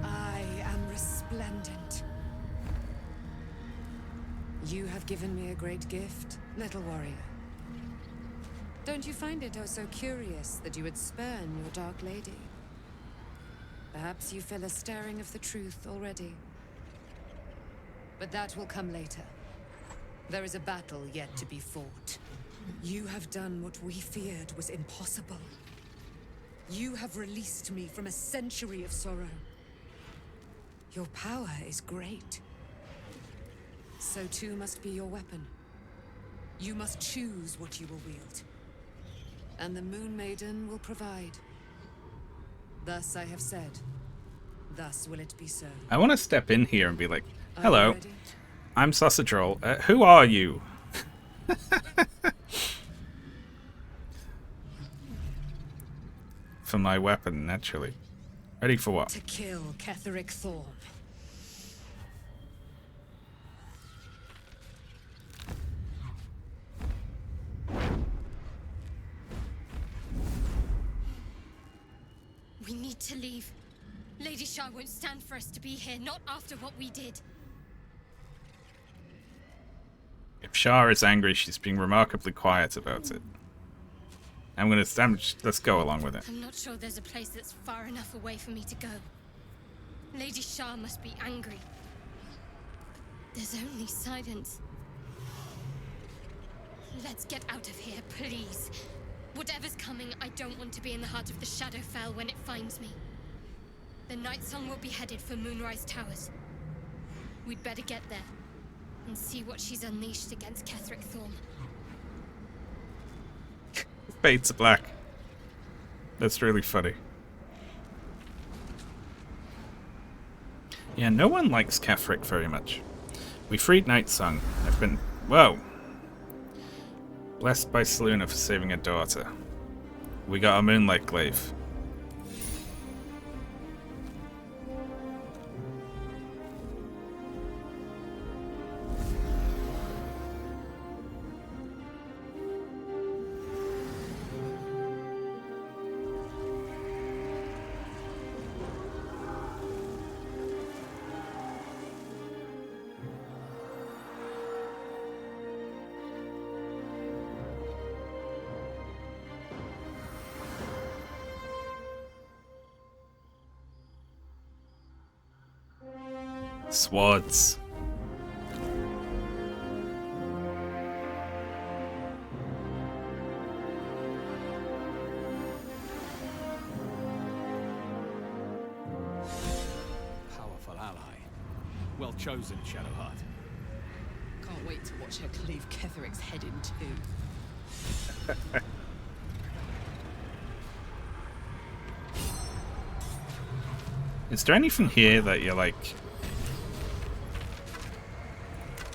I am resplendent. You have given me a great gift, little warrior. Don't you find it oh so curious that you would spurn your dark lady? Perhaps you feel a stirring of the truth already. But that will come later. There is a battle yet to be fought. You have done what we feared was impossible. You have released me from a century of sorrow. Your power is great. So too must be your weapon. You must choose what you will wield. And the Moon Maiden will provide. Thus I have said. Thus will it be so. I want to step in here and be like, hello, I'm Sausage Roll. Who are you? For my weapon, naturally. Ready for what? To kill Ketheric Thorn. We need to leave. Lady Shah won't stand for us to be here, not after what we did. If Shah is angry, she's being remarkably quiet about it. let's go along with it. I'm not sure there's a place that's far enough away for me to go. Lady Shah must be angry. There's only silence. Let's get out of here, please. Whatever's coming, I don't want to be in the heart of the Shadowfell when it finds me. The Night Song will be headed for Moonrise Towers. We'd better get there and see what she's unleashed against Ketheric Thorm. Fades to black. That's really funny. Yeah, no one likes Ketheric very much. We freed Night Song. I've been... Whoa! Blessed by Selûne for saving her daughter. We got a Moonlight Glaive. Swords. Powerful ally. Well chosen, Shadowheart. Can't wait to watch her cleave Ketheric's head in two. Is there anything here that you're like...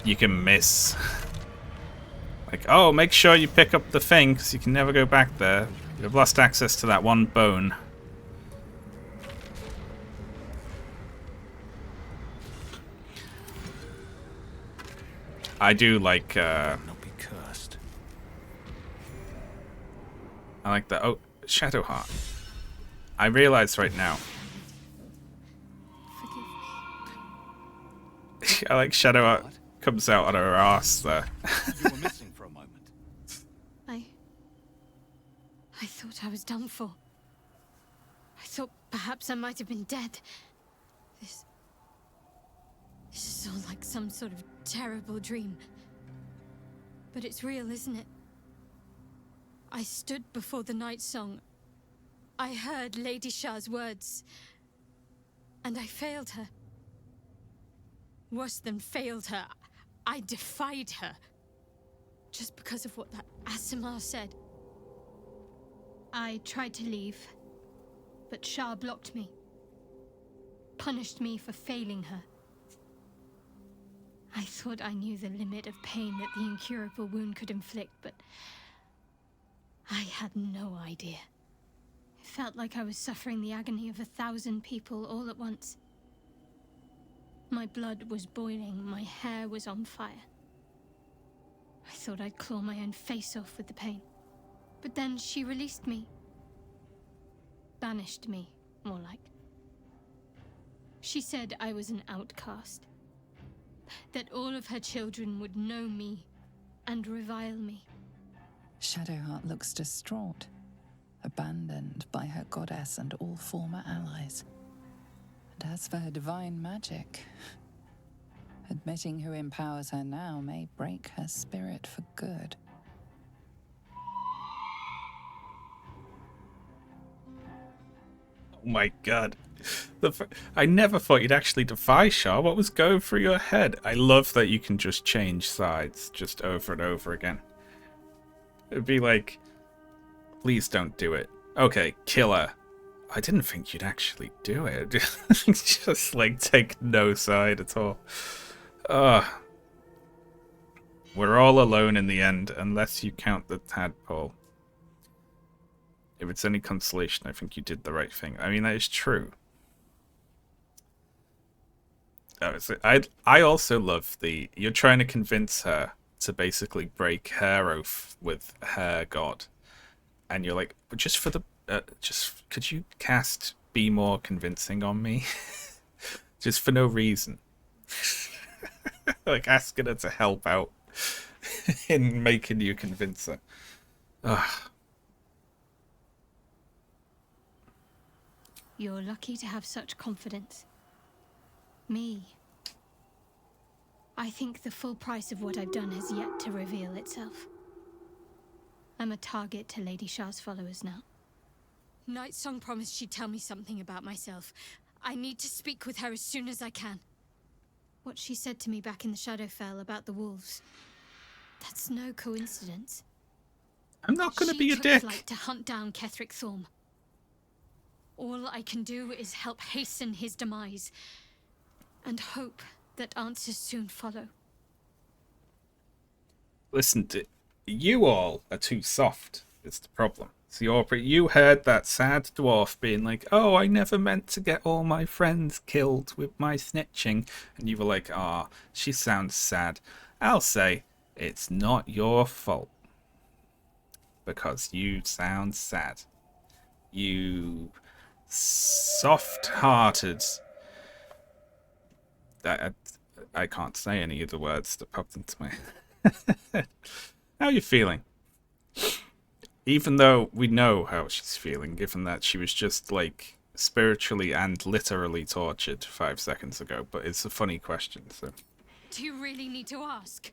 you can miss? Like, oh, make sure you pick up the thing, because you can never go back there. You've lost access to that one bone. I do like, Not be cursed. I like that. Oh, Shadowheart. I realize right now. I like Shadowheart comes out on her ass there. You were missing for a moment. I thought I was done for. I thought perhaps I might have been dead. This is all like some sort of terrible dream. But it's real, isn't it? I stood before the Night Song. I heard Lady Shah's words. And I failed her. Worse than failed her, I defied her. Just because of what that Aasimar said. I tried to leave, but Shah blocked me. Punished me for failing her. I thought I knew the limit of pain that the incurable wound could inflict, but I had no idea. It felt like I was suffering the agony of 1,000 people all at once. My blood was boiling, my hair was on fire. I thought I'd claw my own face off with the pain. But then she released me. Banished me, more like. She said I was an outcast. That all of her children would know me and revile me. Shadowheart looks distraught, abandoned by her goddess and all former allies. And as for her divine magic, admitting who empowers her now may break her spirit for good. Oh my god. I never thought you'd actually defy Shah. What was going through your head? I love that you can just change sides just over and over again. It'd be like, please don't do it. Okay, kill her. I didn't think you'd actually do it. Just like take no side at all. We're all alone in the end, unless you count the tadpole. If it's any consolation, I think you did the right thing. I mean, that is true. I also love you're trying to convince her to basically break her oath with her god. And you're like, but just for the, could you cast Be More Convincing on me? Just for no reason. Like asking her to help out in making you convince her. Ugh. You're lucky to have such confidence. Me. I think the full price of what I've done has yet to reveal itself. I'm a target to Lady Shah's followers now. Nightsong promised she'd tell me something about myself. I need to speak with her as soon as I can. What she said to me back in the Shadowfell about the wolves. That's no coincidence. I'm not gonna be a dick. She took flight to hunt down Ketheric Thorm. All I can do is help hasten his demise, and hope that answers soon follow. Listen, you all are too soft. It's the problem. So you heard that sad dwarf being like, "Oh, I never meant to get all my friends killed with my snitching," and you were like, "Ah, oh, she sounds sad." I'll say it's not your fault because you sound sad. You soft-hearted. I can't say any of the words that popped into my. How are you feeling? Even though we know how she's feeling, given that she was just, like, spiritually and literally tortured 5 seconds ago, but it's a funny question, so... Do you really need to ask?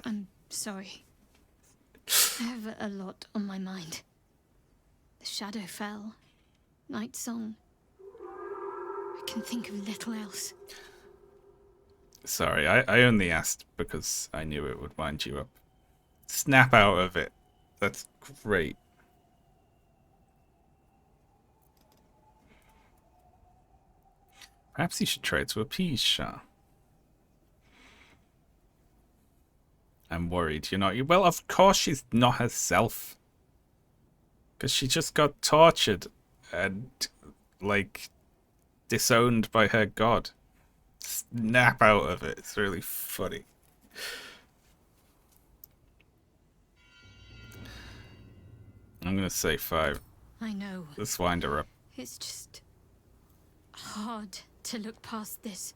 I'm sorry. I have a lot on my mind. The Shadowfell, Nightsong. I can think of little else. Sorry, I only asked because I knew it would wind you up. Snap out of it. That's great. Perhaps you should try to appease Shah. I'm worried you're not. Well, of course she's not herself. Because she just got tortured and, like, disowned by her god. Snap out of it. It's really funny. I'm going to say 5. I know. Let's wind her up. It's just hard to look past this.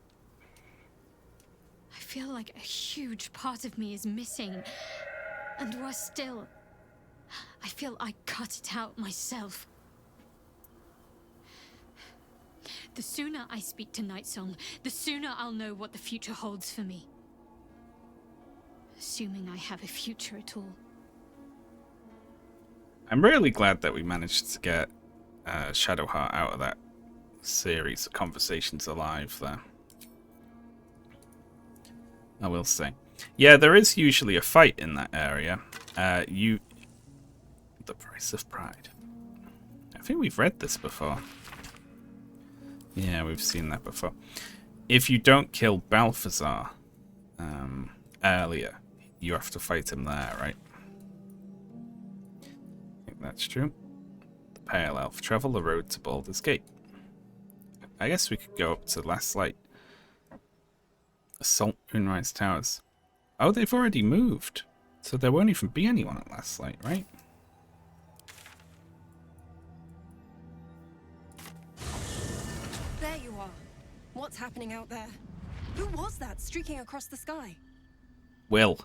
I feel like a huge part of me is missing. And worse still, I feel I cut it out myself. The sooner I speak to Nightsong, the sooner I'll know what the future holds for me. Assuming I have a future at all. I'm really glad that we managed to get Shadowheart out of that series of conversations alive there. I will say. Yeah, there is usually a fight in that area. The Price of Pride. I think we've read this before. Yeah, we've seen that before. If you don't kill Balthazar earlier, you have to fight him there, right? I think that's true. The Pale Elf. Travel the road to Baldur's Gate. I guess we could go up to Last Light. Assault Moonrise Towers. Oh, they've already moved. So there won't even be anyone at Last Light, right? There you are. What's happening out there? Who was that streaking across the sky? Will.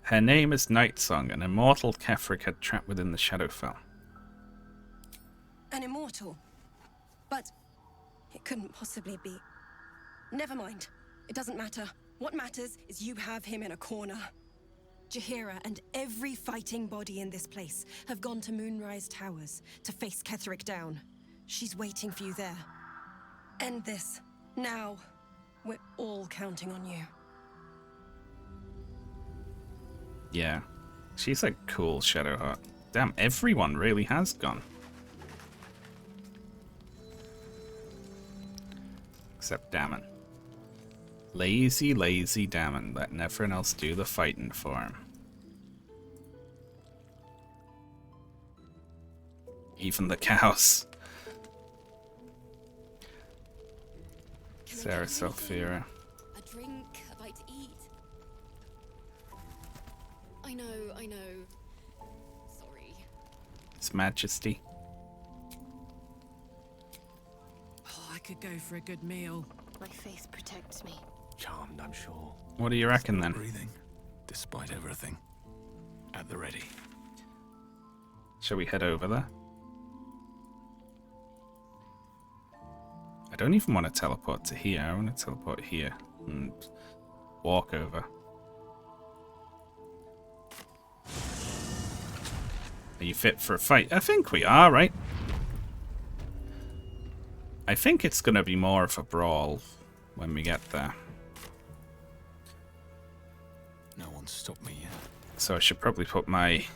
Her name is Nightsong, an immortal Ketheric had trapped within the Shadowfell. An immortal? But it couldn't possibly be. Never mind. It doesn't matter. What matters is you have him in a corner. Jaheira and every fighting body in this place have gone to Moonrise Towers to face Ketheric down. She's waiting for you there. End this. Now. We're all counting on you. Yeah. She's a cool Shadowheart. Damn, everyone really has gone. Except Dammon. Lazy, lazy Dammon, letting everyone else do the fighting for him. Even the cows. Sarah Sulphira. A drink, a bite to eat. I know. Sorry. His Majesty. Oh, I could go for a good meal. My faith protects me. Charmed, I'm sure. What do you reckon then? Breathing, despite everything. At the ready. Shall we head over there? I don't even want to teleport to here. I want to teleport here and walk over. Are you fit for a fight? I think we are, right? I think it's going to be more of a brawl when we get there. No one's stopped me yet. So I should probably put my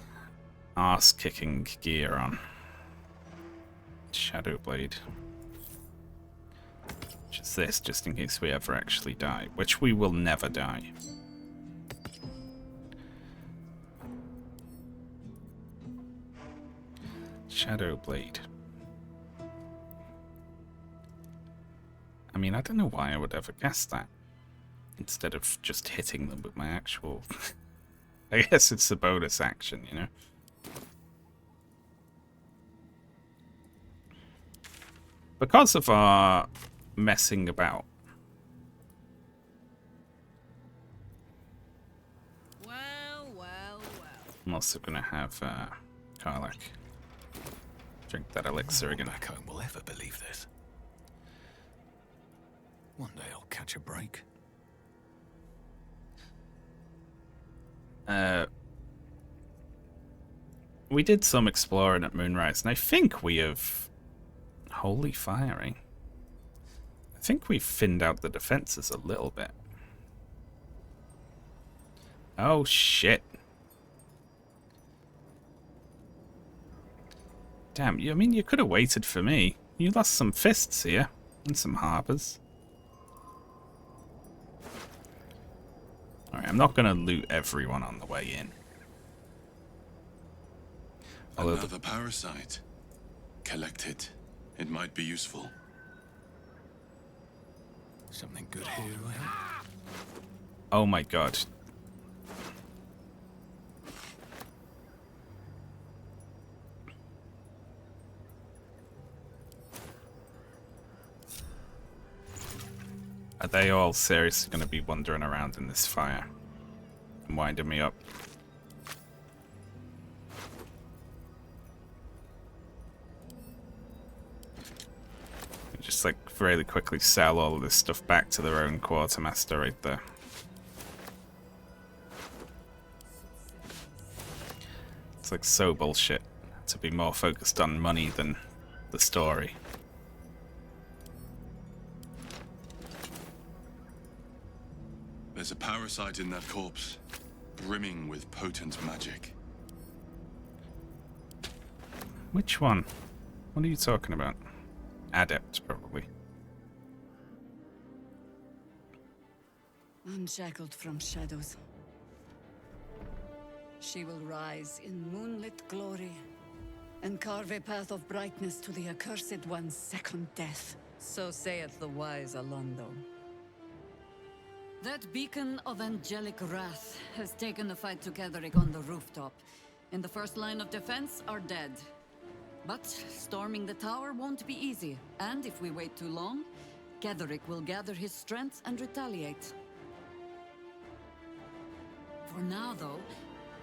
arse-kicking gear on. Shadow Blade. Which is this, just in case we ever actually die. Which we will never die. Shadow Blade. I mean, I don't know why I would ever guess that. Instead of just hitting them with my actual... I guess it's a bonus action, you know? Because of our messing about. Well. I'm also going to have Karlach drink that elixir again. Back home will ever believe this. One day I'll catch a break. We did some exploring at Moonrise, and I think we have... Holy firing. I think we've thinned out the defenses a little bit. Oh, shit. Damn, I mean, you could have waited for me. You lost some fists here, and some harbours. Alright, I'm not going to loot everyone on the way in. Another parasite. Collect it. It might be useful. Something good here, I hope. Oh my god. Are they all seriously going to be wandering around in this fire and winding me up? Just like really quickly sell all of this stuff back to their own quartermaster right there. It's like so bullshit to be more focused on money than the story. There's a parasite in that corpse, brimming with potent magic. Which one? What are you talking about? Adept, probably. Unshackled from shadows. She will rise in moonlit glory and carve a path of brightness to the accursed one's second death. So saith the wise Alondo. That beacon of angelic wrath has taken the fight to Ketheric on the rooftop. In the first line of defense are dead. But storming the tower won't be easy, and if we wait too long, Ketheric will gather his strength and retaliate. For now, though,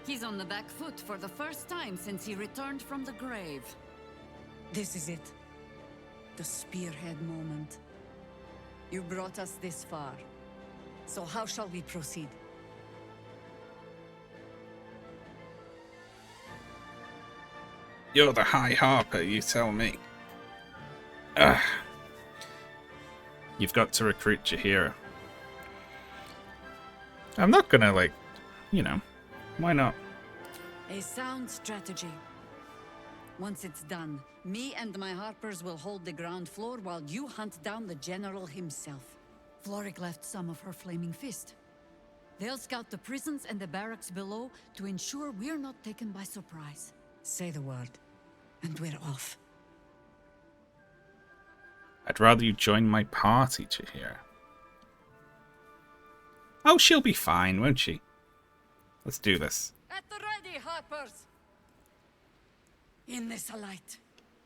he's on the back foot for the first time since he returned from the grave. This is it. The spearhead moment. You brought us this far. So how shall we proceed? You're the High Harper, you tell me. Ugh. You've got to recruit Jaheira. I'm not gonna, like, you know, why not? A sound strategy. Once it's done, me and my Harpers will hold the ground floor while you hunt down the General himself. Floric left some of her flaming fist. They'll scout the prisons and the barracks below to ensure we're not taken by surprise. Say the word, and we're off. I'd rather you join my party, Jaheira. Oh, she'll be fine, won't she? Let's do this. At the ready, Harpers! In this light,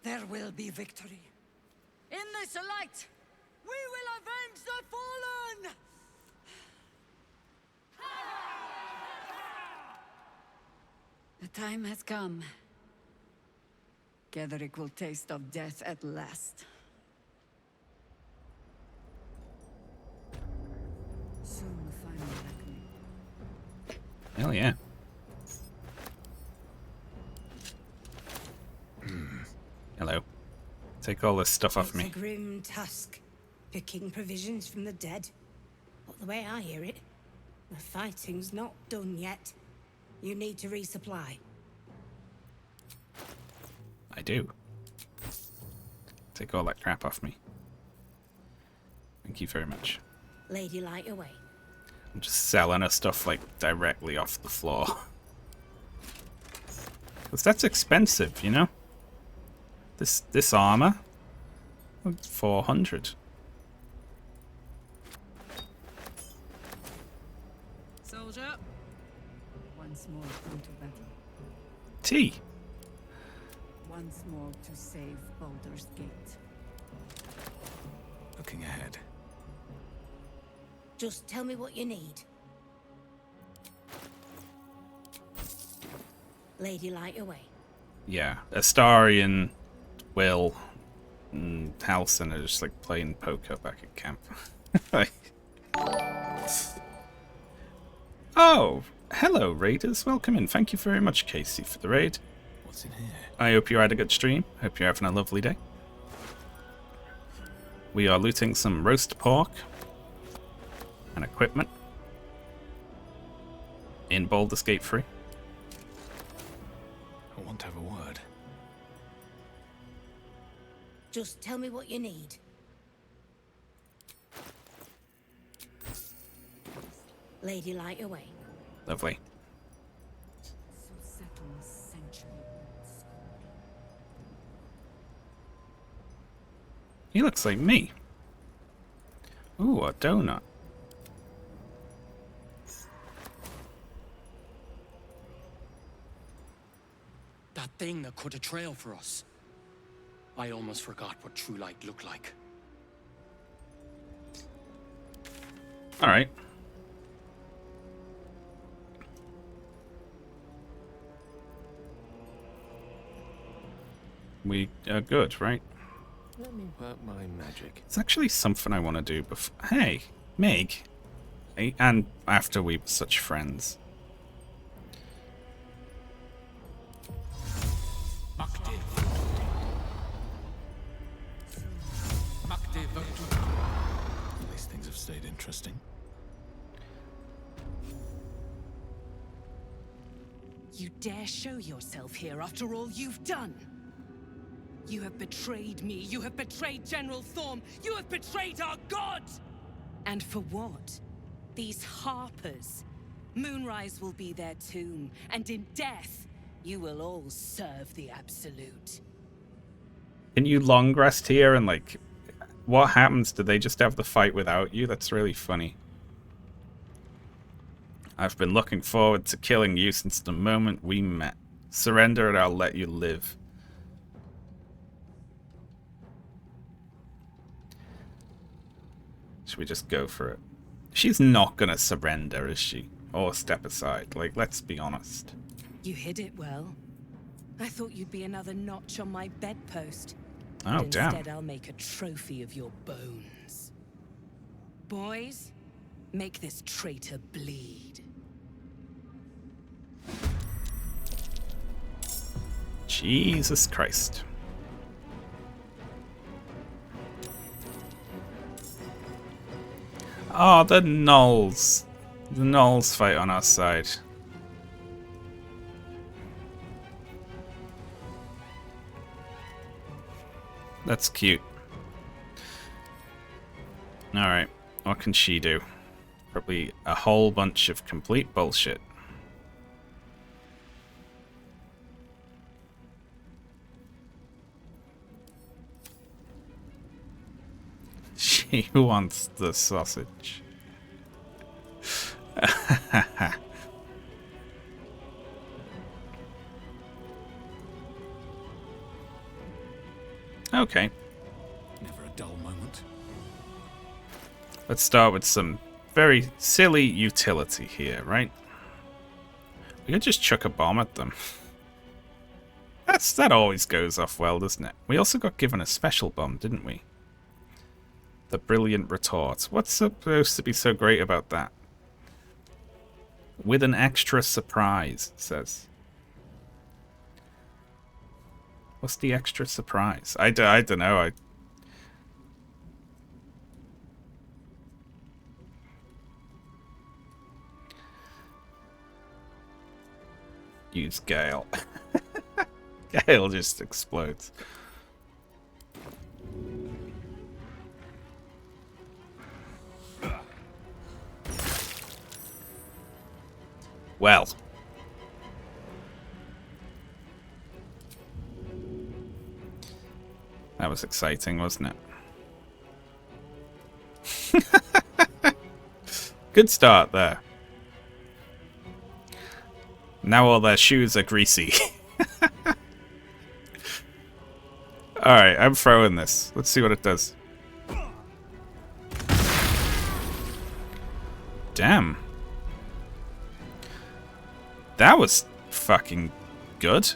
there will be victory. In this light, we will avenge the fallen! The time has come. Ketherick will taste of death at last. Soon the final reckoning. Hell yeah. Hello. Take all this stuff off It's me. a grim task, picking provisions from the dead. But the way I hear it, the fighting's not done yet. You need to resupply. I do. Take all that crap off me. Thank you very much. Lady Light away. I'm just selling her stuff like directly off the floor. Because that's expensive, you know? This armor? 400. Soldier. Once more come to battle. Tea. Once more to save Baldur's Gate. Looking ahead. Just tell me what you need. Lady Light away. Yeah, Astarion, Will, and Halson are just like playing poker back at camp. Like... Oh, hello raiders, welcome in. Thank you very much, Casey, for the raid. What's in here? I hope you had a good stream. Hope you're having a lovely day. We are looting some roast pork and equipment in Baldur's Gate 3. I want to have a word. Just tell me what you need. Lady Light away. Lovely. He looks like me. Ooh, a donut. That thing that cut a trail for us. I almost forgot what true light looked like. Alright. We are good, right? Let me work my magic. It's actually something I want to do before. Hey, Meg. Hey, and after we were such friends. These things have stayed interesting. You dare show yourself here after all you've done? You have betrayed me. You have betrayed General Thorm. You have betrayed our god! And for what? These harpers. Moonrise will be their tomb, and in death, you will all serve the Absolute. Can you long rest here and like... What happens? Do they just have the fight without you? That's really funny. I've been looking forward to killing you since the moment we met. Surrender and I'll let you live. Should we just go for it? She's not gonna surrender, is she? Or step aside. Like, let's be honest. You hid it well. I thought you'd be another notch on my bedpost. Oh, But damn. instead, I'll make a trophy of your bones. Boys, make this traitor bleed. Jesus Christ. Oh, the gnolls. The gnolls fight on our side. That's cute. Alright, what can she do? Probably a whole bunch of complete bullshit. She wants the sausage. Okay. Never a dull moment. Let's start with some very silly utility here, right? We could just chuck a bomb at them. that always goes off well, doesn't it? We also got given a special bomb, didn't we? The brilliant retort. What's supposed to be so great about that? With an extra surprise, it says. What's the extra surprise? I don't know. Use Gale. Gale just explodes. Well. That was exciting, wasn't it? Good start there. Now all their shoes are greasy. Alright, I'm throwing this. Let's see what it does. Damn. That was fucking good.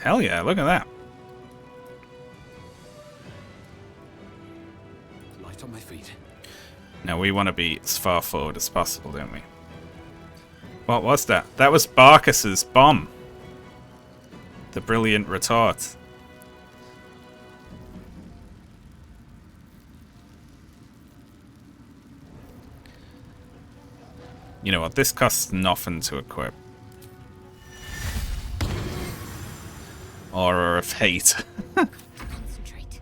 Hell yeah, look at that. Light on my feet. Now we want to be as far forward as possible, don't we? What was that? That was Barkas's bomb. The brilliant retort. You know what? This costs nothing to equip. Aura of hate. Concentrate.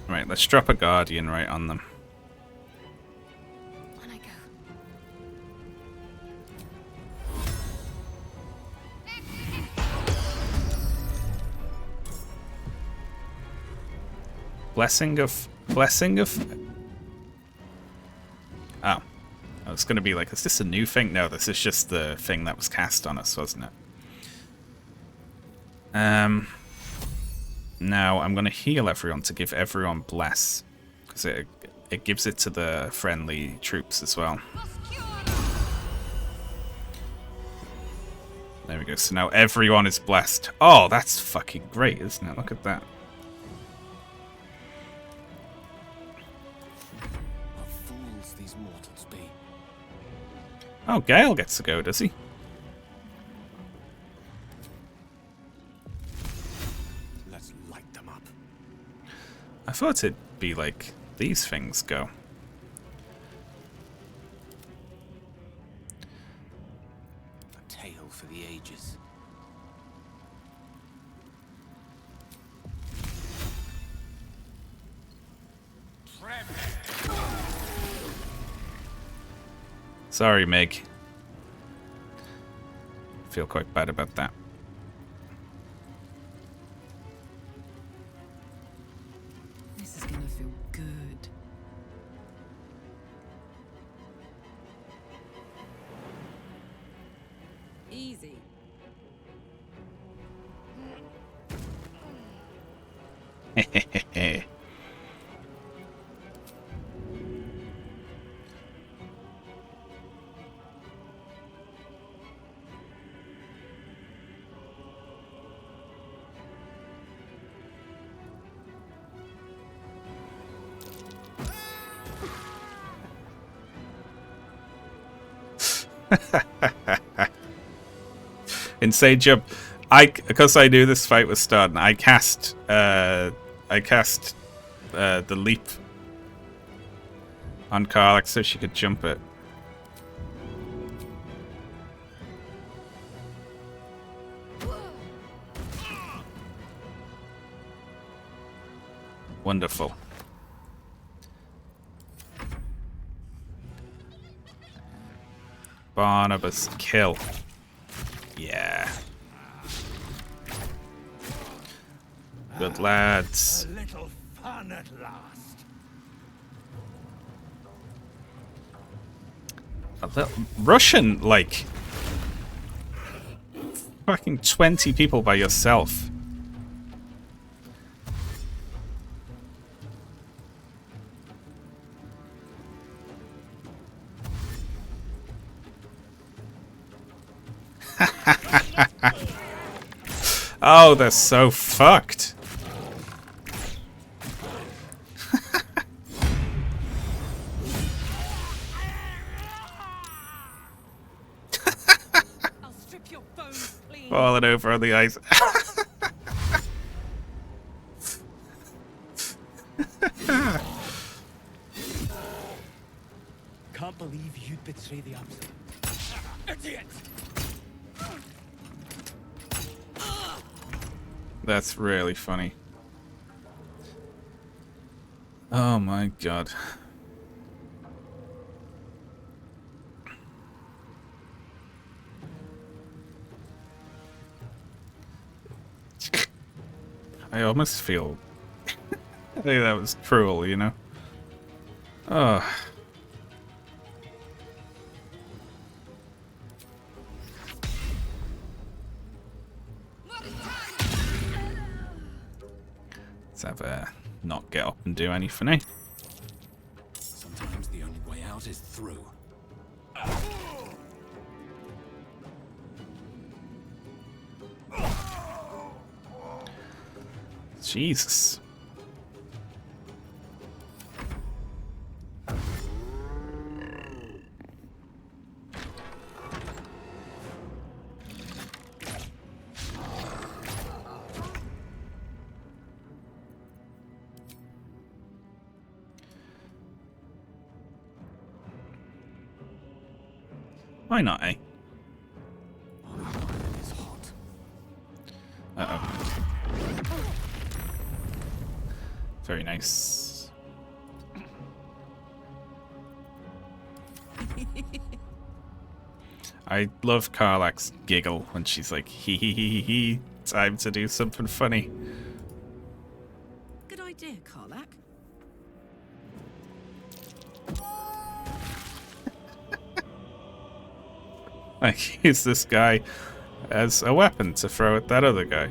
Right, let's drop a guardian right on them. On I go. Blessing of... Oh. I was going to be like, is this a new thing? No, this is just the thing that was cast on us, wasn't it? Now, I'm going to heal everyone to give everyone bless. Because it gives it to the friendly troops as well. There we go. So now everyone is blessed. Oh, that's fucking great, isn't it? Look at that. Oh, Gale gets to go, does he? Let's light them up. I thought it'd be like these things go. A tale for the ages. Sorry, Meg. Feel quite bad about that. This is gonna feel good. Easy. Hehehe. Insane jump. Because I knew this fight was starting, I cast the leap on Karlach so she could jump it. Wonderful. Barnabas kill. Yeah. Good lads. A little fun at last. Russian, like, fucking 20 people by yourself. Oh, they're so fucked. I'll strip your bones clean. Falling over on the ice. Can't believe you'd betray the Absolute. Idiot! That's really funny. Oh my god. I almost feel I think that was cruel, you know? Oh. Let's have a not get up and do anything, eh? Sometimes the only way out is through. Jesus. Why not, eh? Uh-oh. Very nice. I love Karlak's giggle when she's like, hee hee hee hee hee, time to do something funny. Good idea, Karlak. Like, use this guy as a weapon to throw at that other guy.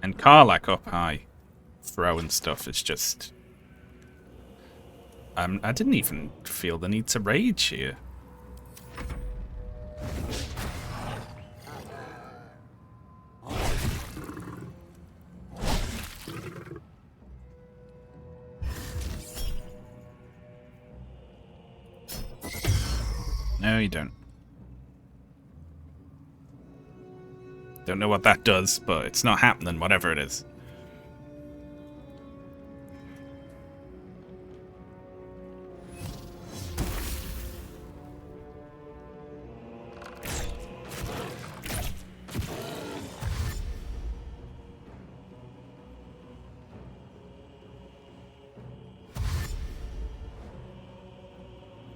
And Karlak up high, throwing stuff is just... I didn't even feel the need to rage here. No, you don't. Don't know what that does, but it's not happening, whatever it is.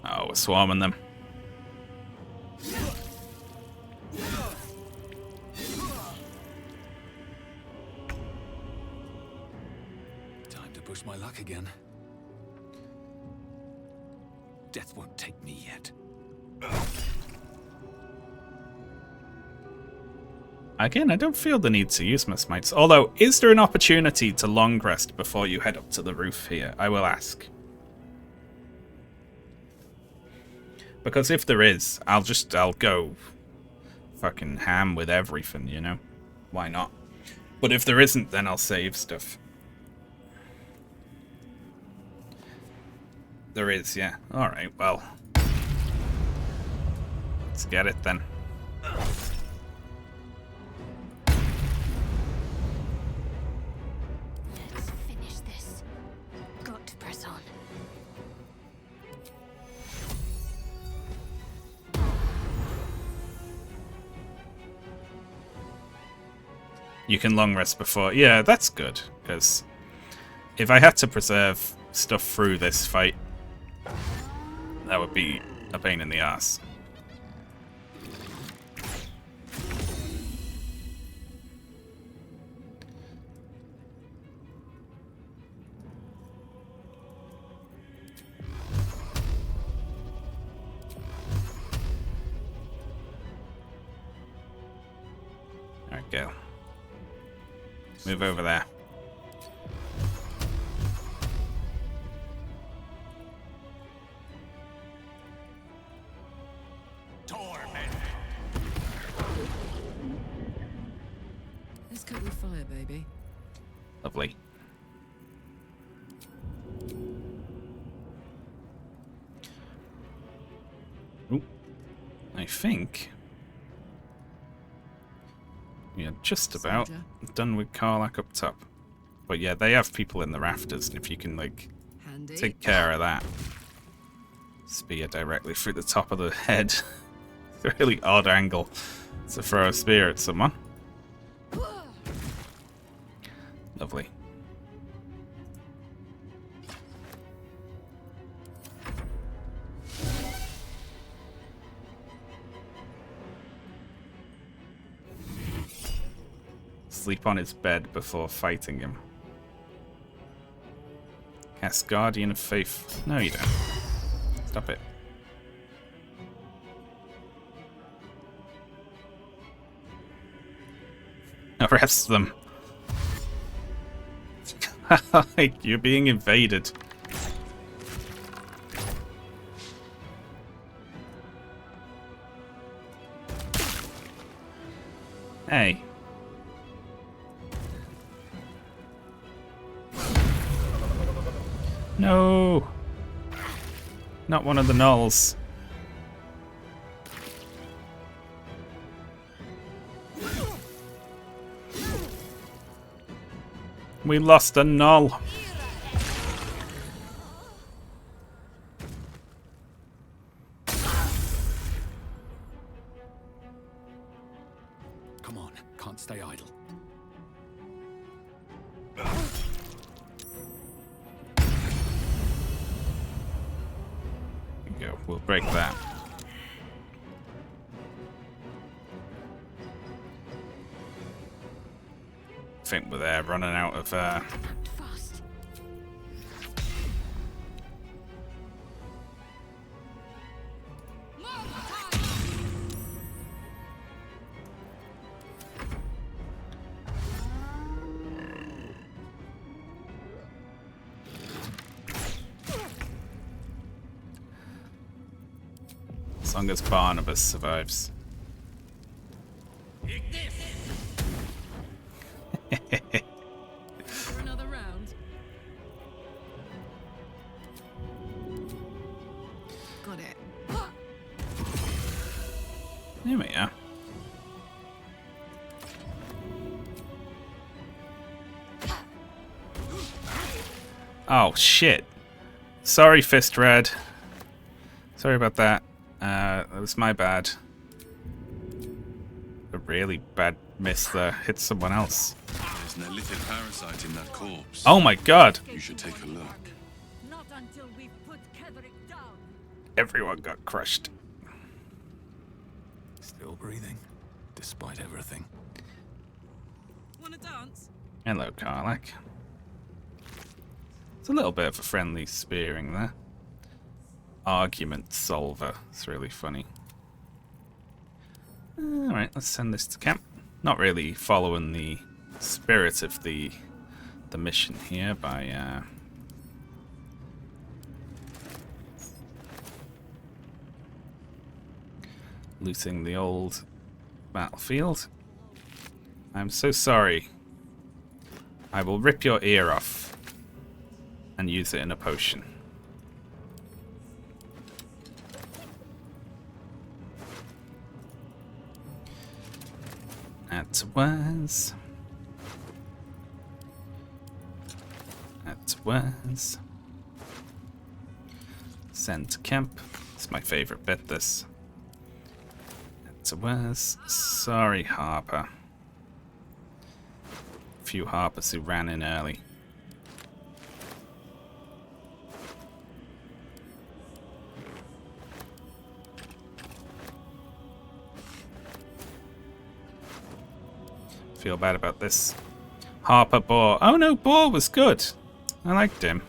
Oh, we're swarming them. Time to push my luck again. Death won't take me yet. Again, I don't feel the need to use my smites. Although, is there an opportunity to long rest before you head up to the roof here? I will ask. Because if there is, I'll go fucking ham with everything, you know? Why not? But if there isn't, then I'll save stuff. There is, yeah. Alright, well. Let's get it then. Let's finish this. Got to press on. You can long rest before... Yeah, that's good. Because if I had to preserve stuff through this fight, that would be a pain in the ass. girl. Move over there. Let's cook with fire, baby. Lovely. Ooh. I think we are just about done with Karlach up top. But yeah, they have people in the rafters, and if you can, like, take care of that. Spear directly through the top of the head. It's a really odd angle to throw a spear at someone. Lovely. Sleep on his bed before fighting him. Cast Guardian of Faith. No, you don't. Stop it. Arrest them. Like, you're being invaded. Hey. No. Not one of the gnolls. We lost a gnoll. Come on, can't stay idle. There we go. We'll break that. I think we're there, running out of as long as Barnabas survives. For another round. Got it. There we are. Oh shit. Sorry, Fist Red. Sorry about that. That was my bad. A really bad miss there. Hit someone else. There's an illithid parasite in that corpse. Oh my god. You should take a look. Not until we've put Ketherick down. Everyone got crushed. Still breathing, despite everything. Wanna dance? Hello, Karlach. It's a little bit of a friendly spearing there. Argument solver. It's really funny. Alright, let's send this to camp. Not really following the spirit of the mission here by looting the old battlefield. I'm so sorry. I will rip your ear off and use it in a potion. That was. Send to camp. It's my favorite bit, this. That was. Sorry, Harper. A few Harpers who ran in early. Feel bad about this. Harper Boar. Oh no, Boar was good. I liked him.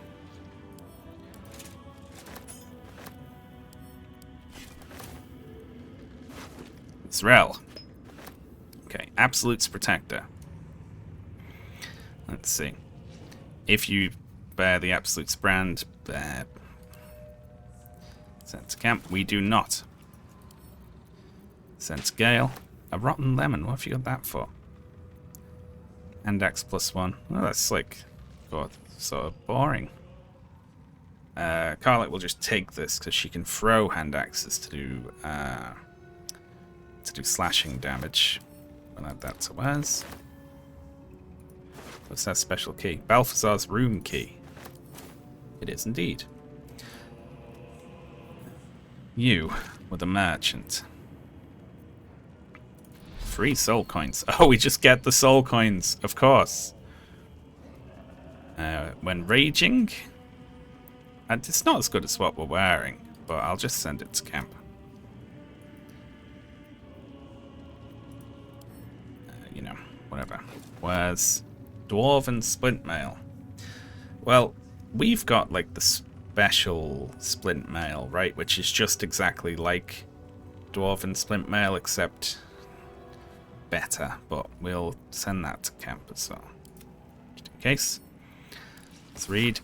Zrel. Okay, Absolute's Protector. Let's see. If you bear the Absolute's brand, sent to camp. We do not. Sent to Gale. A rotten lemon. What have you got that for? Hand axe +1. Well, that's like, God, sort of boring. Carlick will just take this because she can throw hand axes to do slashing damage. We'll add that to Waz. What's that special key? Balthazar's room key. It is indeed. You were the merchant. 3 soul coins. Oh, we just get the soul coins, of course. When raging, and it's not as good as what we're wearing, but I'll just send it to camp. You know, whatever. Where's Dwarven Splint Mail? Well, we've got like the special Splint Mail, right? Which is just exactly like Dwarven Splint Mail, except better. But we'll send that to camp as well, just in case. Let's read.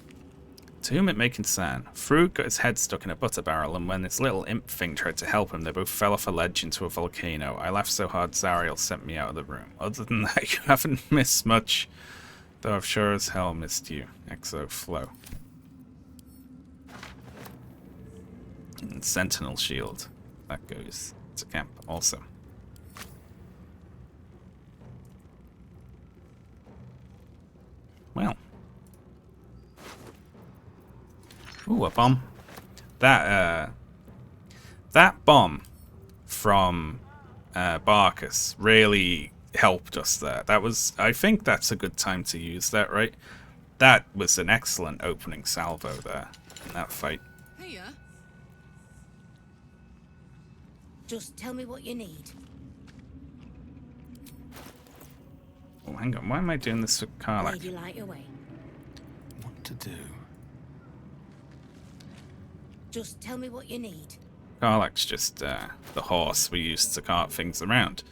To whom it may concern, Frug got his head stuck in a butter barrel, and when this little imp thing tried to help him, they both fell off a ledge into a volcano. I laughed so hard Zariel sent me out of the room. Other than that, you haven't missed much, though I've sure as hell missed you. Exo Flow. And Sentinel Shield. That goes to camp also. Well. Ooh, a bomb. That bomb from Barkus really helped us there. That was, I think that's a good time to use that, right? That was an excellent opening salvo there in that fight. Hiya. Just tell me what you need. Oh, hang on. Why am I doing this with Karlach? Lady light away. What to do? Just tell me what you need. Karlach's just the horse we use to cart things around.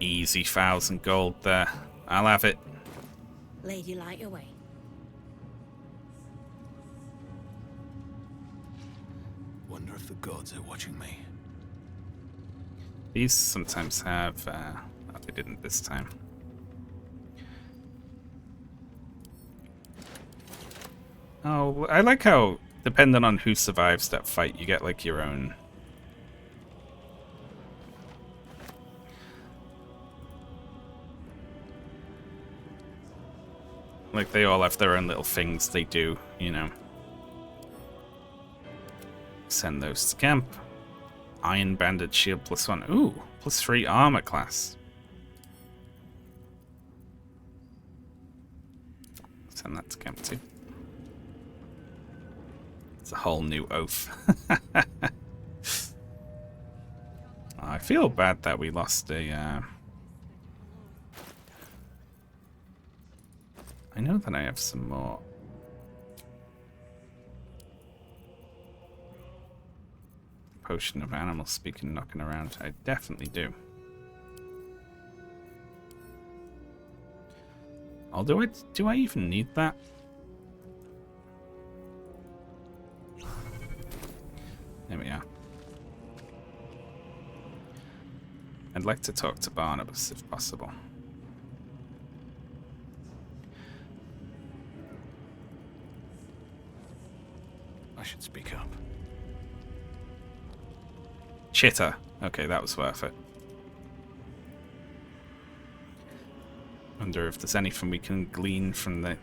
Easy 1,000 gold there. I'll have it. Lady light away. Wonder if the gods are watching me. These sometimes have... oh, they didn't this time. Oh, I like how, depending on who survives that fight, you get like your own... Like they all have their own little things they do, you know. Send those to camp. Iron Banded Shield +1. Ooh, +3 armor class. Send that to camp too. It's a whole new oath. I feel bad that we lost a... I know that I have some more. Potion of Animal Speaking knocking around. I definitely do. Although, do I even need that? There we are. I'd like to talk to Barnabas if possible. I should speak up. Chitter. Okay, that was worth it. Wonder if there's anything we can glean from the...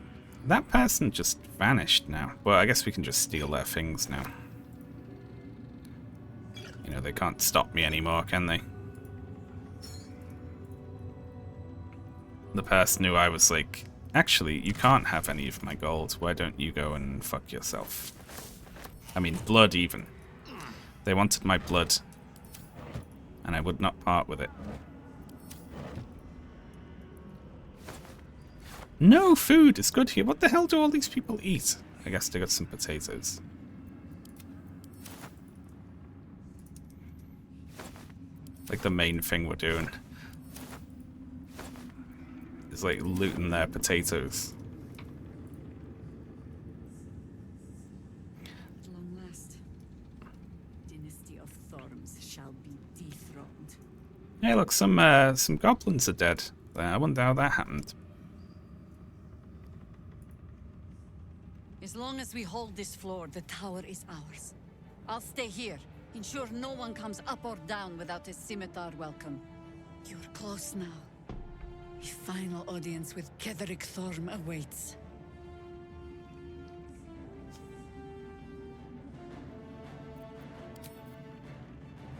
That person just vanished now. Well, I guess we can just steal their things now. You know, they can't stop me anymore, can they? The person who I was like, actually, you can't have any of my gold. Why don't you go and fuck yourself? I mean, blood even. They wanted my blood. And I would not part with it. No food is good here. What the hell do all these people eat? I guess they got some potatoes. Like the main thing we're doing is like looting their potatoes. At long last, dynasty of Thorms shall be dethroned. Hey, look, some goblins are dead. I wonder how that happened. As long as we hold this floor, the tower is ours. I'll stay here. Ensure no one comes up or down without a scimitar welcome. You're close now. A final audience with Ketheric Thorm awaits.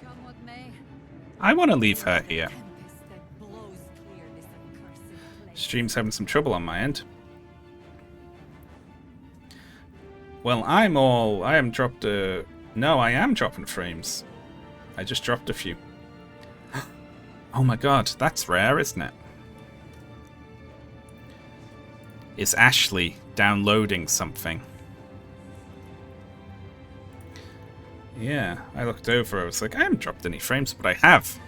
Come what may. I want to leave her here. Stream's having some trouble on my end. Well, I am dropped a... No, I am dropping frames. I just dropped a few. Oh my god, that's rare, isn't it? Is Ashley downloading something? Yeah, I looked over, I was like, I haven't dropped any frames, but I have.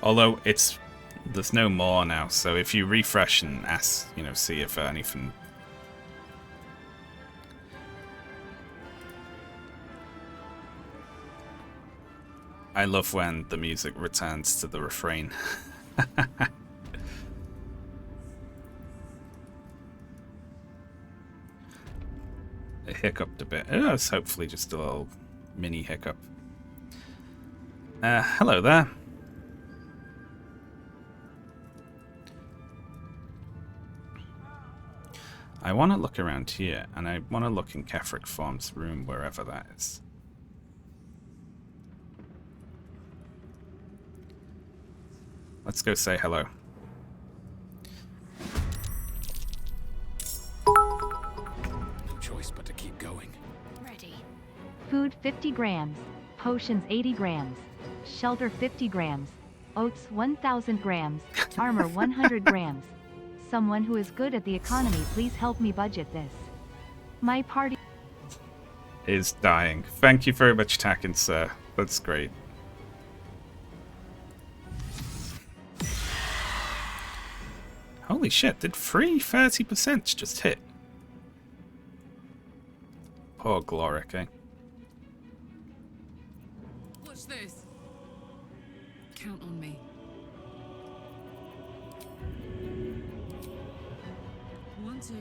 Although there's no more now, so if you refresh and ask, see if anything... I love when the music returns to the refrain. It hiccuped a bit. It was hopefully just a little mini hiccup. Hello there. I want to look around here, and I want to look in Ketheric Thorm's room, wherever that is. Let's go say hello. No choice but to keep going. Ready. Food 50 grams. Potions 80 grams. Shelter 50 grams. Oats 1,000 grams. Armor 100 grams. Someone who is good at the economy, please help me budget this. My party is dying. Thank you very much, Tacken, sir. That's great. Holy shit, did 30% just hit? Poor Gloric, eh? Watch this. Count on me. One, two.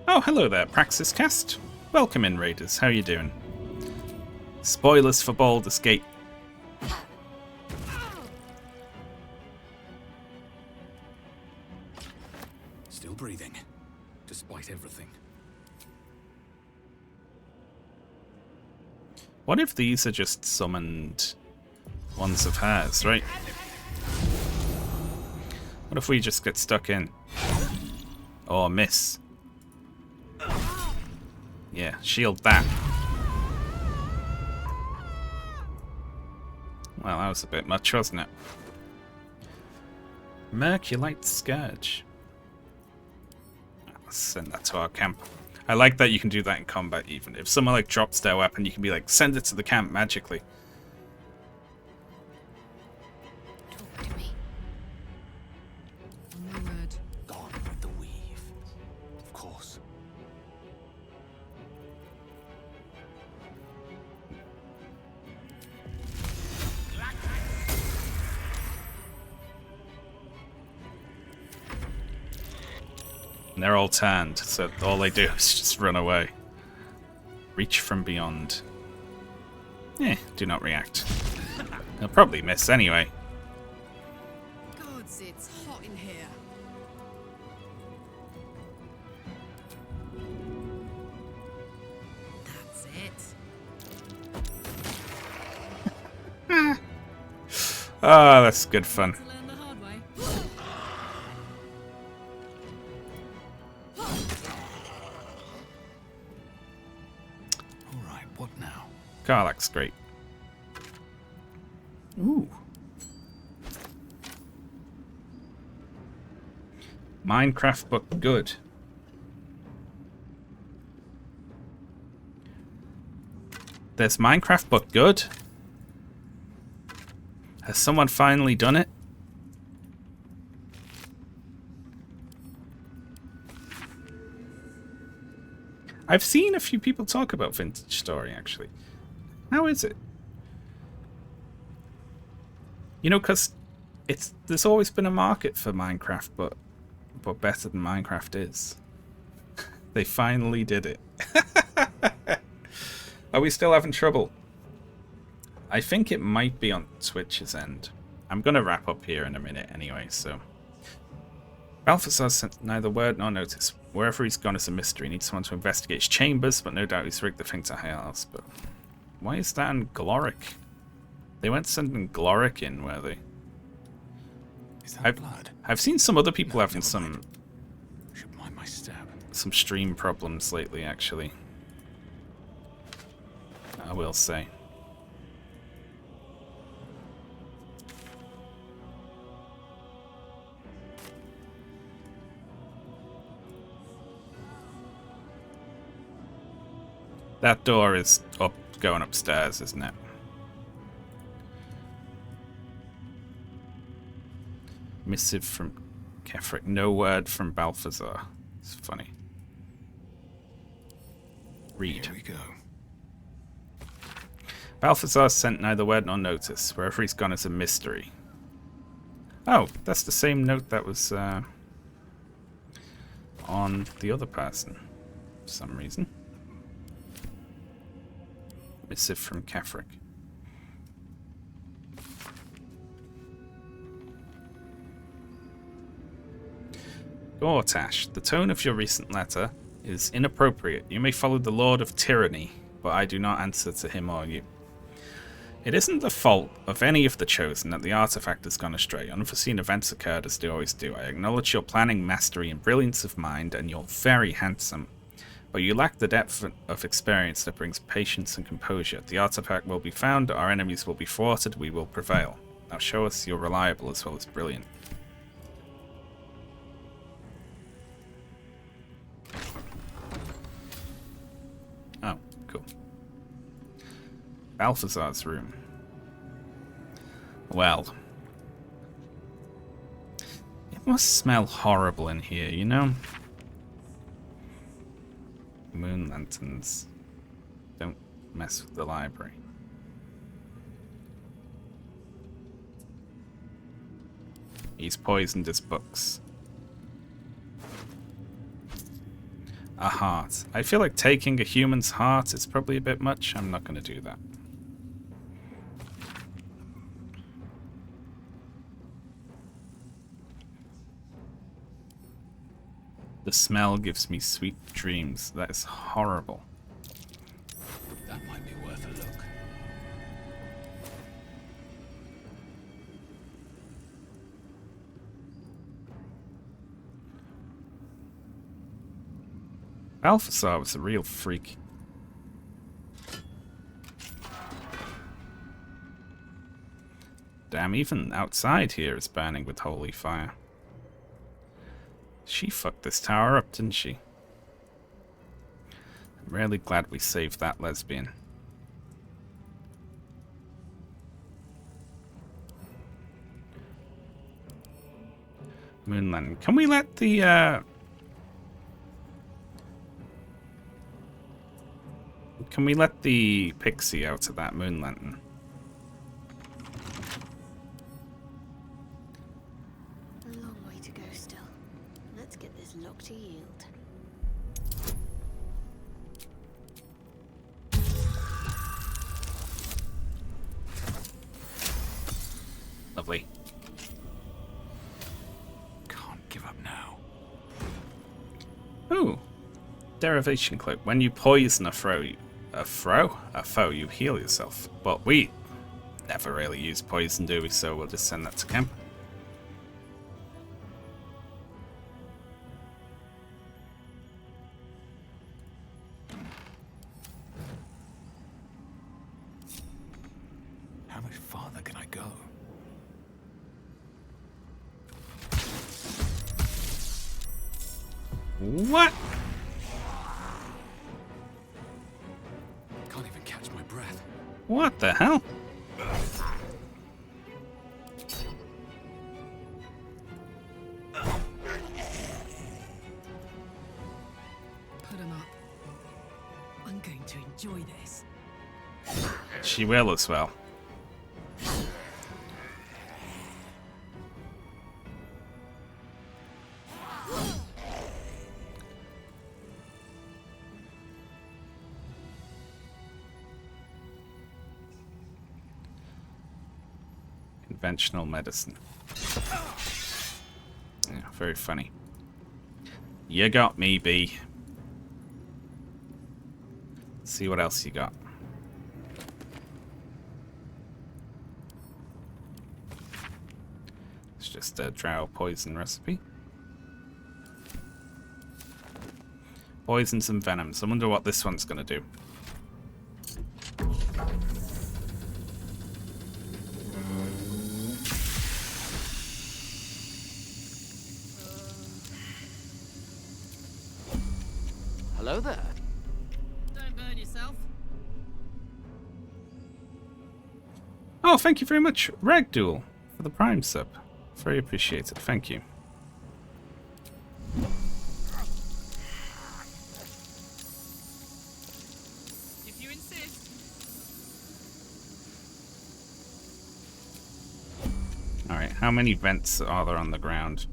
Oh, hello there, Praxis Cast. Welcome in, Raiders. How you doing? Spoilers for Baldur's Gate. Still breathing, despite everything. What if these are just summoned ones of hers, right? What if we just get stuck in? Or miss? Yeah, shield that. Well, that was a bit much, wasn't it? Merculite Scourge. Let's send that to our camp. I like that you can do that in combat even. If someone like drops their weapon, you can be like, send it to the camp magically. Talk to me. On my word. Gone with the weave. Of course. And they're all tanned, so all they do is just run away. Reach from beyond. Do not react. They'll probably miss anyway. Gods, it's hot in here. That's it. Oh, that's good fun. Garlac's great. Ooh. Minecraft book good. There's Minecraft, but good. Has someone finally done it? I've seen a few people talk about Vintage Story, actually. How is it? You know, because there's always been a market for Minecraft, but better than Minecraft is. They finally did it. Are we still having trouble? I think it might be on Twitch's end. I'm going to wrap up here in a minute anyway, so... Balthazar sent neither word nor notice. Wherever he's gone is a mystery. Needs someone to investigate his chambers, but no doubt he's rigged the thing to high else. But why is that in Gloric? They weren't sending Gloric in, were they? Is that blood? I've seen some other people having some Should mind my step. some stream problems lately, actually. I will say. That door is going upstairs, isn't it? Missive from Kefric. No word from Balthazar. It's funny. Read. Here we go. Balthazar sent neither word nor notice. Wherever he's gone is a mystery. Oh, that's the same note that was on the other person for some reason. Missive from Kefric. Gortash, the tone of your recent letter is inappropriate. You may follow the Lord of Tyranny, but I do not answer to him or you. It isn't the fault of any of the Chosen that the artifact has gone astray. Unforeseen events occurred as they always do. I acknowledge your planning, mastery, and brilliance of mind, and you're very handsome. But you lack the depth of experience that brings patience and composure. The artifact will be found, our enemies will be thwarted, we will prevail. Now show us you're reliable as well as brilliant. Oh, cool. Balthazar's room. Well. It must smell horrible in here, you know? Moon lanterns. Don't mess with the library. He's poisoned his books. A heart. I feel like taking a human's heart is probably a bit much. I'm not going to do that. The smell gives me sweet dreams. That is horrible. That might be worth a look. Balthazar was a real freak. Damn, even outside here is burning with holy fire. She fucked this tower up, didn't she? I'm really glad we saved that lesbian. Moonland. Can we let the Can we let the pixie out of that moon lantern? A long way to go still. Let's get this lock to yield. Lovely. Can't give up now. Ooh. Derivation cloak. When you poison a foe, you heal yourself. But we never really use poison, do we? So we'll just send that to camp. How much farther can I go? What? Can't even catch my breath. What the hell? Put him up. I'm going to enjoy this. She will as well. Conventional medicine. Yeah, very funny. You got me, B. Let's see what else you got. It's just a drow poison recipe. Poisons and venoms. I wonder what this one's gonna do. Hello there. Don't burn yourself. Oh, thank you very much, Ragdool, for the Prime sub. Very appreciated. Thank you. If you insist. Alright, how many vents are there on the ground?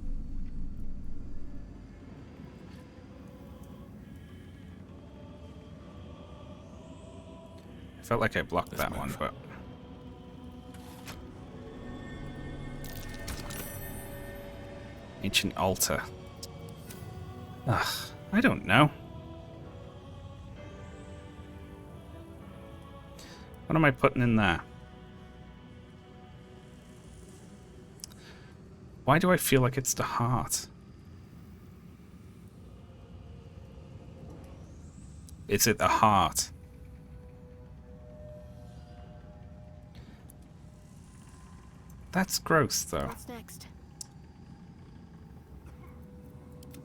I felt like I blocked that one, but... Ancient altar. Ugh, I don't know. What am I putting in there? Why do I feel like it's the heart? Is it the heart? That's gross, though. What's next?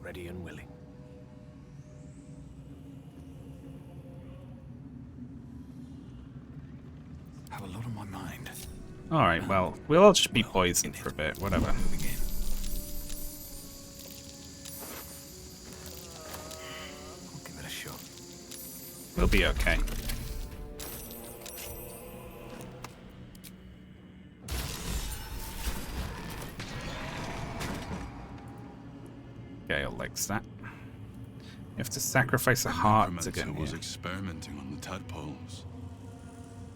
Ready and willing. Have a lot on my mind. Alright, well, we'll all just be poisoned for a bit, whatever. I'll give it a shot. We'll be okay. Gale likes that. You have to sacrifice a heart to get in was here. experimenting on the tadpoles,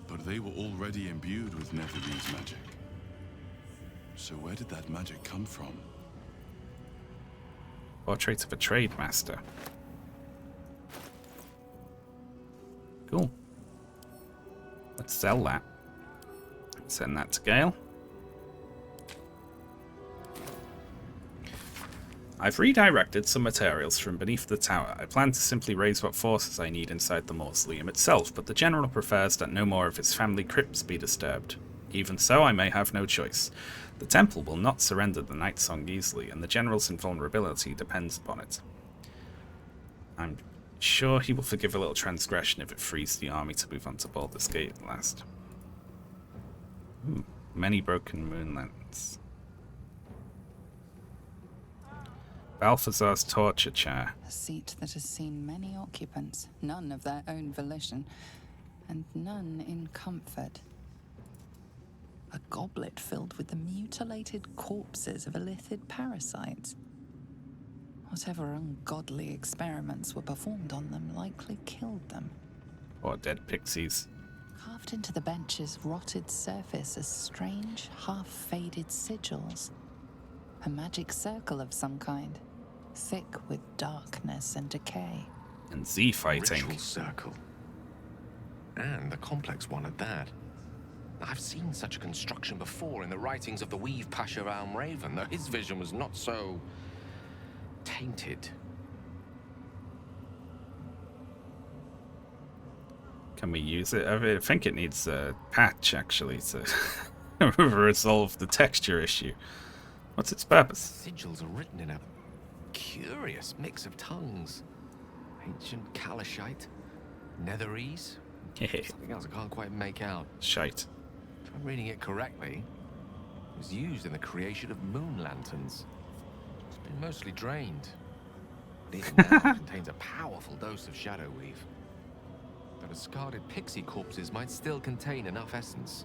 but they were already imbued with Netherese magic. So where did that magic come from? Portrait of a Trade Master. Cool. Let's sell that. Send that to Gale. I've redirected some materials from beneath the tower. I plan to simply raise what forces I need inside the mausoleum itself, but the general prefers that no more of his family crypts be disturbed. Even so, I may have no choice. The temple will not surrender the Night Song easily, and the general's invulnerability depends upon it. I'm sure he will forgive a little transgression if it frees the army to move on to Baldur's Gate at last. Ooh, many broken moonlands. Balthazar's torture chair. A seat that has seen many occupants, none of their own volition, and none in comfort. A goblet filled with the mutilated corpses of illithid parasites. Whatever ungodly experiments were performed on them likely killed them. Or dead pixies. Carved into the bench's rotted surface are strange, half-faded sigils. A magic circle of some kind, thick with darkness and decay. And Z fighting. Ritual circle. And a complex one at that. I've seen such a construction before in the writings of the Weave Pasha Raven, though his vision was not so tainted. Can we use it? I think it needs a patch, actually, to resolve the texture issue. What's its purpose? Sigils are written in a curious mix of tongues. Ancient Kalashite, Netherese, Something else I can't quite make out. Shite. If I'm reading it correctly, it was used in the creation of moon lanterns. It's been mostly drained. But even now, it contains a powerful dose of shadow weave. The discarded pixie corpses might still contain enough essence.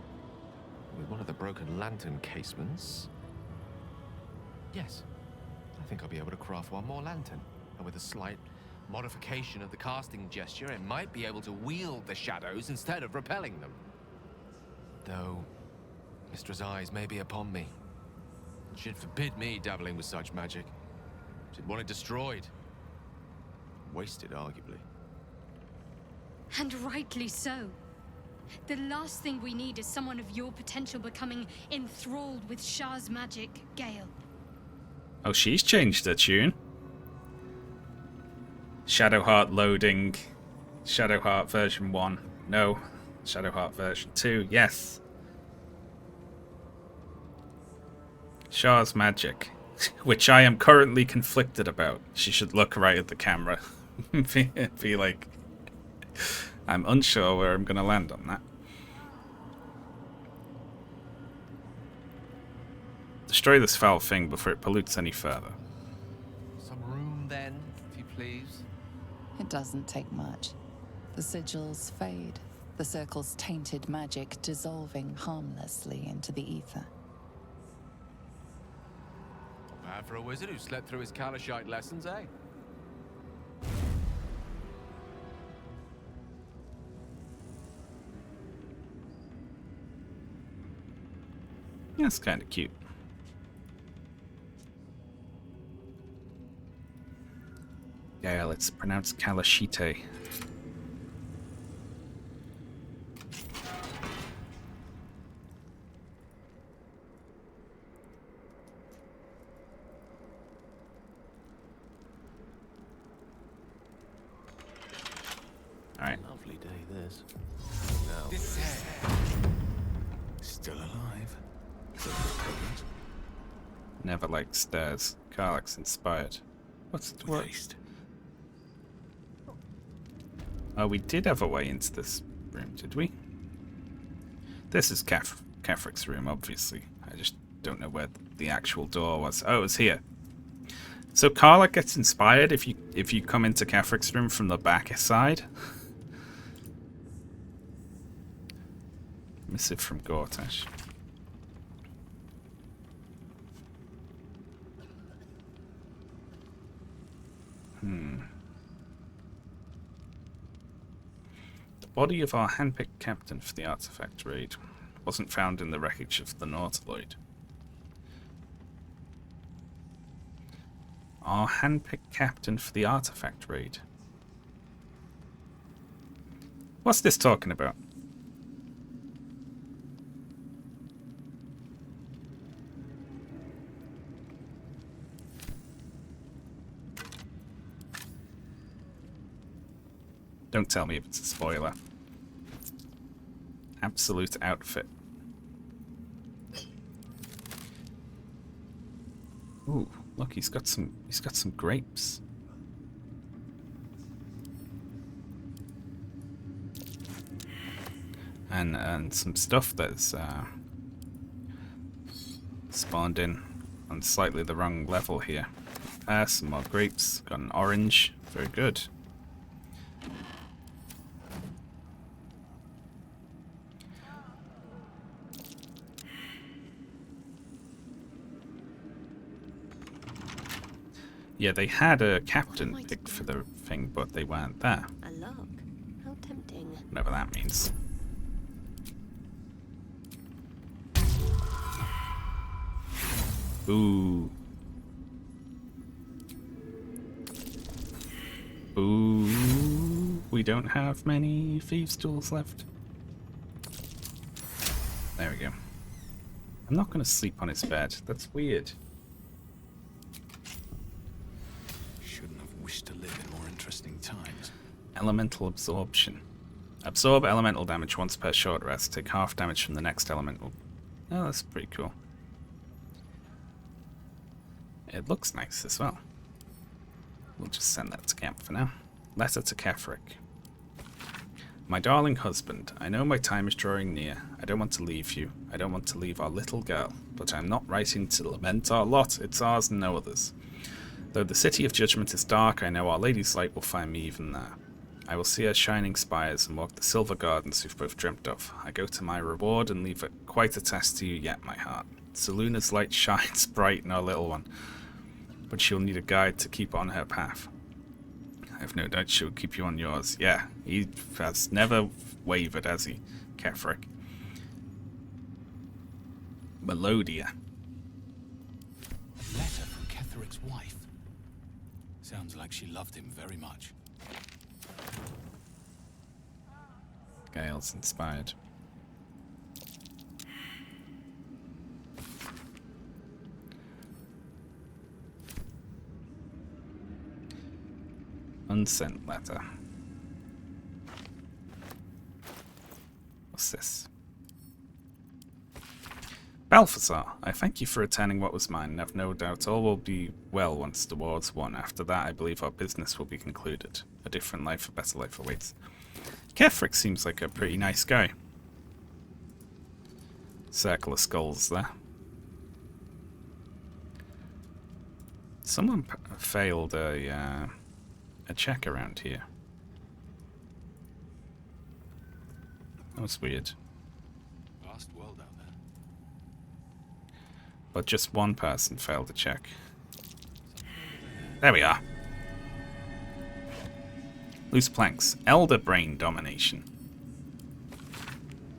With one of the broken lantern casements... Yes, I think I'll be able to craft one more lantern. And with a slight modification of the casting gesture, it might be able to wield the shadows instead of repelling them. Though, Mistress' eyes may be upon me. She'd forbid me dabbling with such magic. She'd want it destroyed. Wasted, arguably. And rightly so. The last thing we need is someone of your potential becoming enthralled with Shah's magic, Gale. Oh, she's changed her tune. Shadowheart loading. Shadowheart version 1. No. Shadowheart version 2. Yes. Shah's magic. Which I am currently conflicted about. She should look right at the camera. be like... I'm unsure where I'm going to land on that. Destroy this foul thing before it pollutes any further. Some room, then, if you please. It doesn't take much. The sigils fade, the circle's tainted magic dissolving harmlessly into the ether. Bad for a wizard who slept through his Kalashite lessons, eh? That's kind of cute. Yeah, let's pronounce Kalashite. All right. Lovely day, this. Now, still alive. Never liked stairs. Karlach's inspired. What's the word? Oh, we did have a way into this room, did we? This is Kefric's room, obviously. I just don't know where the actual door was. Oh, it was here. So Karlach gets inspired if you come into Kefric's room from the back side. Missive from Gortash. The body of our handpicked captain for the artifact raid wasn't found in the wreckage of the Nautiloid. Our handpicked captain for the artifact raid. What's this talking about? Don't tell me if it's a spoiler. Absolute outfit. Ooh, look, he's got some grapes. And some stuff that's spawned in on slightly the wrong level here. Some more grapes. Got an orange. Very good. Yeah, they had a captain picked for the thing, but they weren't there. A log. How tempting. Whatever that means. Ooh. Ooh. We don't have many thieves' tools left. There we go. I'm not going to sleep on his bed. That's weird. Wish to live in more interesting times. Elemental absorption. Absorb elemental damage once per short rest. Take half damage from the next elemental. Oh, that's pretty cool. It looks nice as well. We'll just send that to camp for now. Letter to Kefric. My darling husband, I know my time is drawing near. I don't want to leave you. I don't want to leave our little girl. But I am not writing to lament our lot. It's ours and no others. Though the city of judgment is dark, I know Our Lady's light will find me even there. I will see her shining spires and walk the silver gardens we've both dreamt of. I go to my reward and leave it quite a task to you yet, my heart. Seluna's light shines bright in our little one, but she'll need a guide to keep on her path. I have no doubt she'll keep you on yours. Yeah, he has never wavered, has he, Ketheric? Melodia. A letter from Ketheric's wife. Sounds like she loved him very much. Gale's inspired. Unsent letter. What's this? Balthazar, I thank you for returning what was mine, and have no doubt all will be well once the war's won. After that, I believe our business will be concluded. A different life, a better life awaits. Ketheric seems like a pretty nice guy. Circle of skulls there. Someone failed a check around here. That was weird. Vast world out there. But just one person failed a check. There we are. Loose planks. Elder brain domination.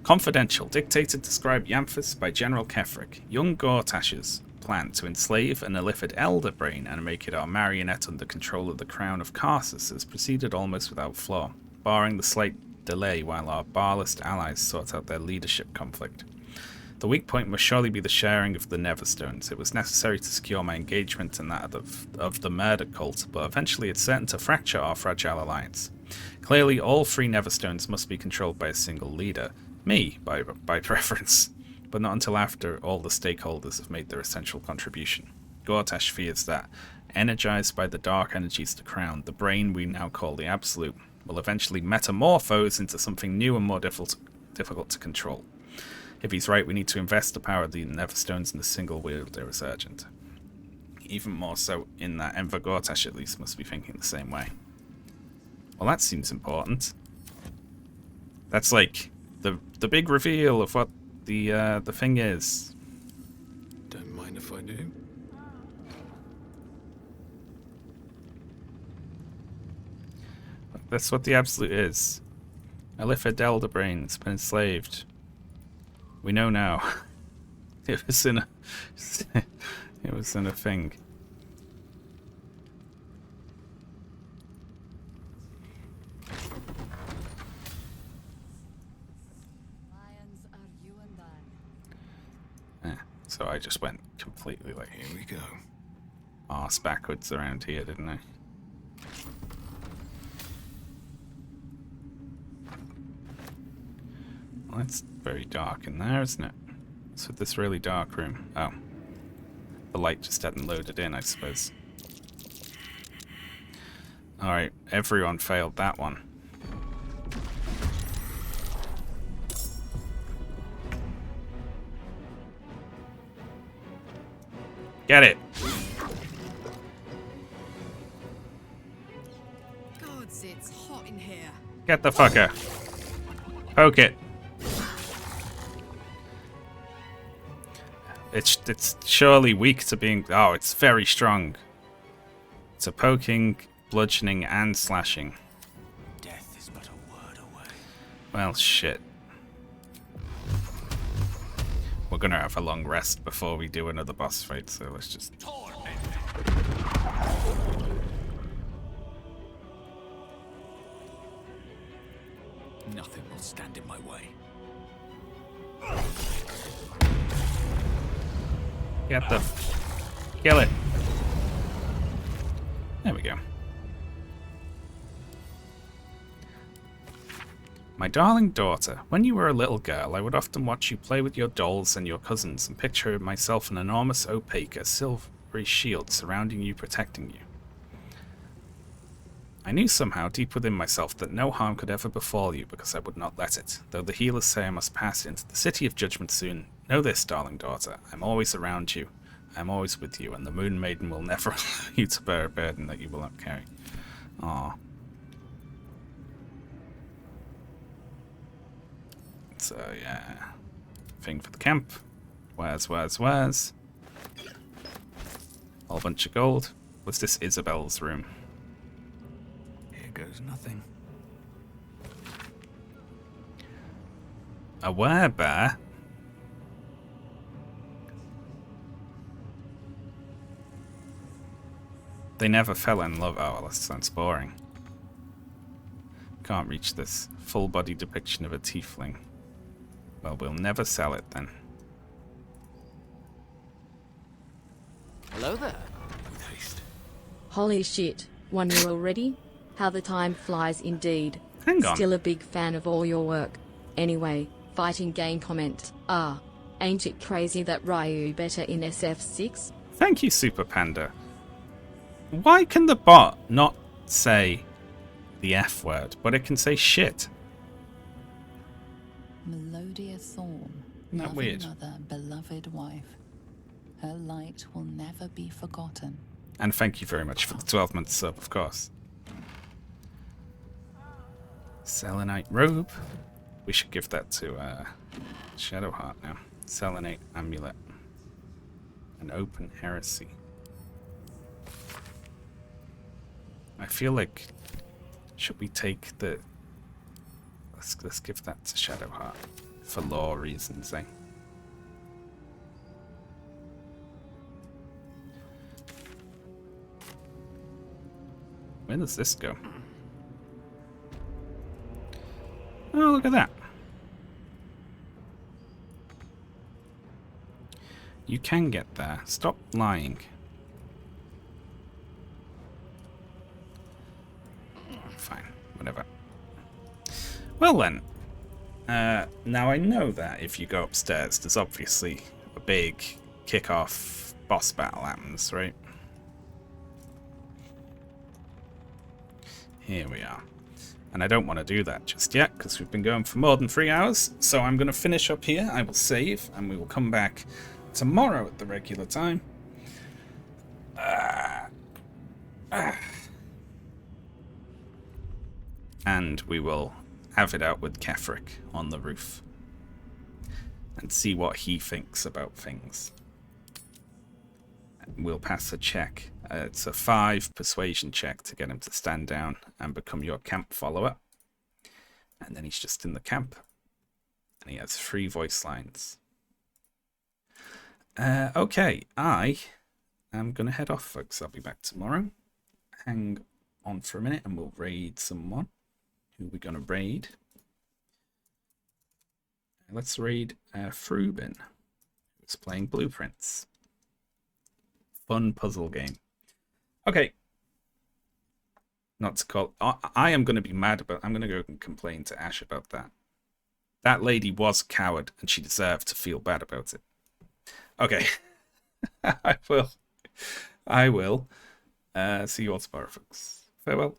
Confidential. Dictated to scribe Yamphis by General Ketheric. Young Gortash's plan to enslave an illithid elder brain and make it our marionette under control of the crown of Karsus has proceeded almost without flaw, barring the slight delay while our Barlist allies sort out their leadership conflict. The weak point must surely be the sharing of the Neverstones. It was necessary to secure my engagement and that of the murder cult, but eventually it's certain to fracture our fragile alliance. Clearly, all 3 Neverstones must be controlled by a single leader, me, by preference, but not until after all the stakeholders have made their essential contribution. Gortash fears that, energized by the dark energies of the crown, the brain we now call the Absolute will eventually metamorphose into something new and more difficult to control. If he's right, we need to invest the power of the Neverstones in a single wielder as urgent. Even more so in that Enver Gortash at least must be thinking the same way. Well, that seems important. That's like the big reveal of what the thing is. Don't mind if I do. That's what the Absolute is. Illithid elder brain has been enslaved. We know now. It was in a it was in a thing. Lions are you and I. So I just went completely like Here we go. arse backwards around here, didn't I? Well, it's very dark in there, isn't it? What's with this really dark room? Oh. The light just hadn't loaded in, I suppose. Alright, everyone failed that one. Get it! Gods, it's hot in here. Get the fucker! Poke it! It's surely weak to being... Oh, it's very strong. It's a poking, bludgeoning, and slashing. Death is but a word away. Well, shit. We're gonna have a long rest before we do another boss fight, so let's just... Nothing will stand in my way. Get the... Kill it. There we go. My darling daughter, when you were a little girl, I would often watch you play with your dolls and your cousins and picture myself an enormous, opaque, silvery shield surrounding you, protecting you. I knew somehow, deep within myself, that no harm could ever befall you, because I would not let it. Though the healers say I must pass into the city of judgment soon, know this, darling daughter, I'm always around you. I am always with you, and the Moon Maiden will never allow you to bear a burden that you will not carry. Aww. So, yeah. Thing for the camp. Where's? Whole bunch of gold. What's this? Isabel's room. Here goes nothing. A werebear? They never fell in love. Oh, well, that sounds boring. Can't reach this. Full body depiction of a tiefling. Well, we'll never sell it then. Hello there. With haste. Holy shit, 1 year already? How the time flies indeed. Hang on. Still a big fan of all your work. Anyway, fighting game comment. Ain't it crazy that Ryu better in SF6? Thank you, Super Panda. Why can the bot not say the F word, but it can say shit? Melodia Thorn, Isn't that loving weird? mother, beloved wife. Her light will never be forgotten. And thank you very much for the 12-month sub, of course. Selenite robe. We should give that to Shadowheart now. Selenite amulet. An open heresy. I feel like, should we take the... Let's give that to Shadowheart. For lore reasons, eh? Where does this go? Oh, look at that. You can get there. Stop lying. Fine, whatever. Well then. Now I know that if you go upstairs, there's obviously a big kick-off boss battle happens, right? Here we are. And I don't want to do that just yet, because we've been going for more than 3 hours. So I'm going to finish up here. I will save, and we will come back tomorrow at the regular time. And we will have it out with Kefric on the roof. And see what he thinks about things. We'll pass a check. It's a 5 persuasion check to get him to stand down and become your camp follower. And then he's just in the camp. And he has 3 voice lines. Okay, I am going to head off, folks. I'll be back tomorrow. Hang on for a minute and we'll raid someone. Who are we going to raid? Let's raid Frubin, who's playing Blueprints. Fun puzzle game. Okay. Not to call... I am going to be mad about... I'm going to go and complain to Ash about that. That lady was a coward and she deserved to feel bad about it. Okay. I will. See you all tomorrow, folks. Farewell.